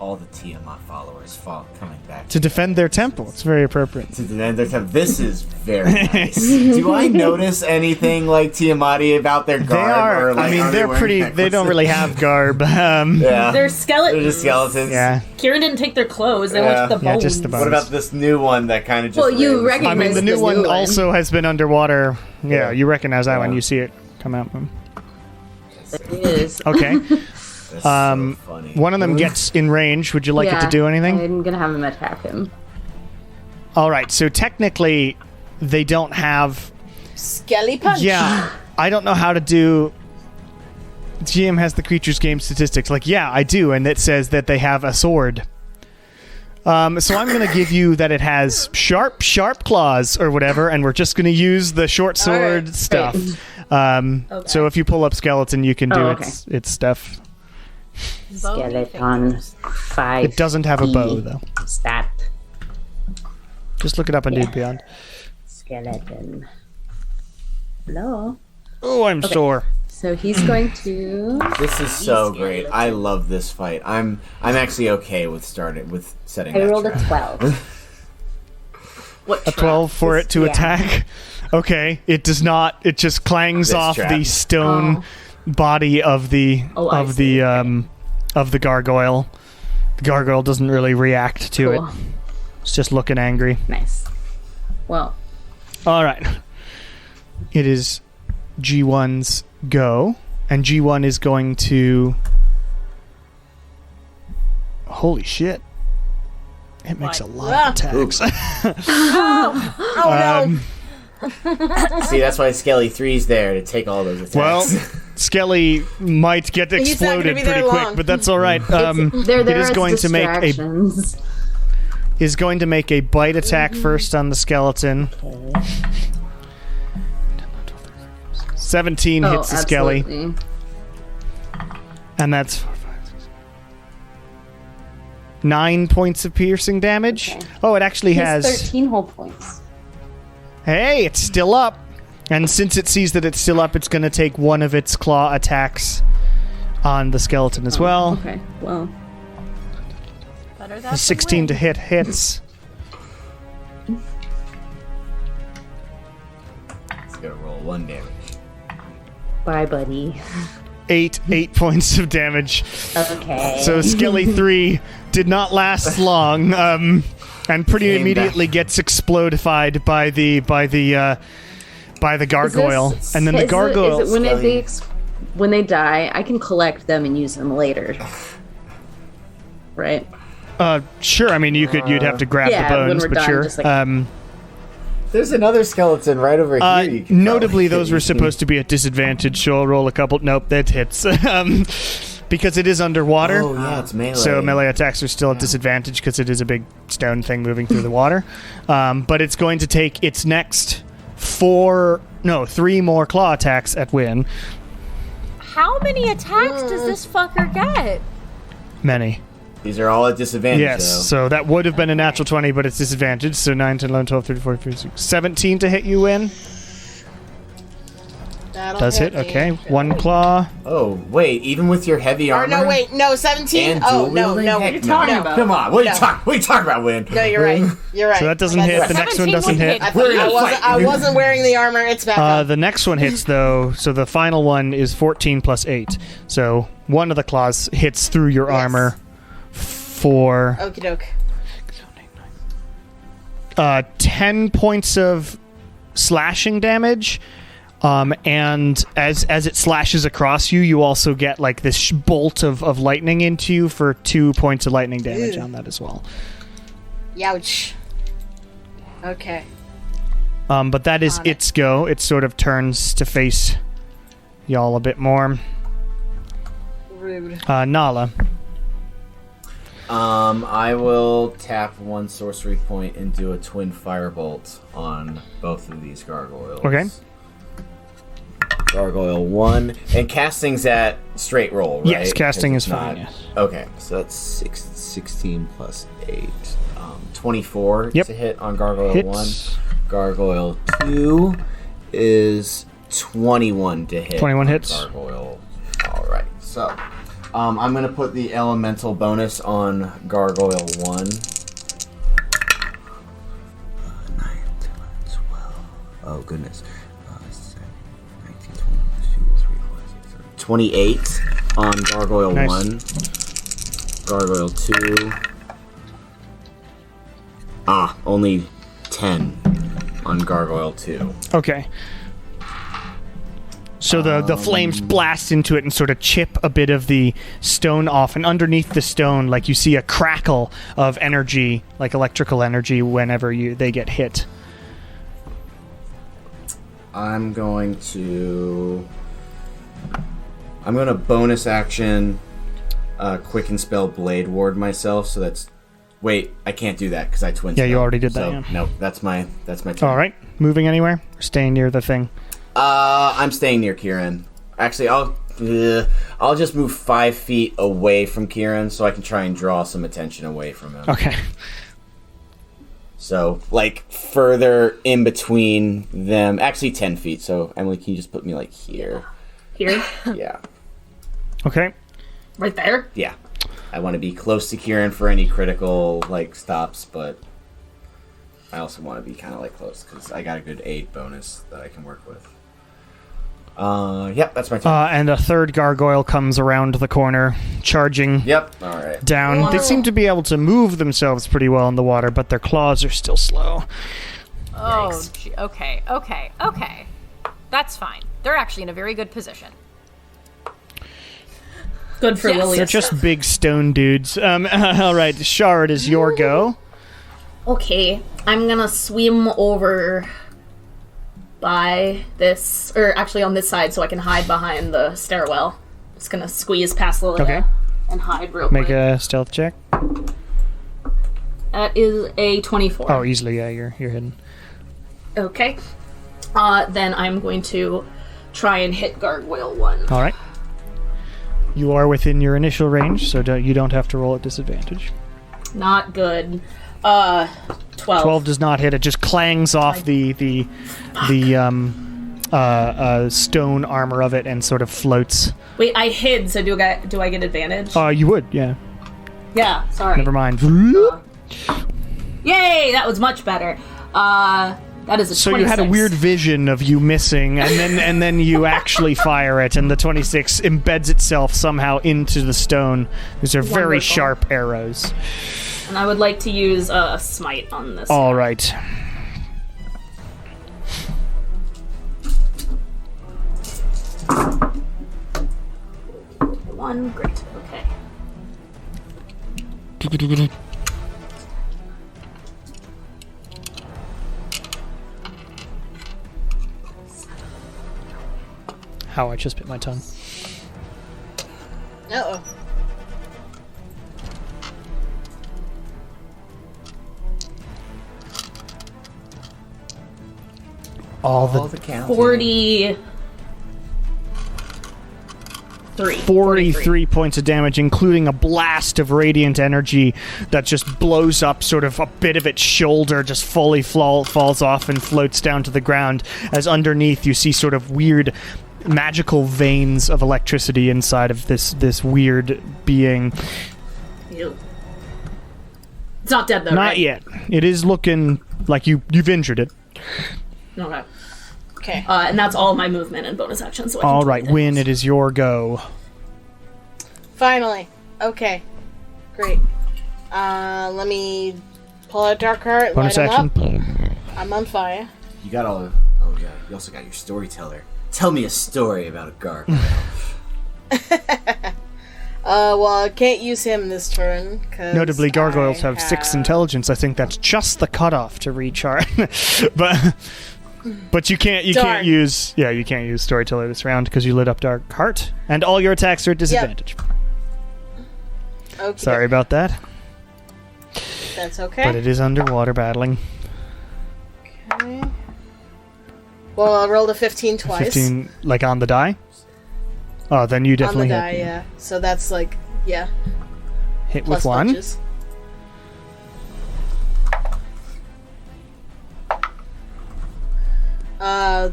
all the Tiamat followers coming back To defend their temple. It's very appropriate. to the end of time. This is very nice. Do I notice anything like Tiamati about their garb? They are. Or, like, I mean, are they're wearing pretty. They necklaces? don't really have garb. Yeah. They're skeletons. They're just skeletons. Yeah. Kieran didn't take their clothes. They Yeah. left the bones. Yeah, just the bones. What about this new one that kind of just? Well, you lives? recognize- I mean, the This new new one one. also has been underwater. Yeah, you recognize that Yeah. when you see it come out. it is. Okay. That's so funny. One of them gets in range. Would you like it to do anything? I'm gonna have him attack him. All right. So technically, they don't have. Skelly punch. Yeah, I don't know how to do. GM has the creature's game statistics. Like, yeah, I do, and it says that they have a sword. So I'm going to give you that it has sharp claws or whatever, and we're just going to use the short sword right, stuff. great. So if you pull up skeleton, you can do Oh, okay. its stuff. Bony Skeleton fingers. 5. It doesn't have a bow though. Stat. Just look it up on Yeah. Dude Beyond. Skeleton. Hello. Oh, I'm sore. So he's going to. This is so great. I love this fight. I'm actually okay with setting. I that rolled a trap. 12. What A 12 for it to Yeah. attack. Okay, it does not. It just clangs This off trap. the stone body of the I of see. the of the gargoyle. The gargoyle doesn't really react to Cool. it. It's just looking angry. Nice. Well, All right. It is G1's go, and G1 is going to. Holy shit! It makes a lot of attacks. See, that's why Skelly 3's there to take all those attacks. Well, Skelly might get not gonna exploded be there pretty quick, long. but that's all right. they're there it is as going to make a distractions. bite attack first on the skeleton. 17 hits the Skelly, absolutely. and that's 9 points of piercing damage. Okay. Oh, it actually He has has. 13 whole points. Hey, it's still up. And since it sees that it's still up, it's going to take one of its claw attacks on the skeleton as well. Okay, well. Better A that 16 to hit hits. It's gonna roll 1 damage. Bye, buddy. 8 points of damage. Okay. So Skelly 3 did not last long, and pretty Came immediately back. gets explodified by the gargoyle, and then the gargoyle. Is it when they die, I can collect them and use them later. Right? Sure. I mean, you'd have to grab yeah, the when bones, we're but done, sure. just like- There's another skeleton right over here. You could Notably, probably those were supposed to be at disadvantage, so I'll roll a couple. Nope, that hits. Because it is underwater. Oh yeah, it's melee. So melee attacks are still at disadvantage because it is a big stone thing moving through the water. But it's going to take its next 3 more claw attacks at Win. How many attacks does this fucker get? Many. These are all at disadvantage. Yes, though. so that would have been a natural 20, but it's disadvantage. So 9, 10, 11, 12, 13, 14, 15, 17 to hit you, Win. That'll Does hit, me. okay. 1 claw. Oh wait, even with your heavy Or armor. no, wait, no, 17. And Oh dual no, wielding? no, Heck What are you talking about? Come on, what are No. you talking about, Win? no, you're right. You're right. So that doesn't I hit. got The that. next one 17 doesn't wouldn't hit. hit. I wasn't wearing the armor. It's back on. The next one hits, though, so the final one is 14 plus 8. So one of the claws hits through your Yes. armor for Okie doke. 10 points of slashing damage. And as it slashes across you, you also get like this bolt of lightning into you for 2 points of lightning damage Ew. on that as well. Youch. Okay. But that is its go. It sort of turns to face y'all a bit more. Rude. Nala. I will tap 1 sorcery point and do a twin firebolt on both of these gargoyles. Okay. Gargoyle 1. And casting's at straight roll, right? Yes, casting 'Cause is it's fine, not- yes. Okay, so that's 16 plus 8. 24 Yep. to hit on Gargoyle Hits. 1. Gargoyle 2 is 21 to hit. 21 on hits. Gargoyle. Alright, so I'm going to put the elemental bonus on Gargoyle 1. 9, 10, 12. Oh, goodness. 19, 22, 3, 4, 6, 7, 28 on Gargoyle Nice. 1. Gargoyle 2. Only 10 on Gargoyle 2. Okay. So the flames blast into it and sort of chip a bit of the stone off, and underneath the stone, like you see a crackle of energy, like electrical energy, whenever they get hit. I'm going to bonus action quicken spell Blade Ward myself, so that's... Wait, I can't do that because I twin Yeah, you spell. already did that, So, yeah. no, that's my turn. All right, moving anywhere? Or staying near the thing? I'm staying near Kieran. Actually, I'll just move 5 feet away from Kieran so I can try and draw some attention away from him. Okay. So, like, further in between them. Actually, 10 feet. So, Emily, can you just put me, like, here? Here? Yeah. Okay. Right there? Yeah. I want to be close to Kieran for any critical, like, stops, but I also want to be kind of, like, close because I got a good aid bonus that I can work with. Yep, that's my turn. And a third gargoyle comes around the corner, charging Yep. All right. down. They seem to be able to move themselves pretty well in the water, but their claws are still slow. Oh, okay. That's fine. They're actually in a very good position. Good for Yes. Lily. They're just big stone dudes. All right, Shard, is your go. Okay, I'm gonna swim over by this, or actually on this side, so I can hide behind the stairwell. Just gonna squeeze past Lilia Okay. and hide real Make quick. a stealth check. That is a 24. Oh, easily, yeah, you're hidden. Okay. Then I'm going to try and hit Gargoyle 1. All right. You are within your initial range, so you don't have to roll at disadvantage. Not good. 12. 12 does not hit. It just clangs off the stone armor of it and sort of floats. Wait, I hid, so do I get advantage? You would, yeah. Yeah, sorry. Never mind. Yay, that was much better. That is a 26. So you had a weird vision of you missing, and then you actually fire it, and the 26 embeds itself somehow into the stone. These are very Wonderful. sharp arrows. And I would like to use a smite on this. All right. One, great. Okay. How I just bit my tongue. Uh-oh. All All the the counting. 43 points of damage, including a blast of radiant energy that just blows up sort of a bit of its shoulder, just fully falls off and floats down to the ground, as underneath you see sort of weird magical veins of electricity inside of this weird being. Ew. It's not dead, though, Not right? yet. It is looking like you've injured it. Okay. Okay. And that's all my movement and bonus action, so I can All do right, anything Win, else. it is your go. Finally. Okay. Great. Let me pull out Dark Heart, Bonus light 'em action. up. I'm on fire. You got all. Oh yeah. You also got your storyteller. Tell me a story about a gargoyle. Well, I can't use him this turn. 'Cause Notably, gargoyles I have 6 intelligence. I think that's just the cutoff to recharge. but you can't Darn. use storyteller this round because you lit up Dark Heart, and all your attacks are at disadvantage. Okay. Sorry about that, That's okay. but it is underwater battling. Okay. Well, I rolled a 15 twice. 15, like on the die. Oh, then you on the definitely die, hit, yeah. So that's like, yeah. hit Plus with one. punches.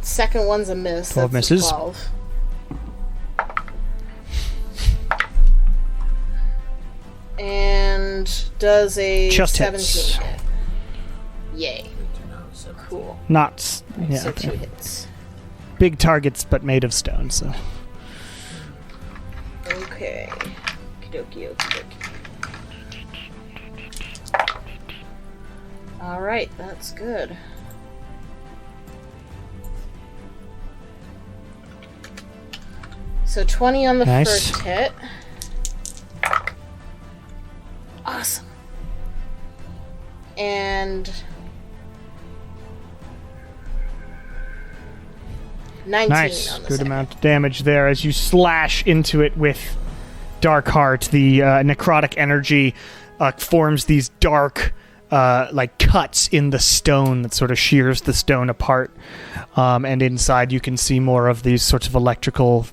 Second one's a miss. 12 That's a misses. 12. And does a Just 17 hits. hit. Yay. Cool. Not yeah, So okay. 2 hits. Big targets, but made of stone. So Okay. Okie dokie. Alright, that's good. So 20 on the Nice. first hit. Awesome. And 19 nice, on the good second. amount of damage there as you slash into it with Dark Heart. The necrotic energy forms these dark, like cuts in the stone that sort of shears the stone apart. And inside you can see more of these sorts of electrical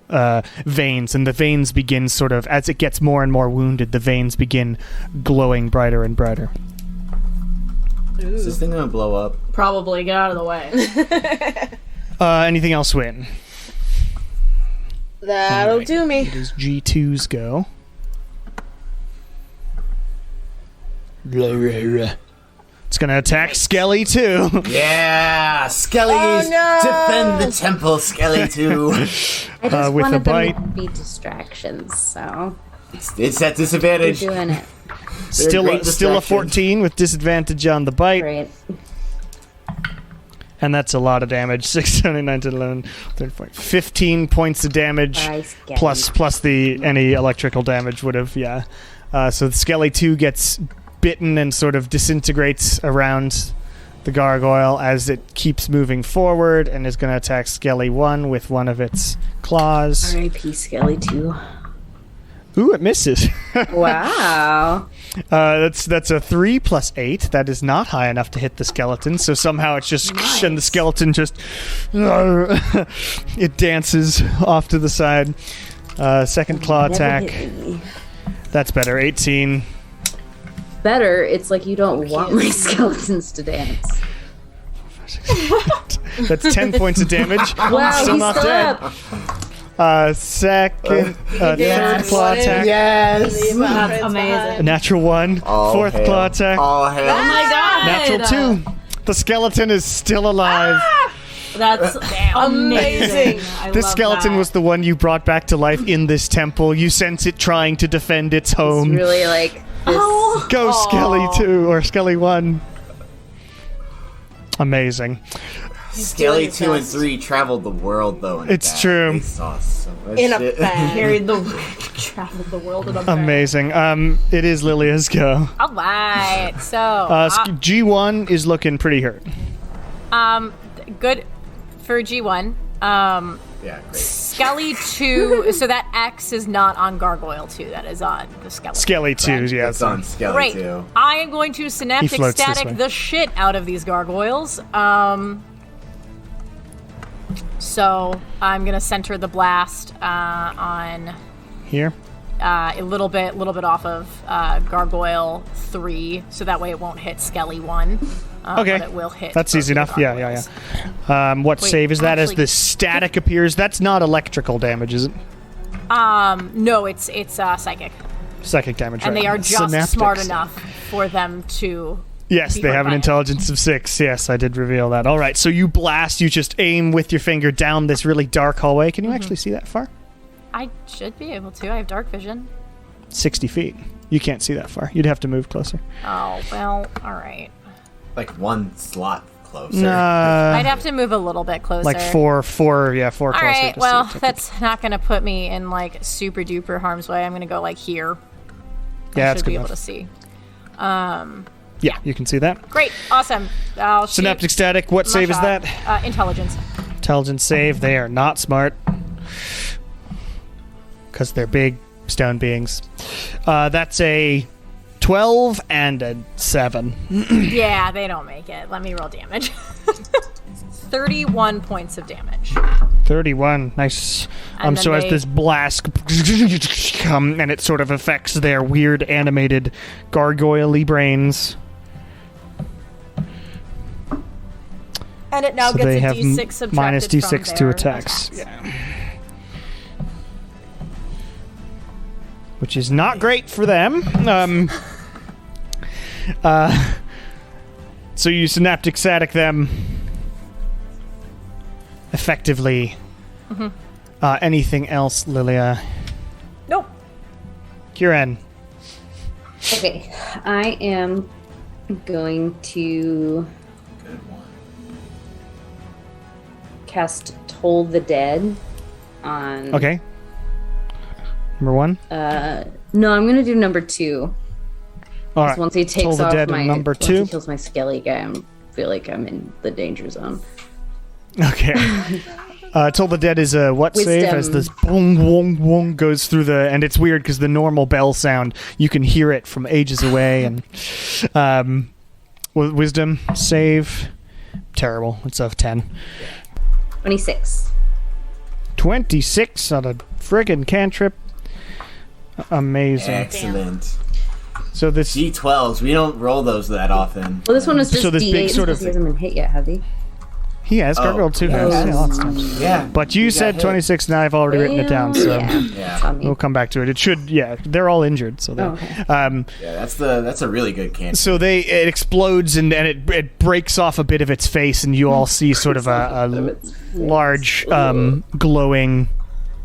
veins, and the veins begin sort of, as it gets more and more wounded, the veins begin glowing brighter and brighter. Is this thing gonna blow up? Probably get out of the way. Anything else, Win? That'll Alright. do me. It is G2's go. It's gonna attack Skelly too. Yeah, Skelly's Oh, no! defend the temple, Skelly too. I just with a wanted bite. them to be distractions, so It's at we're disadvantage. doing it. Still great a distraction. 14 with disadvantage on the bite, Great. and that's a lot of damage. 6, 7, 9, 10, 11, 13, 15 points of damage, Bye, Skelly. plus the any electrical damage would have, yeah. So the Skelly 2 gets bitten and sort of disintegrates around the gargoyle as it keeps moving forward, and is going to attack Skelly 1 with one of its claws. R.I.P. Skelly too. Ooh, it misses. Wow. That's a 3 plus 8. That is not high enough to hit the skeleton. So somehow it's just and the skeleton just it dances off to the side. Second claw Never attack. hit me. That's better. 18. Better, it's like you don't want my skeletons to dance. That's 10 points of damage. Wow, Still he's not still dead. up. Second, third Yes. claw attack. Yes. That's amazing. A natural 1. All Fourth hail. claw attack. All hail. Oh my god! Natural 2. The skeleton is still alive. That's amazing. I This love skeleton that. was the one you brought back to life in this temple. You sense it trying to defend its It's home. really like this. Oh, Go Skelly 2 or Skelly 1. Amazing. Skelly doing his 2 and best. 3 traveled the world though. In It's that. true. They saw so much In a shit. bag. carried the traveled the world in a bag. Amazing. It is Lilia's go. All right. So, G1 is looking pretty hurt. good for G1. Yeah, great. Skelly 2, so that X is not on Gargoyle 2, that is on the Skelly. Skelly 2, yeah. It's on Skelly Great. too. I am going to synaptic floats this way. static the shit out of these gargoyles. So I'm gonna center the blast on Here. a little bit off of Gargoyle 3, so that way it won't hit Skelly 1. Okay. But it will hit. That's both easy of the enough. Yeah. gargoyles. What Wait, save is that as actually- the static appears? That's not electrical damage, is it? No, it's psychic, Psychic damage, and right. they are just Synaptic smart static. enough for them to. Yes, be they hurt have an by it. intelligence of 6. Yes, I did reveal that. All right, so you blast, you just aim with your finger down this really dark hallway. Can you actually see that far? I should be able to. I have dark vision. 60 feet. You can't see that far. You'd have to move closer. Oh well, all right. Like one slot closer. I'd have to move a little bit closer. Like four closer. All right, to well, see it. that's not going to put me in like super duper harm's way. I'm going to go like here. Yeah, I that's should good be enough. able to see. Yeah, you can see that. Great, awesome. I'll shoot Synaptic static, what my save is shot. that? Intelligence. Intelligence save. They are not smart. Because they're big stone beings. That's a 12 and a 7. Yeah, they don't make it. Let me roll damage. 31 points of damage. 31. Nice. And So then as they- this blast and it sort of affects their weird animated gargoyle-y brains. And it now So gets they a have d6 subtracted minus d6 from to their attacks. Which is not great for them. So you synaptic static them effectively. Anything else, Lilia? Nope. Kieran. Okay, I am going to Good one. cast Toll the Dead on. Okay. Number 1. No, I'm gonna do number 2. All right. Once he takes Toll the off Dead my in number once 2. he kills my skelly guy, I feel like I'm in the danger zone. Okay. Toll the Dead is a what save as this boom, boom, boom goes through the... And it's weird because the normal bell sound, you can hear it from ages away. And Wisdom save, terrible. It's a 10. 26. 26 on a friggin' cantrip. Amazing. Excellent. So this... D12s, we don't roll those that often. Well, this one is just So this D8 big sort of- because he hasn't been hit yet, has he? He has gargoyle too. yeah, Yeah, lots of times. Yeah. But you got said hit. 26, and I've already written it down, so Yeah. Yeah. It's on me. we'll come back to it. It should, yeah, they're all injured, so Oh, okay. Yeah, that's a really good cantrip. So it explodes and it breaks off a bit of its face, and you all see sort of a large glowing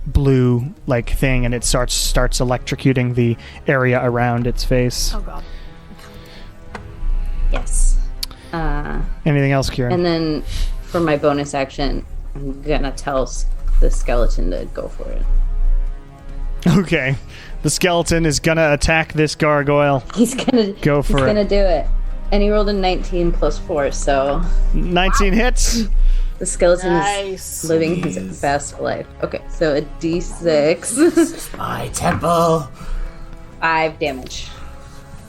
blue like thing, and it starts electrocuting the area around its face. Oh god. Yes. Anything else, Kieran? And then for my bonus action, I'm gonna tell the skeleton to go for it. Okay, the skeleton is gonna attack this gargoyle. He's gonna Go for he's it. gonna do it. And he rolled a 19 plus 4, so 19 hits. the skeleton Nice. is living his Jeez. best life. Okay, so a d6, My temple. 5 damage.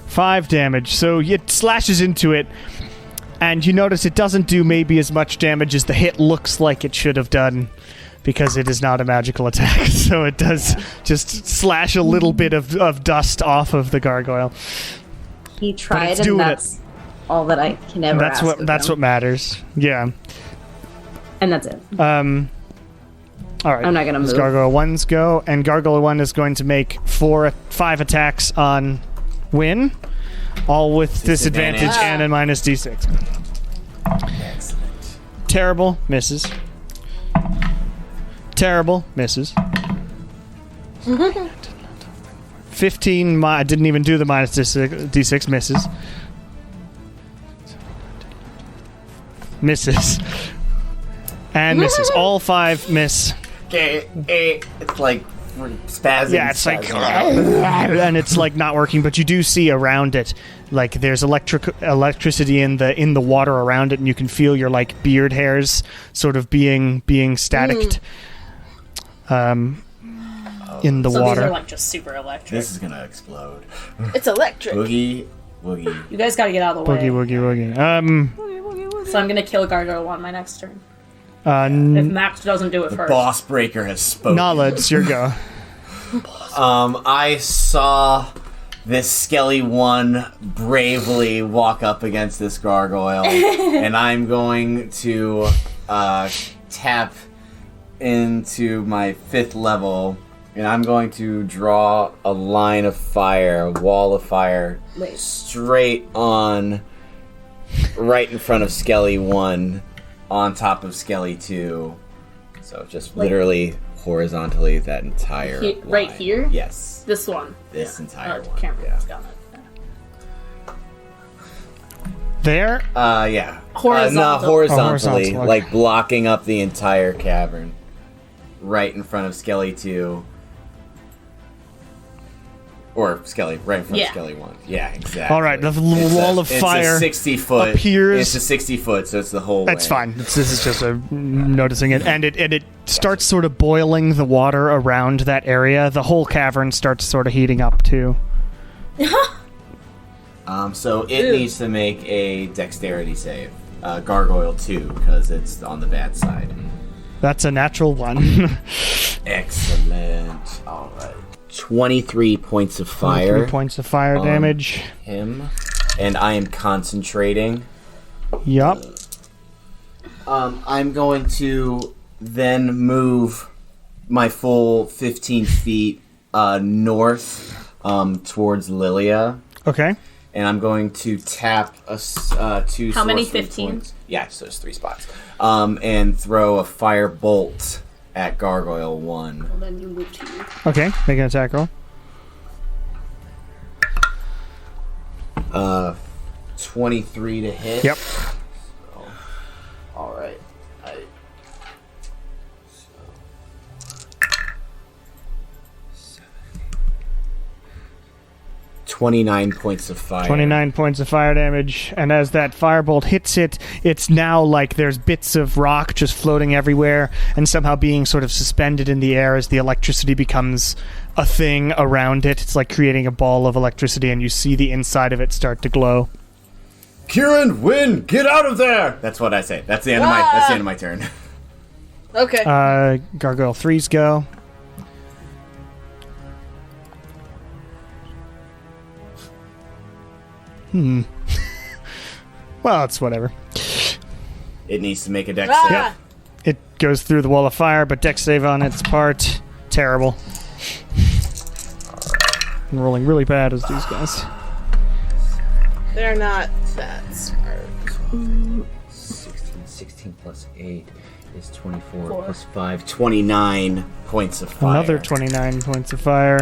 5 damage. So it slashes into it, and you notice it doesn't do maybe as much damage as the hit looks like it should have done, because it is not a magical attack. So it does just slash a little bit of dust off of the gargoyle. He tried, it's and doing it. that's all that I can ever ask of That's him. what matters. Yeah. And that's it. All right. I'm not gonna This move. Gargoyle 1's go, and Gargoyle 1 is going to make 5 attacks on Win, all with disadvantage Disadvantage. and a minus d6. Excellent. Terrible, misses. Terrible, misses. 15, I didn't even do the minus d6, misses. Misses. And misses. All 5 miss. Okay, it's like we're spazzing. Yeah, it's like, spazzing. and it's like not working. But you do see around it, like there's electricity in the water around it, and you can feel your like beard hairs sort of being staticked. in the So water. these are like just super electric. This is gonna explode. It's electric. Boogie, woogie. You guys gotta get out of the way. Boogie, woogie. So I'm gonna kill Gargoyle on my next turn. If N- Max doesn't do it The first. boss breaker has spoken. Knowledge, your go. I saw this Skelly one bravely walk up against this gargoyle, and I'm going to tap into my 5th level, and I'm going to draw a line of fire, a wall of fire, Wait. straight on, right in front of Skelly 1, on top of Skelly 2. So just literally horizontally that entire Right line. here? Yes. This one. This entire one. Camera. Yeah. Got it. There? Yeah. Horizontal. No, horizontally, horizontal, okay. like blocking up the entire cavern, right in front of Skelly 2. Or Skelly, right in front Yeah. of Skelly 1. Yeah, exactly. All right, the It's wall of fire It's a 60 foot. appears- It's a 60 foot, so it's the whole That's way. fine. This is just noticing it, and it starts sort of boiling the water around that area. The whole cavern starts sort of heating up too. So it needs to make a dexterity save. Gargoyle 2, because it's on the bad side. That's a natural one. Excellent. All right. 23 points of fire. 3 points of fire damage. Him. And I am concentrating. Yup. I'm going to then move my full 15 feet north towards Lilia. Okay. And I'm going to tap two How many? sorcery 15? points. Yeah, so it's 3 spots. And throw a fire bolt at Gargoyle 1. Well, then you move to you. Okay. Make an attack roll. 23 to hit. Yep. All right. 29 points of fire. 29 points of fire damage, and as that firebolt hits it, it's now like there's bits of rock just floating everywhere and somehow being sort of suspended in the air as the electricity becomes a thing around it. It's like creating a ball of electricity, and you see the inside of it start to glow. Kieran, win! Get out of there! That's what I say. That's the end of my turn. Okay. Gargoyle 3's go. Well, it's whatever. It needs to make a dex Ah! save. Yeah. It goes through the wall of fire, but dex save on its part. Terrible. I'm rolling really bad as these guys. They're not that smart. 16 plus 8 is 24 plus 5, 29 points of fire. Another 29 points of fire.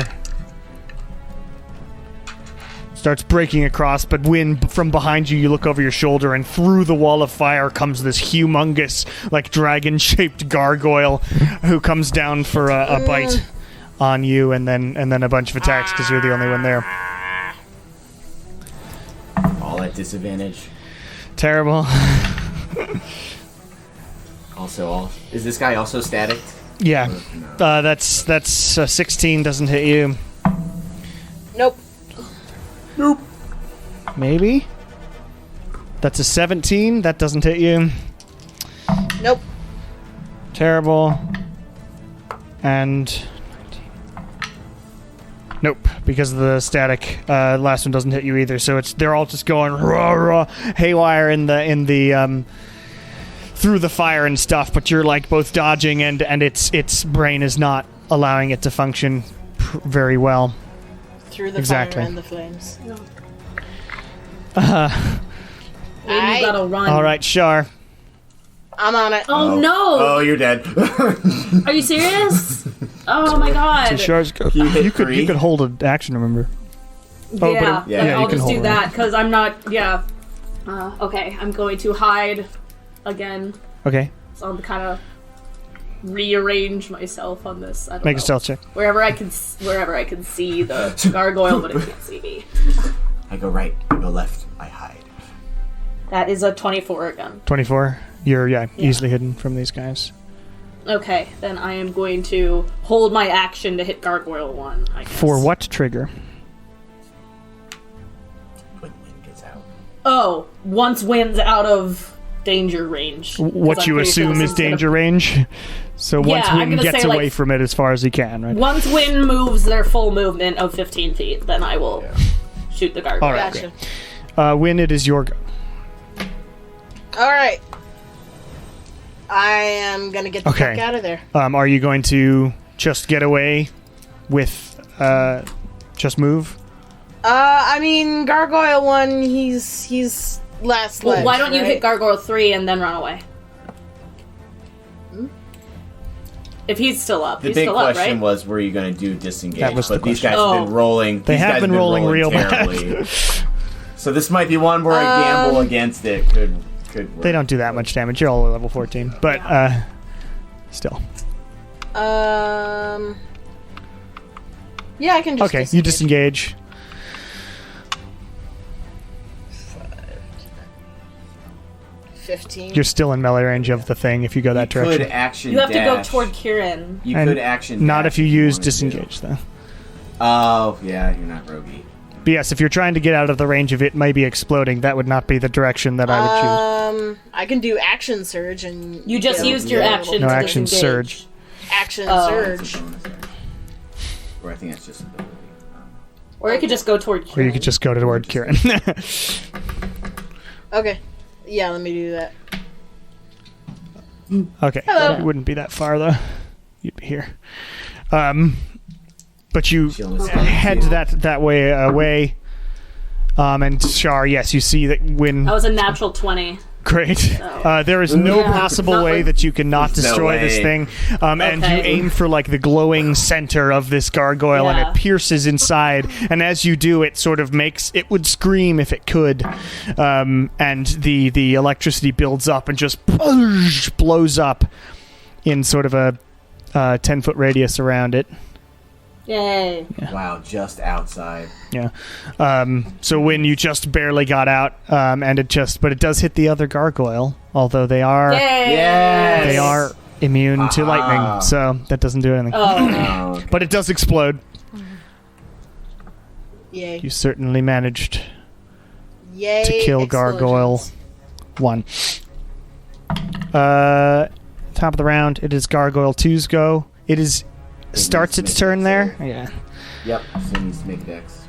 Starts breaking across, but when from behind you, you look over your shoulder, and through the wall of fire comes this humongous, like dragon-shaped gargoyle, who comes down for a bite on you, and then a bunch of attacks because you're the only one there. All at disadvantage. Terrible. Also, is this guy also static? Yeah, that's 16 doesn't hit you. Nope. Maybe. That's a 17. That doesn't hit you. Nope. Terrible. And 19. Nope, because of the static. Last one doesn't hit you either. So they're all just going rah rah haywire in the through the fire and stuff. But you're like both dodging and its brain is not allowing it to function very well. Through the Exactly. fire and the flames. Maybe you gotta run. All right, Shar. I'm on it. Oh no! Oh, you're dead. Are you serious? Oh my god! Shar's go. You hit You could 3? hold an action. Remember? Oh, Yeah, but like, yeah, I'll you can just do hold that because I'm not. Yeah. Okay, I'm going to hide again. Okay. So I'm kind of rearrange myself on this. I don't Make know. a stealth check. Wherever I can see the gargoyle, but it can't see me. I go right, I go left, I hide. That is a 24 again. 24. You're easily hidden from these guys. Okay, then I am going to hold my action to hit Gargoyle 1, I guess. For what trigger? When Win gets out. Oh, once Win's out of danger range. 'Cause What I'm you pretty sure assume this is gonna- danger range? So once Yeah, I'm Win gonna gets say, away like- from it as far as he can, right? Once Win moves their full movement of 15 feet, then I will shoot the Gargoyle. All right. Gotcha. Win, it is your go. Alright. I am gonna get the Okay. fuck out of there. Are you going to just get away with, just move? I mean, Gargoyle 1, he's last Well, legs, why don't you right? hit Gargoyle 3 and then run away? If he's still up. The He's big still up, question right? was, were you going to do disengage? That was the but these question. guys have been rolling. They these have guys been rolling real bad. terribly. So this might be one where a gamble against it could work. They don't do that much damage. You're all at level 14. But, still. Yeah, I can just Okay, you disengage. 15. You're still in melee range of the thing if you go that You could direction. action You have to go dash. toward Kieran. You And could action Not dash if you use wanted to. disengage, though. Oh, yeah, you're not roguey. But yes, if you're trying to get out of the range of it maybe exploding, that would not be the direction that I would choose. I can do action surge and You just used your yeah. action No to action disengage. surge. action Oh. surge. That's a bonus action. Or I think that's just ability. Or you could just go toward Or Kieran. you could just go toward Kieran. Okay. Yeah, let me do that. Okay. Hello. You wouldn't be that far, though. You'd be here. But you She almost head that way away. And Shar, yes, you see that when... That was a natural 20. Great. There is no Yeah, possible not way like- that you cannot There's no destroy this way. thing. And you Okay. aim for like the glowing center of this gargoyle, and Yeah. it pierces inside. And as you do, it sort of it would scream if it could. And the electricity builds up and just blows up in sort of a 10-foot radius around it. Yay. Wow, just outside. Yeah. So when you just barely got out, but it does hit the other gargoyle, although they are Yay. Yes! they are immune to lightning, so that doesn't do anything. Oh, Oh, okay. But it does explode. Yay. You certainly managed Yay. to kill Gargoyle explosions. 1. Top of the round, it is Gargoyle 2's go. It is starts its turn there. Yeah. Yep, so it needs to make dex.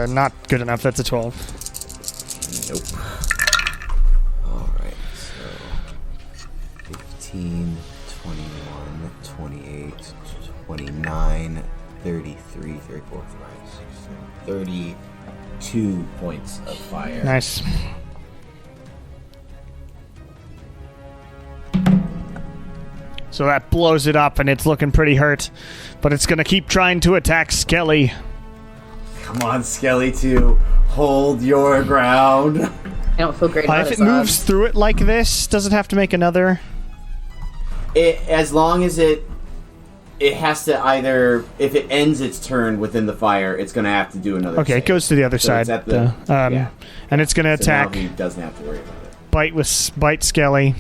Not good enough. That's a 12. Nope. Alright, so 15, 21, 28, 29, 33, 34, 5, 6, 7, 32 points of fire. Nice. So that blows it up, and it's looking pretty hurt. But it's going to keep trying to attack Skelly. Come on, Skelly 2. Hold your ground. I don't feel great about If it his moves odds. through it like this, does it have to make another? As long as it has to either, if it ends its turn within the fire, it's going to have to do another Okay, save. it goes to the other So side. it's at the- yeah. And it's going to So now attack, he doesn't have to worry about it. bite Skelly.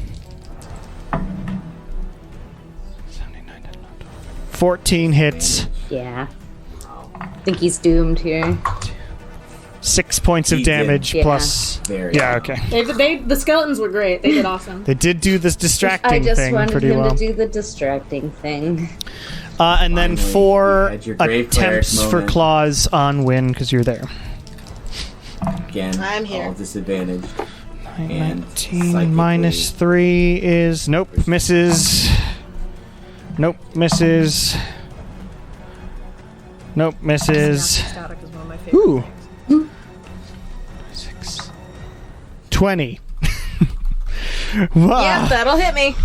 14 hits, Yeah. I think he's doomed here. 6 points of He did. damage Yeah. plus. Very Yeah, okay. The skeletons were great. They did awesome. They did do this I distracting just thing wanted pretty him well. to do the distracting thing. And then Finally, 4 you had your grave cleric attempts for moment. claws on Win because you're there. Again, I'm here. all disadvantage. And 19 psychically- minus 3 is... Nope, misses. Nope, misses. Nope, misses. Static is one of my favorite Ooh. things. 6. 20. Wow. Yeah, that'll hit me.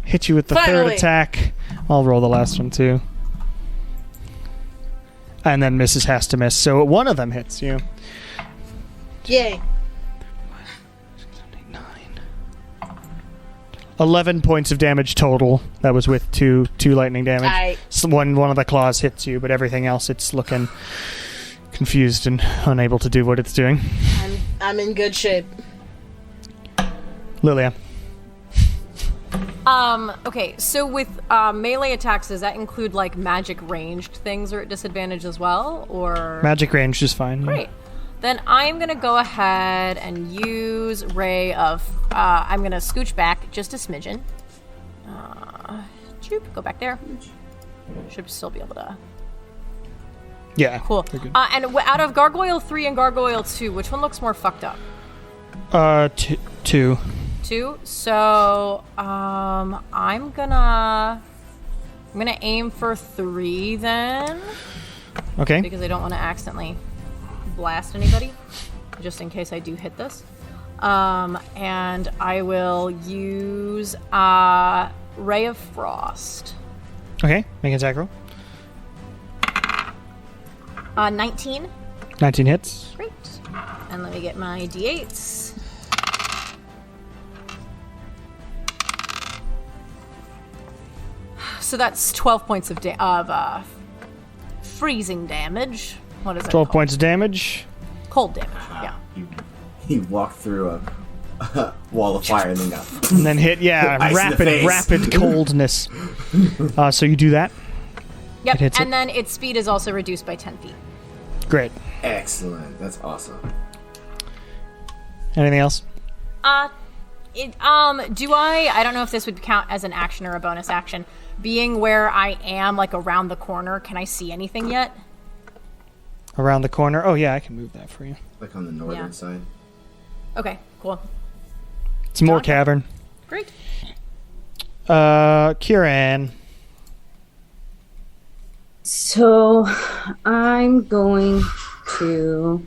Hit you with the third Finally. attack. I'll roll the last one too. And then Mrs. has to miss. So one of them hits you. Yay. 11 points of damage total. That was with two lightning damage. I So one of the claws hits you, but everything else it's looking confused and unable to do what it's doing. I'm in good shape. Lilia. Okay, so with melee attacks, does that include like magic ranged things are at disadvantage as well, or Magic range is fine. yeah. Great. Then I'm gonna go ahead and use Ray of. I'm gonna scooch back just a smidgen. Go back there. Should still be able to. Yeah. Cool. We're good. And out of Gargoyle 3 and Gargoyle 2, which one looks more fucked up? 2. 2. So I'm gonna aim for 3 then, Okay. because I don't want to accidentally blast anybody, just in case I do hit this. And I will use Ray of Frost. Okay. Make an attack roll. 19. 19 hits. Great. And let me get my d8s. So that's 12 points of freezing damage. What is it 12 called? points of damage. Cold damage, yeah. You walk through a wall of fire and then go. And then hit, Ice in the face. rapid coldness. So you do that. Yep, It hits and it. then its speed is also reduced by 10 feet. Great. Excellent. That's awesome. Anything else? Do I don't know if this would count as an action or a bonus action. Being where I am, like around the corner, can I see anything yet? Around the corner. Oh, yeah, I can move that for you. Like on the northern Yeah. side. Okay, cool. It's more John? cavern. Great. Kieran. So I'm going to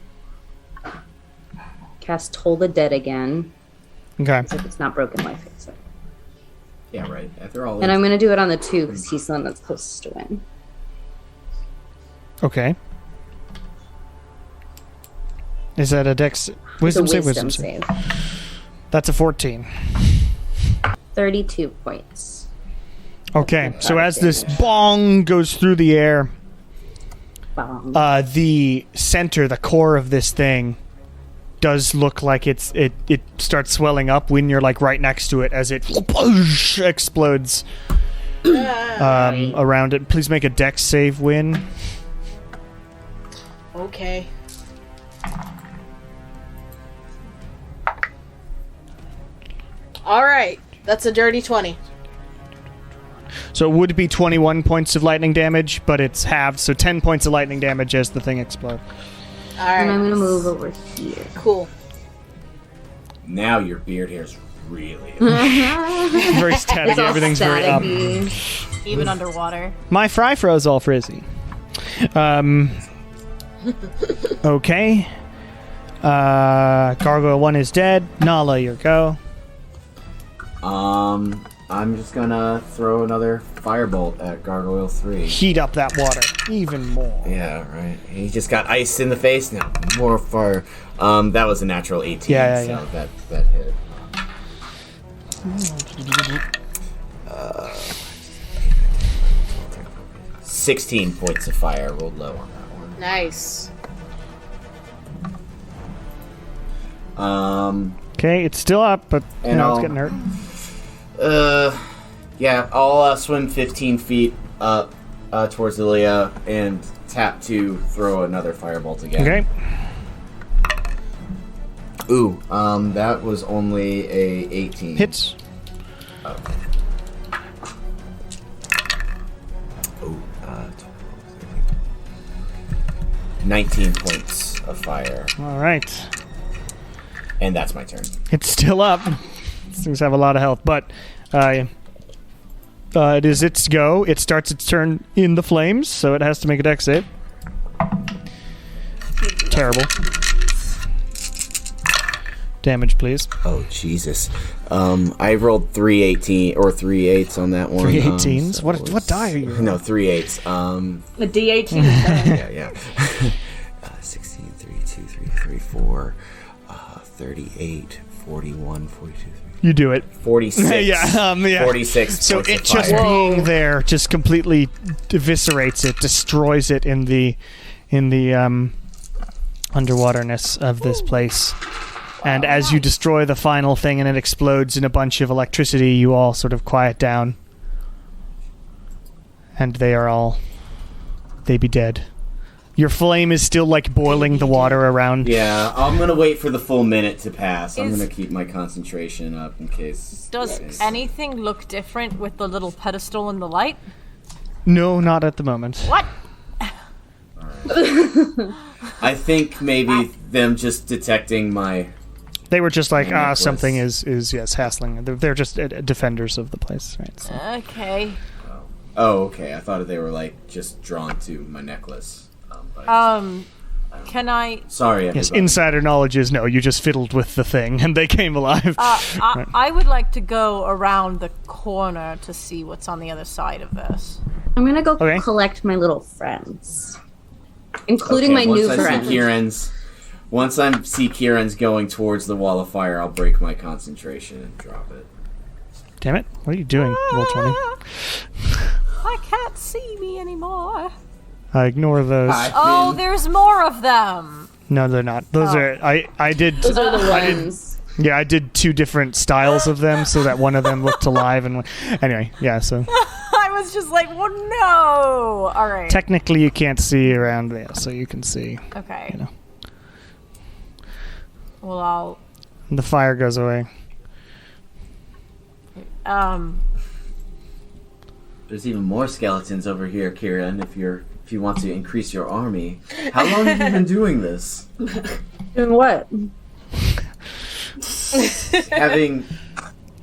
cast Toll the Dead again. Okay. If it's not broken, why fix it? Yeah, right. After all, And I'm going to do it on the 2 because he's the one that's closest to win. Okay. Is that a dex? Wisdom It's a save? wisdom Wisdom save. save. That's a 14. 32 points. Okay. So as this damage. bong goes through the air, Bong. the center, the core of this thing, does look like it starts swelling up when you're like right next to it as it explodes around it. Please make a dex save win. Okay. Alright. That's a dirty 20. So it would be 21 points of lightning damage, but it's halved, so 10 points of lightning damage as the thing explodes. And I'm Alright. going to move over here. Cool. now your beard hair is really. Very static, It's all everything's very up. staticky. Even underwater. My fry fro's all frizzy. Okay. Gargoyle 1 is dead. Nala, your go. I'm just gonna throw another firebolt at Gargoyle 3. Heat up that water even more. Yeah, right. He just got ice in the face now. More fire. That was a natural 18. Yeah, so yeah. that hit. 16 points of fire. Rolled low on that one. Nice. Okay, it's still up, but you And know, it's I'll- getting hurt. Yeah, I'll swim 15 feet up towards Lilia and tap to throw another firebolt again. Okay. Ooh, that was only a 18. Hits. Okay. Ooh, 19 points of fire. All right. And that's my turn. It's still up. These things have a lot of health, but it is its go. It starts its turn in the flames, so it has to make a dex save. Terrible. Damage, please. Oh, Jesus. I rolled 3 8s on that one. 3 18s? So What it's- what die are you? No, 3 8s. A D8 too. Yeah. 16, 32, 33, 4, 38, 41, 42, You do it. 46. yeah. 46 So points it of just fire. being there just completely eviscerates it, destroys it in the underwaterness of this place. And as you destroy the final thing and it explodes in a bunch of electricity, you all sort of quiet down. And they be dead. Your flame is still, like, boiling the water around. Yeah, I'm gonna wait for the full minute to pass. I'm Is- gonna keep my concentration up in case... Does anything look different with the little pedestal and the light? No, not at the moment. What? I think maybe them just detecting my... They were just like, Necklace. something is yes, hassling. They're just defenders of the place, right? So. Okay. Oh, okay. I thought they were, like, just drawn to my necklace. But Can I... sorry, Yes, everybody. insider knowledge is no, you just fiddled with the thing and they came alive. I would like to go around the corner to see what's on the other side of this. I'm gonna go Okay. collect my little friends, including Okay, my once new I friends. see Kieran's, once I see Kieran's going towards the wall of fire, I'll break my concentration and drop it. Damn it, what are you doing, Roll20? I can't see me anymore. Ignore those. Oh, there's more of them. No, they're not. Those are... I did... Those are the ones. Yeah, I did 2 different styles of them so that one of them looked alive and... Anyway, yeah, so... I was just like, well, no. All right. Technically, you can't see around there, so you can see. Okay. You know. Well, I'll... The fire goes away. There's even more skeletons over here, Kieran. If you want to increase your army, how long have you been doing this? Doing what?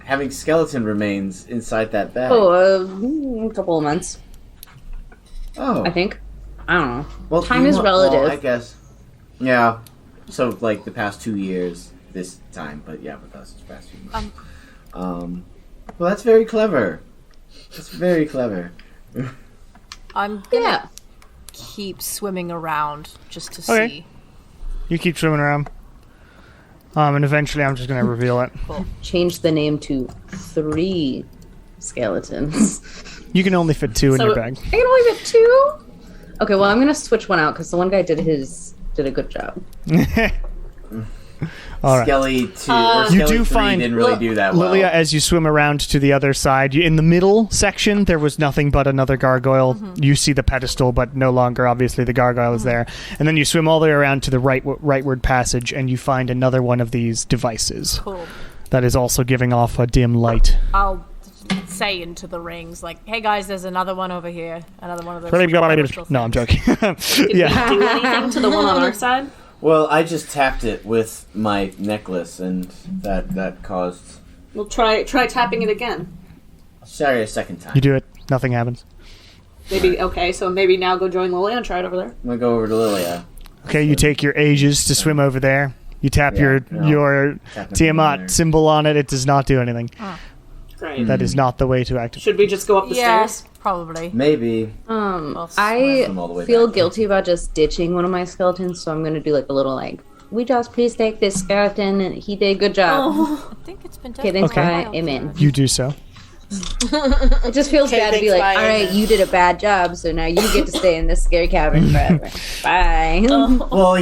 having skeleton remains inside that bag. Oh, a couple of months, Oh, I think. I don't know. well, time you is know- relative. Well, I guess. Yeah. So like the past 2 years, this time, but yeah, with us, it's past 2 months. Well, that's very clever. That's very clever. I'm gonna Yeah. keep swimming around just to Okay. see. You keep swimming around. And eventually I'm just going to reveal it. Change the name to 3 skeletons. You can only fit 2 in So- your bag. I can only fit 2? Okay, well, I'm gonna switch one out because the one guy did a good job. All right. Skelly 2 or You Skelly do 3 find- didn't really do that well. Lilia, as you swim around to the other side, in the middle section, there was nothing but another gargoyle. You see the pedestal, but no longer, obviously, the gargoyle is there. And then you swim all the way around to the rightward passage, and you find another one of these devices Cool. that is also giving off a dim light. I'll say into the rings, like, hey guys, there's another one over here. Another one of those. No, I'm joking. Did Yeah. we do anything to the one on our side? Well, I just tapped it with my necklace, and that caused. We'll try tapping it again. Sorry, a second time. You do it, nothing happens. Maybe okay, so maybe now go join Lily and try it over there. I'm gonna go over to Lilia. Okay, you take your ages to swim over there. You tap Yeah, your no. your Tapping there. Tiamat symbol on it. It does not do anything. Great. That is not the way to activate. Should we just go up the Yeah, stairs? probably. Maybe. I'll I them all the way feel back. guilty about just ditching one of my skeletons, so I'm gonna do like a little like, we just please take this skeleton and he did a good job. I think it's been Okay, thanks, Okay. bye. Amen. You do so. It just feels Okay, bad to be thanks, like, bye, all right, amen. you did a bad job, so now you get to stay in this scary cabin forever. Bye. Well,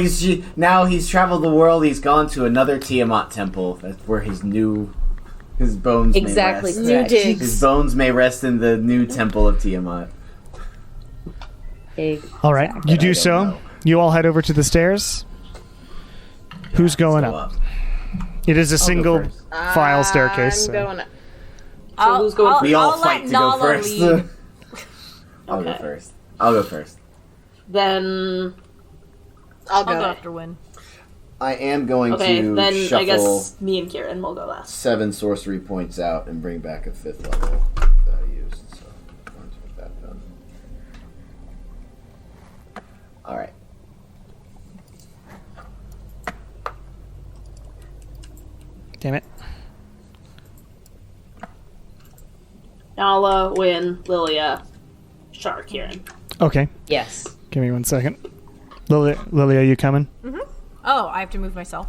now he's traveled the world. He's gone to another Tiamat temple. That's where his bones Exactly may rest. New correct. digs. His bones may rest in the new temple of Tiamat. All right, you I do don't so. know. You all head over to the stairs. Who's going Go up? It is a single first. file staircase. I'm so- going up. who's going We all I'll fight let to go Nala first. lead. I'll go Okay. first. I'll go first. Then I'll I'll go go. after Win. I am going okay, to then shuffle I guess me and Kieran will go last. 7 sorcery points out and bring back a 5th level that I used. So I'm going to get that done. Alright. Damn it. Nala, Win, Lilia, Shar, Kieran. Okay, Yes. give me 1 second. Lily, are you coming? Oh, I have to move myself.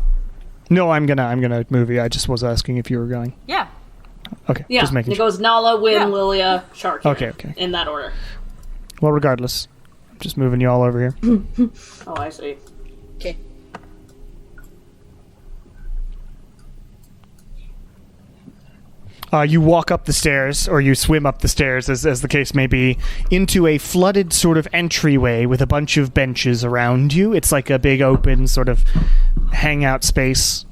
No, I'm gonna move you. I just was asking if you were going. Yeah. Okay, Yeah, just making it sure. goes Nala, Win, Yeah. Lilia, Shar, Kieran. Okay. In that order. Well, regardless, I'm just moving you all over here. Oh, I see. Okay. You walk up the stairs, or you swim up the stairs, as the case may be, into a flooded sort of entryway with a bunch of benches around you. It's like a big open sort of hangout space.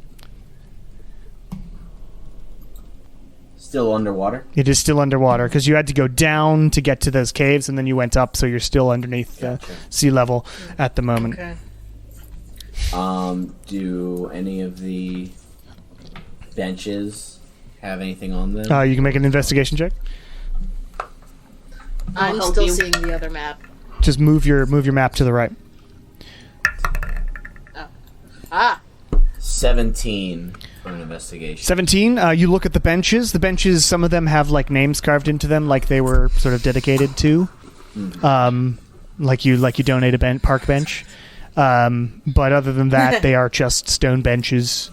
Still underwater? It is still underwater, because you had to go down to get to those caves, and then you went up, so you're still underneath sea level at the moment. Okay. Do any of the benches have anything on them? You can make an investigation check. I'm help still you. seeing the other map. Just move your map to the right. Ah, 17 for an investigation. 17, you look at the benches. The benches, some of them have like names carved into them, like they were sort of dedicated to. Like you donate a park bench. But other than that, they are just stone benches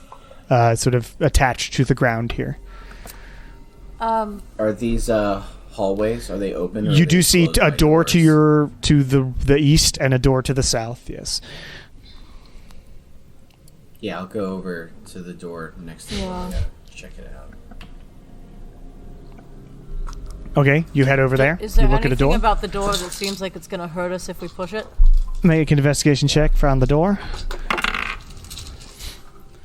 sort of attached to the ground here. Are these hallways? Are they open? Or You are do they see closed a by door doors? to the east and a door to the south, yes. Yeah, I'll go over to the door next to the Yeah. window. Check it out. Okay, you head over there. Is there You look at a anything door. about the door that seems like it's going to hurt us if we push it? Make an investigation check on the door.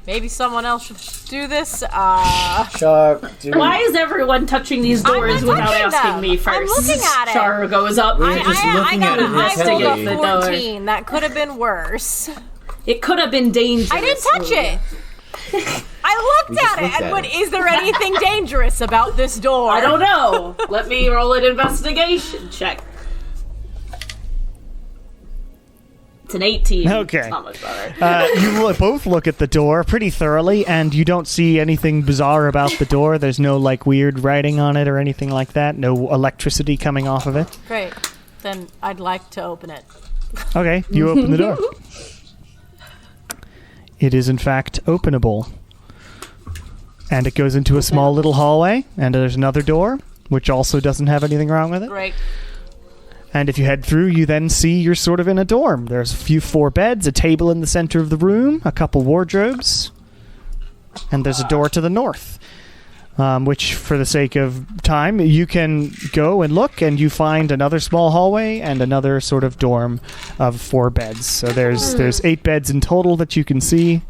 Maybe someone else should do this. Shark, do Why is everyone touching these doors I'm not without touching asking them. me first? I'm looking at it. Char goes up. We're just looking got at a it high roll investigate the of door. 14. That could have been worse. It could have been dangerous. I didn't touch it. I looked just at it, looked and at what it. is there anything dangerous about this door? I don't know. Let me roll an investigation check. It's an 18. Okay. It's not much better. You both look at the door pretty thoroughly, and you don't see anything bizarre about the door. There's no like weird writing on it or anything like that. No electricity coming off of it. Great. Then I'd like to open it. Okay, you open the door. It is in fact openable. And it goes into a small little hallway, and there's another door, which also doesn't have anything wrong with it. Great. And if you head through, you then see you're sort of in a dorm. There's four beds, a table in the center of the room, a couple wardrobes, and there's a door to the north. Which, for the sake of time, you can go and look, and you find another small hallway and another sort of dorm of 4 beds. So there's 8 beds in total that you can see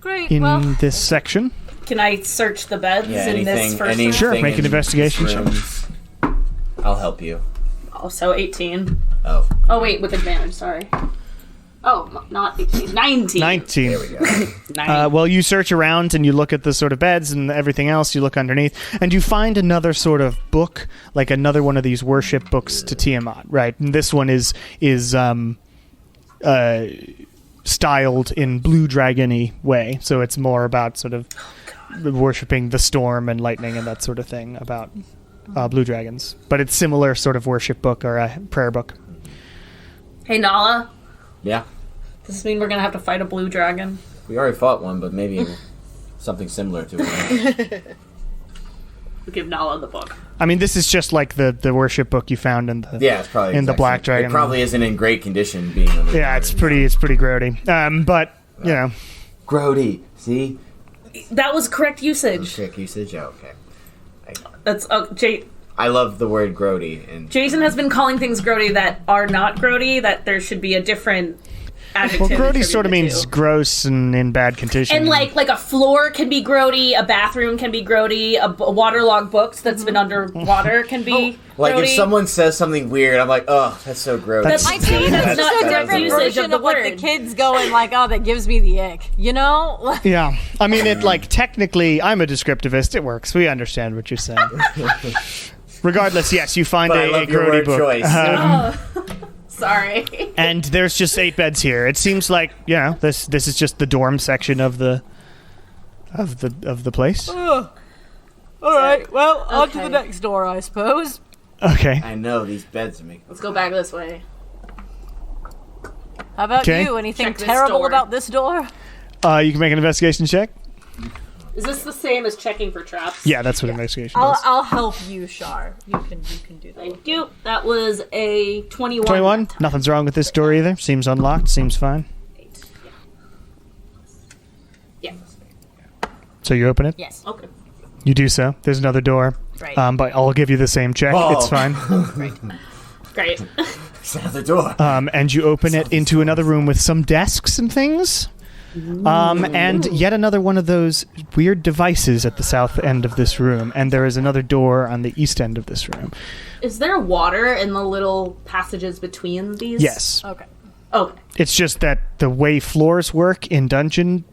Great. in Well, this section. Can I search the beds Yeah, in this anything, first anything Sure, make an in investigation these check. rooms, I'll help you. Also 18. Oh, Oh, wait, with advantage, sorry. Oh, not 18. 19. 19. there we go. 9. Well, you search around and you look at the sort of beds and everything else. You look underneath, and you find another sort of book, like another one of these worship books to Tiamat, right? And this one is styled in blue dragon-y way, so it's more about sort of worshipping the storm and lightning and that sort of thing about blue dragons. But it's similar sort of worship book or a prayer book. Hey, Nala. Yeah, Does this mean we're gonna have to fight a blue dragon? we already fought one, but maybe something similar to it. We'll give Nala the book. I mean, this is just like the worship book you found in the Yeah, it's probably in the exact Black same. Dragon. It probably isn't in great condition being on the Yeah, it's pretty grody. But you know, grody. See, That was correct usage. trick usage. Oh, okay. That's I love the word grody, and Jason has been calling things grody that are not grody. That there should be a different adjective. well, grody sort of attributed means to. gross and in bad condition. And like a floor can be grody, a bathroom can be grody, a waterlogged book that's been underwater can be like grody. if someone says something weird, I'm like, oh, that's so grody. That's- I see that's not just a the different usage version of the of what the word. kids going like, oh, that gives me the ick. You know? yeah, I mean, it like technically, I'm a descriptivist. It works. We understand what you're saying. Regardless, yes, you find But I a love your grody word book. choice. Sorry. And there's just 8 beds here. It seems like, you know, this is just the dorm section of the place. All right. Well, on to Okay. the next door, I suppose. Okay. I know these beds make. Let's go back this way. How about Okay. you? Anything Check this terrible door. about this door? You can make an investigation check. Is this the same as checking for traps? Yeah, that's what investigation does. I'll help you, Shar. You can do that. Thank you. That was a 21. 21. Nothing's wrong with this door either. Seems unlocked. Seems fine. Yeah. So you open it. Yes. Okay. You do so. There's another door. Right. But I'll give you the same check. Oh. It's fine. Great. There's another door. And you open it into another room with some desks and things. And yet another one of those weird devices at the south end of this room. And there is another door on the east end of this room. Is there water in the little passages between these? Yes. Okay. Okay. It's just that the way floors work in dungeon,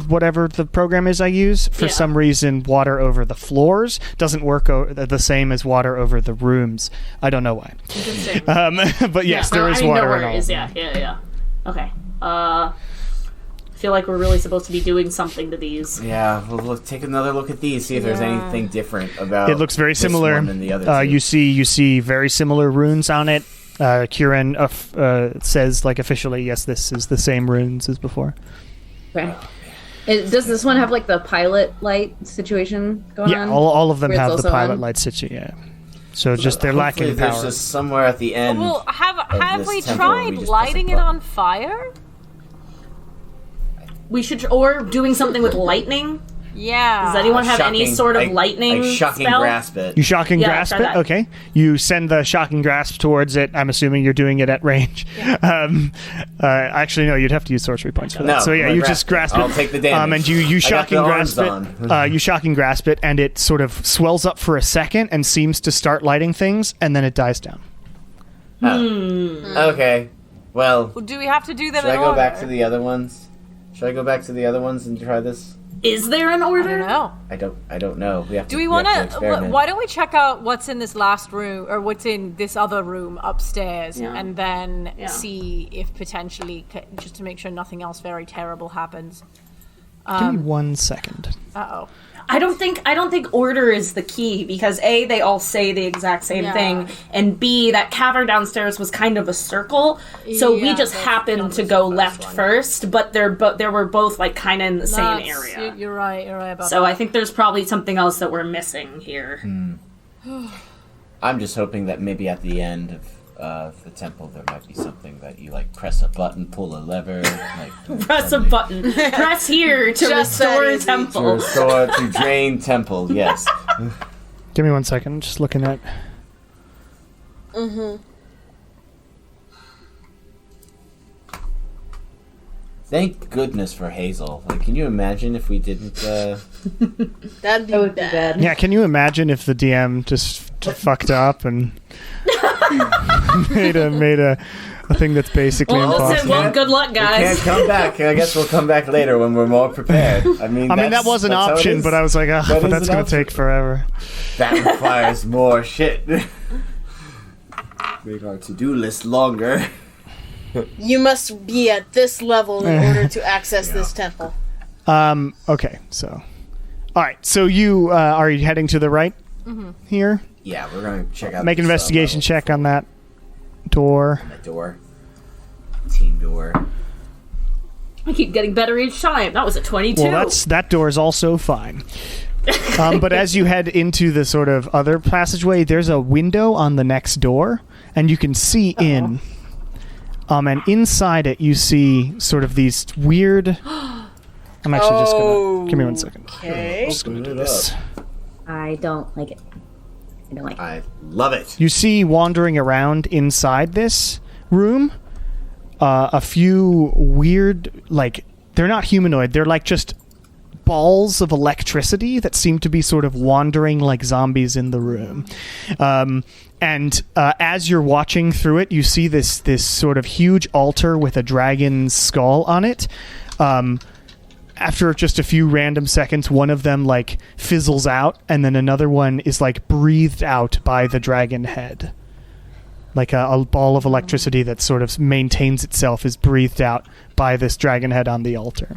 whatever the program is I use, for Yeah. some reason, water over the floors doesn't work the same as water over the rooms. I don't know why. Interesting. But yes, there is I water know in where all it is. of Yeah, them. yeah. Okay. I feel like we're really supposed to be doing something to these. Yeah, we'll take another look at these, see if there's anything different about It looks very this similar. one than the other two. You see very similar runes on it. Kieran says, like, officially, yes, this is the same runes as before. Okay. Does this one have like the pilot light situation going Yeah, on? all of them Where it's have the also pilot on? light situation. Yeah. So just they're Hopefully lacking there's power. just somewhere at the end. Well, have this we temple, we tried just press a lighting it button. on fire? We should, or doing something with lightning. Yeah. Does anyone have any sort of lightning I shocking spell? grasp it. You shocking Yeah, grasp try it? that. Okay. You send the shocking grasp towards it. I'm assuming you're doing it at range. Actually, no, you'd have to use sorcery points for that. No, So yeah, I'm you gonna just grasp it. I'll take the damage. And you I got shocking the grasp arms it. on. You shocking grasp it, and it sort of swells up for a second and seems to start lighting things, and then it dies down. Okay. Well, Well, do we have to do them should I in go order? back to the other ones? Should I go back to the other ones and try this? Is there an I order? don't know. I don't know. We have to. Do we have want to to? experiment. Why don't we check out what's in this last room or what's in this other room upstairs, Yeah. and then Yeah. see if potentially, just to make sure nothing else very terrible happens. Give me 1 second. Uh oh. I don't think order is the key because A, they all say the exact same Yeah. thing, and B, that cavern downstairs was kind of a circle, so we Yeah, just that's happened not to the go first left one. first, but they were both like kind of in the same area. You're right. You're right about So that. I think there's probably something else that we're missing here. I'm just hoping that maybe at the end of the temple there might be something that you like press a button, pull a lever, like Press a something. button. Press here to Just that restore a easy. To temple. restore, to drain temple. Yes. Give me 1 second. I'm just looking at. Thank goodness for Hazel. Like, can you imagine if we didn't? That'd be That would be bad. bad. Yeah, can you imagine if the DM just fucked up and made a thing that's basically Well, impossible? listen, well, good luck, Can't guys. come back. I guess we'll come back later when we're more prepared. I mean, that was an that's how it option, is. but I was like, That but is that's an going to option. take forever. That requires more shit. Make our to-do list longer. You must be at this level in order to access this temple. Okay, so. All right, so you are you heading to the right here? Yeah, we're gonna check out. Make an this, investigation level. check on that door. That door. Team door. I keep getting better each time. That was a 22. Well, that door is also fine. But as you head into the sort of other passageway, there's a window on the next door, and you can see in. And inside it, you see sort of these weird. I'm actually just gonna give me 1 second. Okay. I'm just gonna do Open it this. I don't like it. I don't like it. I love it. You see wandering around inside this room a few weird, like, they're not humanoid, they're like just balls of electricity that seem to be sort of wandering like zombies in the room. And as you're watching through it, you see this sort of huge altar with a dragon's skull on it. After just a few random seconds, one of them like fizzles out, and then another one is like breathed out by the dragon head. Like a ball of electricity that sort of maintains itself is breathed out by this dragon head on the altar.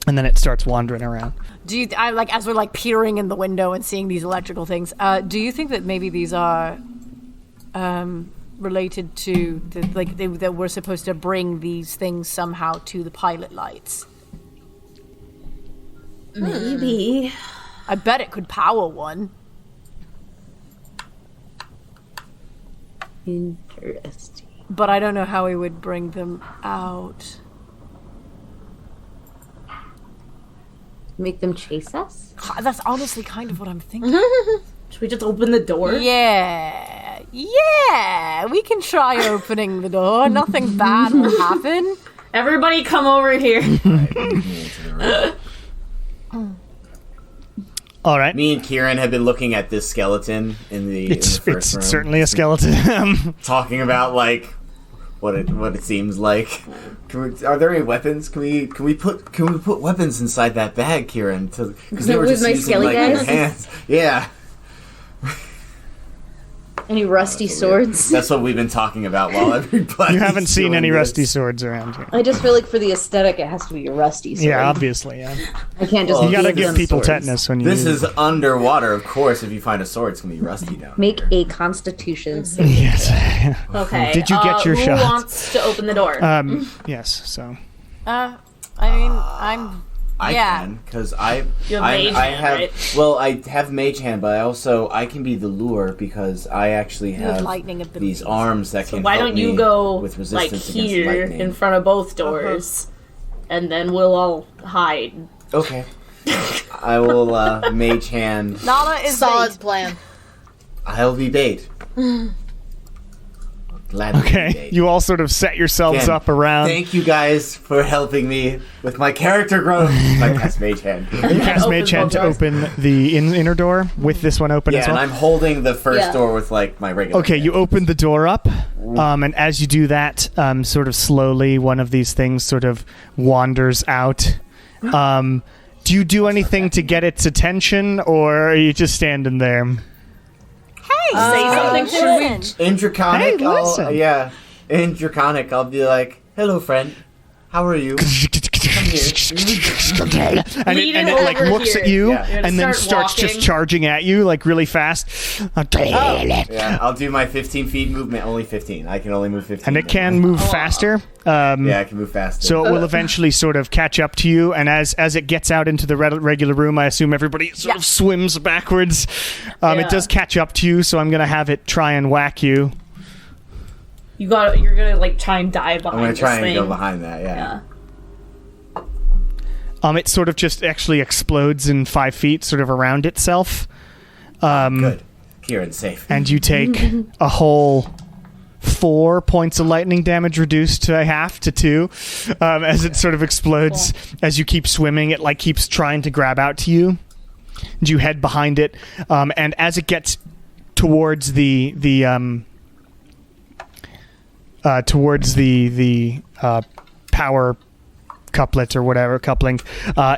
And then it starts wandering around. Do you, as we're like peering in the window and seeing these electrical things, do you think that maybe these are related to that we're supposed to bring these things somehow to the pilot lights? Maybe. I bet it could power one. Interesting. But I don't know how we would bring them out. Make them chase us? That's honestly kind of what I'm thinking. Should we just open the door? Yeah, we can try opening the door. Nothing bad will happen. Everybody come over here. All right. Me and Kieran have been looking at this skeleton in the first room. It's certainly a skeleton. Talking about like what it seems like. Are there any weapons? Can we put weapons inside that bag, Kieran? Because they were With just my using skelly like their guys? hands. Yeah. Any rusty swords? That's what we've been talking about while everybody. You haven't seen any rusty swords around here. I just feel like for the aesthetic, it has to be a rusty sword. Yeah, obviously. Yeah. I can't just. Well, You gotta give give them people swords. tetanus when you. This use is underwater, of course. If you find a sword, it's gonna be rusty down. Make a Constitution saving. Yes. Okay. Did you get your who shot? Who wants to open the door? Yes. So. I mean, I Yeah. can because You have mage I hand, have right? well I have mage hand, but I can be the lure because I actually have have lightning these abilities. arms that can. Why help don't you me go with like resistance here against lightning. in front of both doors, and then we'll all hide. Okay. I will mage hand. Nala is Solid bait. plan. I'll be bait. Glad to be Okay. bait. You all sort of set yourselves Again, up around. Thank you guys for helping me with my character growth. My cast mage hand. Cast Open mage hand both to doors. open the inner door with this one open as Yeah, well. and I'm holding the first Yeah. door with like my regular. Okay, hand. you open the door up, and as you do that, sort of slowly, one of these things sort of wanders out. Do you do anything to get its attention, or are you just standing there? Say something to it. In Draconic, Hey, listen. In Draconic, I'll be like, "Hello, friend. How are you?" and Lead it it like over looks here. at you Yeah. You're and gonna then start starts just walking. charging at you like really fast. Yeah, I'll do my 15 feet movement. Only 15. I can only move 15. And it can move faster. Yeah, I can move faster. So it will eventually sort of catch up to you, and as it gets out into the regular room, I assume everybody sort of swims backwards. Yeah. It does catch up to you, so I'm gonna have it try and whack you. You're gonna like try and dive behind I'm gonna try this and go thing. behind that. Yeah. It sort of just actually explodes in 5 feet, sort of around itself, Good. Kieran's safe. and you take a whole 4 points of lightning damage, reduced to half to 2, as it sort of explodes. As you keep swimming, it like keeps trying to grab out to you. And you head behind it, and as it gets towards the power couplet or whatever coupling,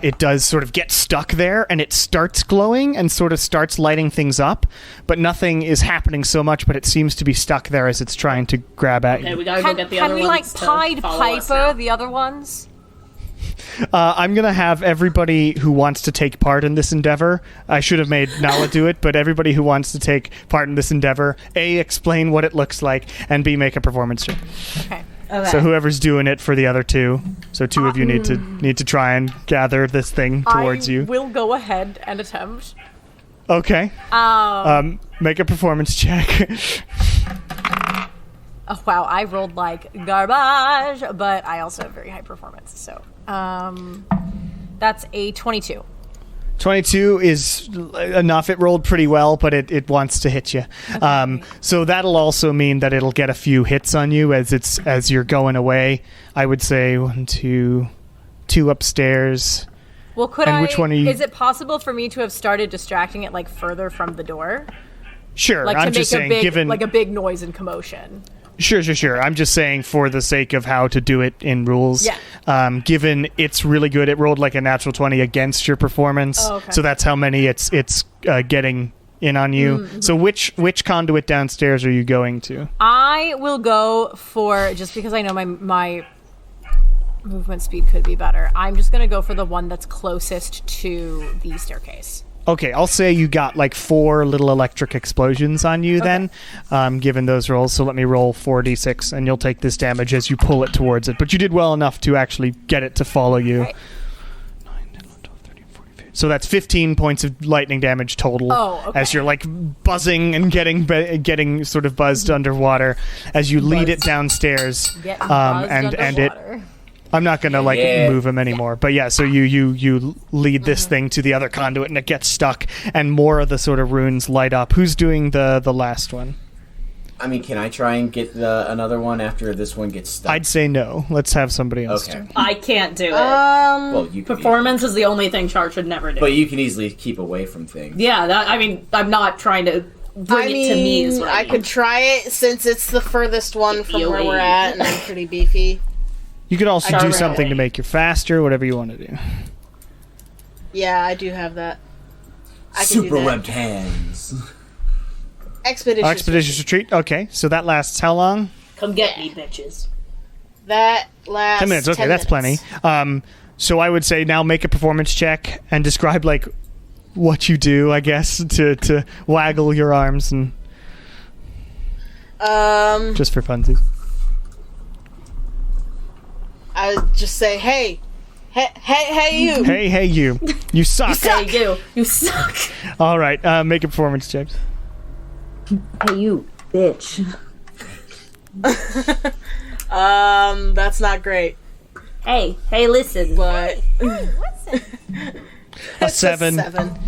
it does sort of get stuck there, and it starts glowing and sort of starts lighting things up, but nothing is happening so much, but it seems to be stuck there as it's trying to grab at Okay, you. we gotta go get the other Can we like ones to Pied follow us Piper now. the other ones? I'm gonna have everybody who wants to take part in this endeavor, I should have made Nala do it, but everybody who wants to take part in this endeavor, A, explain what it looks like, and B, make a performance check. Okay. Okay. So whoever's doing it for the other two, so two of you need to try and gather this thing towards I you. will go ahead and attempt. Okay. Make a performance check. Oh wow, I rolled like garbage, but I also have very high performance. So, that's a 22. 22 is enough. It rolled pretty well, but it wants to hit you. So that'll also mean that it'll get a few hits on you as you're going away. I would say 1, 2 upstairs. Well, could And I? which one are you- Is it possible for me to have started distracting it like further from the door, Sure, like I'm to just make saying, a big, given like a big noise and commotion? Sure. I'm just saying for the sake of how to do it in rules. Yeah. Given it's really good, it rolled like a natural 20 against your performance, Oh, okay. so that's how many it's getting in on you. Mm-hmm. So which conduit downstairs are you going to? I will go for, just because I know my movement speed could be better. I'm just gonna go for the one that's closest to the staircase. Okay, I'll say you got like 4 little electric explosions on you then, given those rolls. So let me roll 4d6, and you'll take this damage as you pull it towards it. But you did well enough to actually get it to follow you. Right. 9, 10, 11, 12, 13, 14, 15. So that's 15 points of lightning damage total. Oh, okay. As you're like buzzing and getting sort of buzzed underwater as you lead it downstairs. Get buzzed and it underwater. I'm not gonna move him anymore. But yeah, so you lead this thing to the other conduit, and it gets stuck, and more of the sort of runes light up. Who's doing the last one? I mean, can I try and get another one after this one gets stuck? I'd say no. Let's have somebody else do. I can't do it. Well, you can Performance is the only thing Char should never do. but you can easily keep away from things. Yeah, I'm not trying to bring it to me. Is what I I mean. could try it since it's the furthest one from where we're Yoey. at, and I'm pretty beefy. You could also do Alright. something to make you faster, whatever you want to do. Yeah, I do have that. I can Super do that. webbed hands. Expeditious. Retreat. Okay, so that lasts how long? Come get me, bitches. That lasts 10 minutes. Okay, 10 that's minutes. plenty. So I would say now make a performance check and describe like what you do, I guess, to waggle your arms and just for funsies. I would just say, hey, you. Hey, you. You suck. Hey, you suck. All right, make a performance check. Hey, you bitch. That's not great, Hey, listen. but A 7. 7.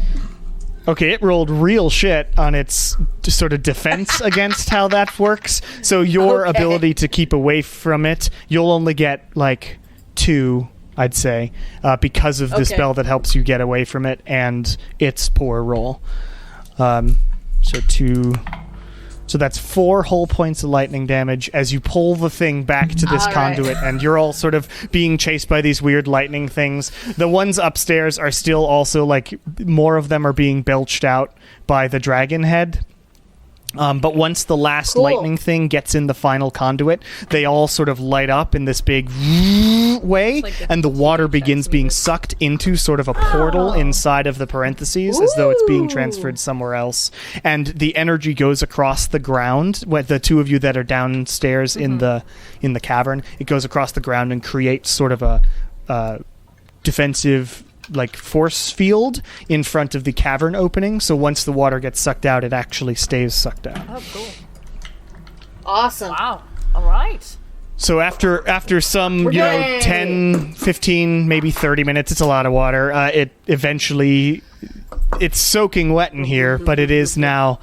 Okay, it rolled real shit on its sort of defense against how that works. So your Okay. ability to keep away from it, you'll only get like 2, I'd say, because of the Okay. spell that helps you get away from it and its poor roll. So 2. So that's 4 whole points of lightning damage as you pull the thing back to this All right. conduit, and you're all sort of being chased by these weird lightning things. The ones upstairs are still also, like, more of them are being belched out by the dragon head. But once the last Cool. lightning thing gets in the final conduit, they all sort of light up in this big way, like the and the water TV begins effects being music. sucked into sort of a portal inside of the parentheses, as though it's being transferred somewhere else. And the energy goes across the ground. With the two of you that are downstairs in the cavern, it goes across the ground and creates sort of a defensive, like, force field in front of the cavern opening. So once the water gets sucked out, it actually stays sucked out. Oh, cool. Awesome. Wow. All right. So after some, Yay! 10, 15, maybe 30 minutes, it's a lot of water. It eventually, it's soaking wet in here, but it is now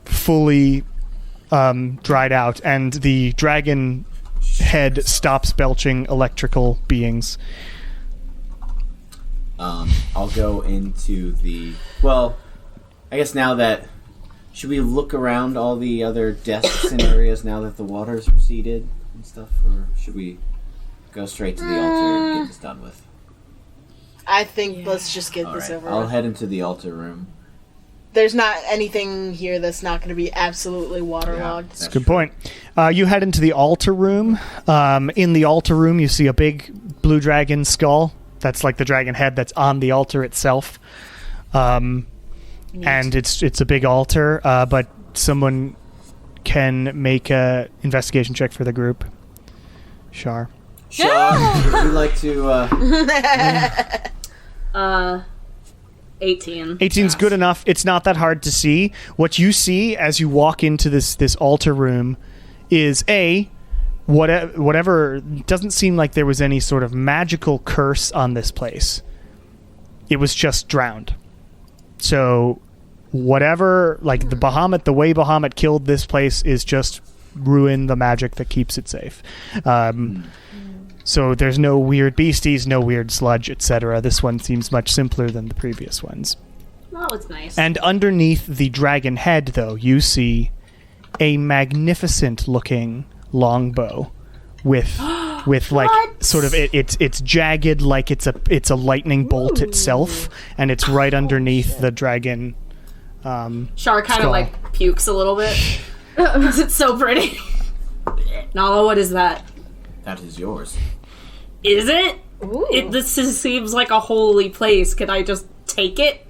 fully dried out, and the dragon head stops belching electrical beings. I'll go into the... Well, I guess now that... Should we look around all the other desks and areas now that the water's receded and stuff? Or should we go straight to the altar and get this done with? I think let's just get this Alright, over I'll with. head into the altar room. There's not anything here that's not going to be absolutely waterlogged. That's Good point. You head into the altar room. In the altar room, you see a big blue dragon skull. That's like the dragon head that's on the altar itself. And it's a big altar, but someone can make a investigation check for the group. Shar. Sean, would you like to... 18. 18's good enough. It's not that hard to see. What you see as you walk into this altar room is whatever. Doesn't seem like there was any sort of magical curse on this place. It was just drowned. So whatever, like the way Bahamut killed this place is just ruin the magic that keeps it safe. So there's no weird beasties, no weird sludge, etc. This one seems much simpler than the previous ones. That was nice. And underneath the dragon head, though, you see a magnificent-looking longbow with like What? sort of it's jagged like it's a lightning bolt itself, and it's right underneath the dragon. Char kind skull. of like pukes a little bit because it's so pretty. Nala, what is that? That is yours. Is it? Seems like a holy place. Could I just take it?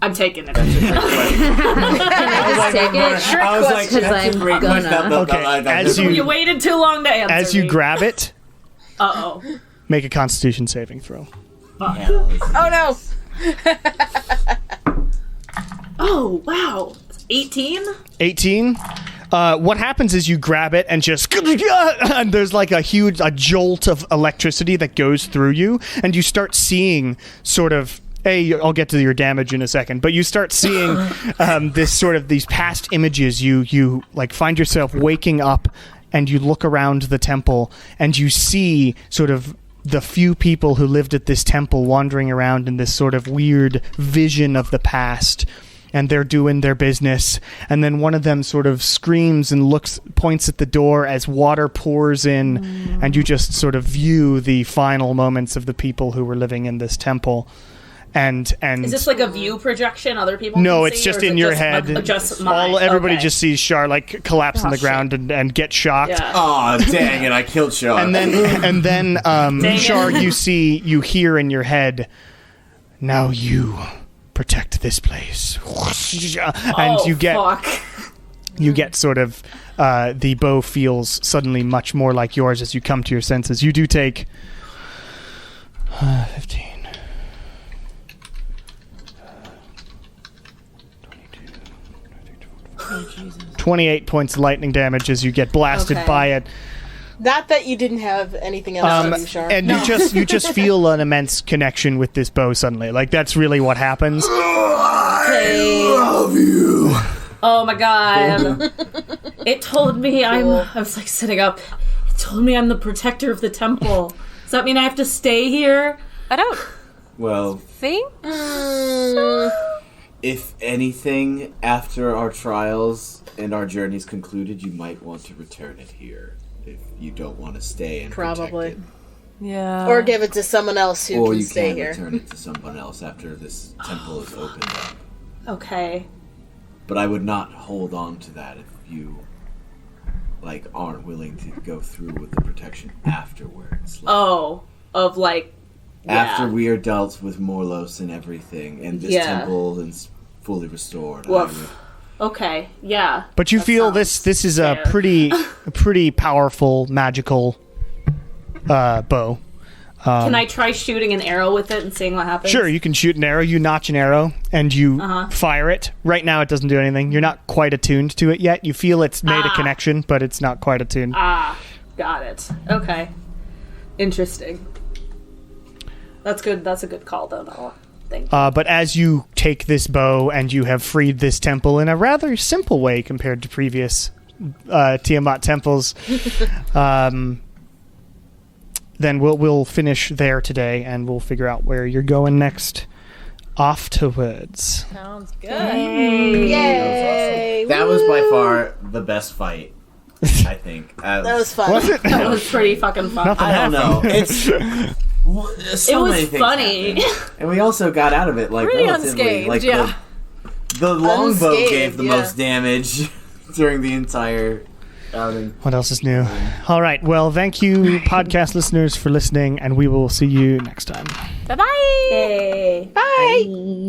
I'm taking it. Can I just take it? I was like, Because that's a I'm great question. gonna. Okay, as you- You waited too long to answer. As you grab it, Uh-oh. make a Constitution saving throw. Oh no! Oh, wow. 18? 18. What happens is you grab it and just and there's like a jolt of electricity that goes through you, and you start seeing sort of. I'll get to your damage in a second, but you start seeing these past images. You like find yourself waking up, and you look around the temple, and you see sort of the few people who lived at this temple wandering around in this sort of weird vision of the past, and they're doing their business. And then one of them sort of screams and points at the door as water pours in, and you just sort of view the final moments of the people who were living in this temple. And is this like a view projection? Other people? No, can it's see, just or is in it your just head. Just mine? Everybody Okay. just sees Shar like collapse on the ground and get shocked. Yeah. Oh, dang it! I killed Shar. And then Shar, you hear in your head, "Now you protect this place," and you get sort of the bow feels suddenly much more like yours as you come to your senses. You do take 15. 28 points of lightning damage as you get blasted by it. Not that you didn't have anything else to do, Shar. And you just feel an immense connection with this bow suddenly. Like, that's really what happens. I love you. Oh my god. It told me I was like sitting up. It told me I'm the protector of the temple. Does that mean I have to stay here? I don't Well, think. if anything, after our trials and our journeys concluded, you might want to return it here if you don't want to stay and Probably. protect Yeah. Or give it to someone else it. who Or can you stay can here. return it to someone else after this temple is opened up. Okay. But I would not hold on to that if you aren't willing to go through with the protection afterwards. After we are dealt with Morlos and everything, and this temple is fully restored. Okay, yeah. But you feel this is a pretty powerful magical bow. Can I try shooting an arrow with it and seeing what happens? Sure, you can shoot an arrow. You notch an arrow and you fire it. Right now it doesn't do anything. You're not quite attuned to it yet. You feel it's made a connection, but it's not quite attuned. Got it. Okay. Interesting. That's good. That's a good call, though, Noah. Thank you. But as you take this bow and you have freed this temple in a rather simple way compared to previous Tiamat temples, then we'll finish there today, and we'll figure out where you're going next. Off to woods. Sounds good. Yay! That was by far the best fight, I think. That was fun. Was it? That was pretty fucking fun. Nothing I don't know. happened. It's so It was many things funny. happened. And we also got out of it Pretty relatively. unscathed, yeah. The longbow Unscathed, gave the yeah. most damage during the entire outing. What else is new? All right. Well, thank you, podcast listeners, for listening, and we will see you next time. Bye bye. Yay. Bye!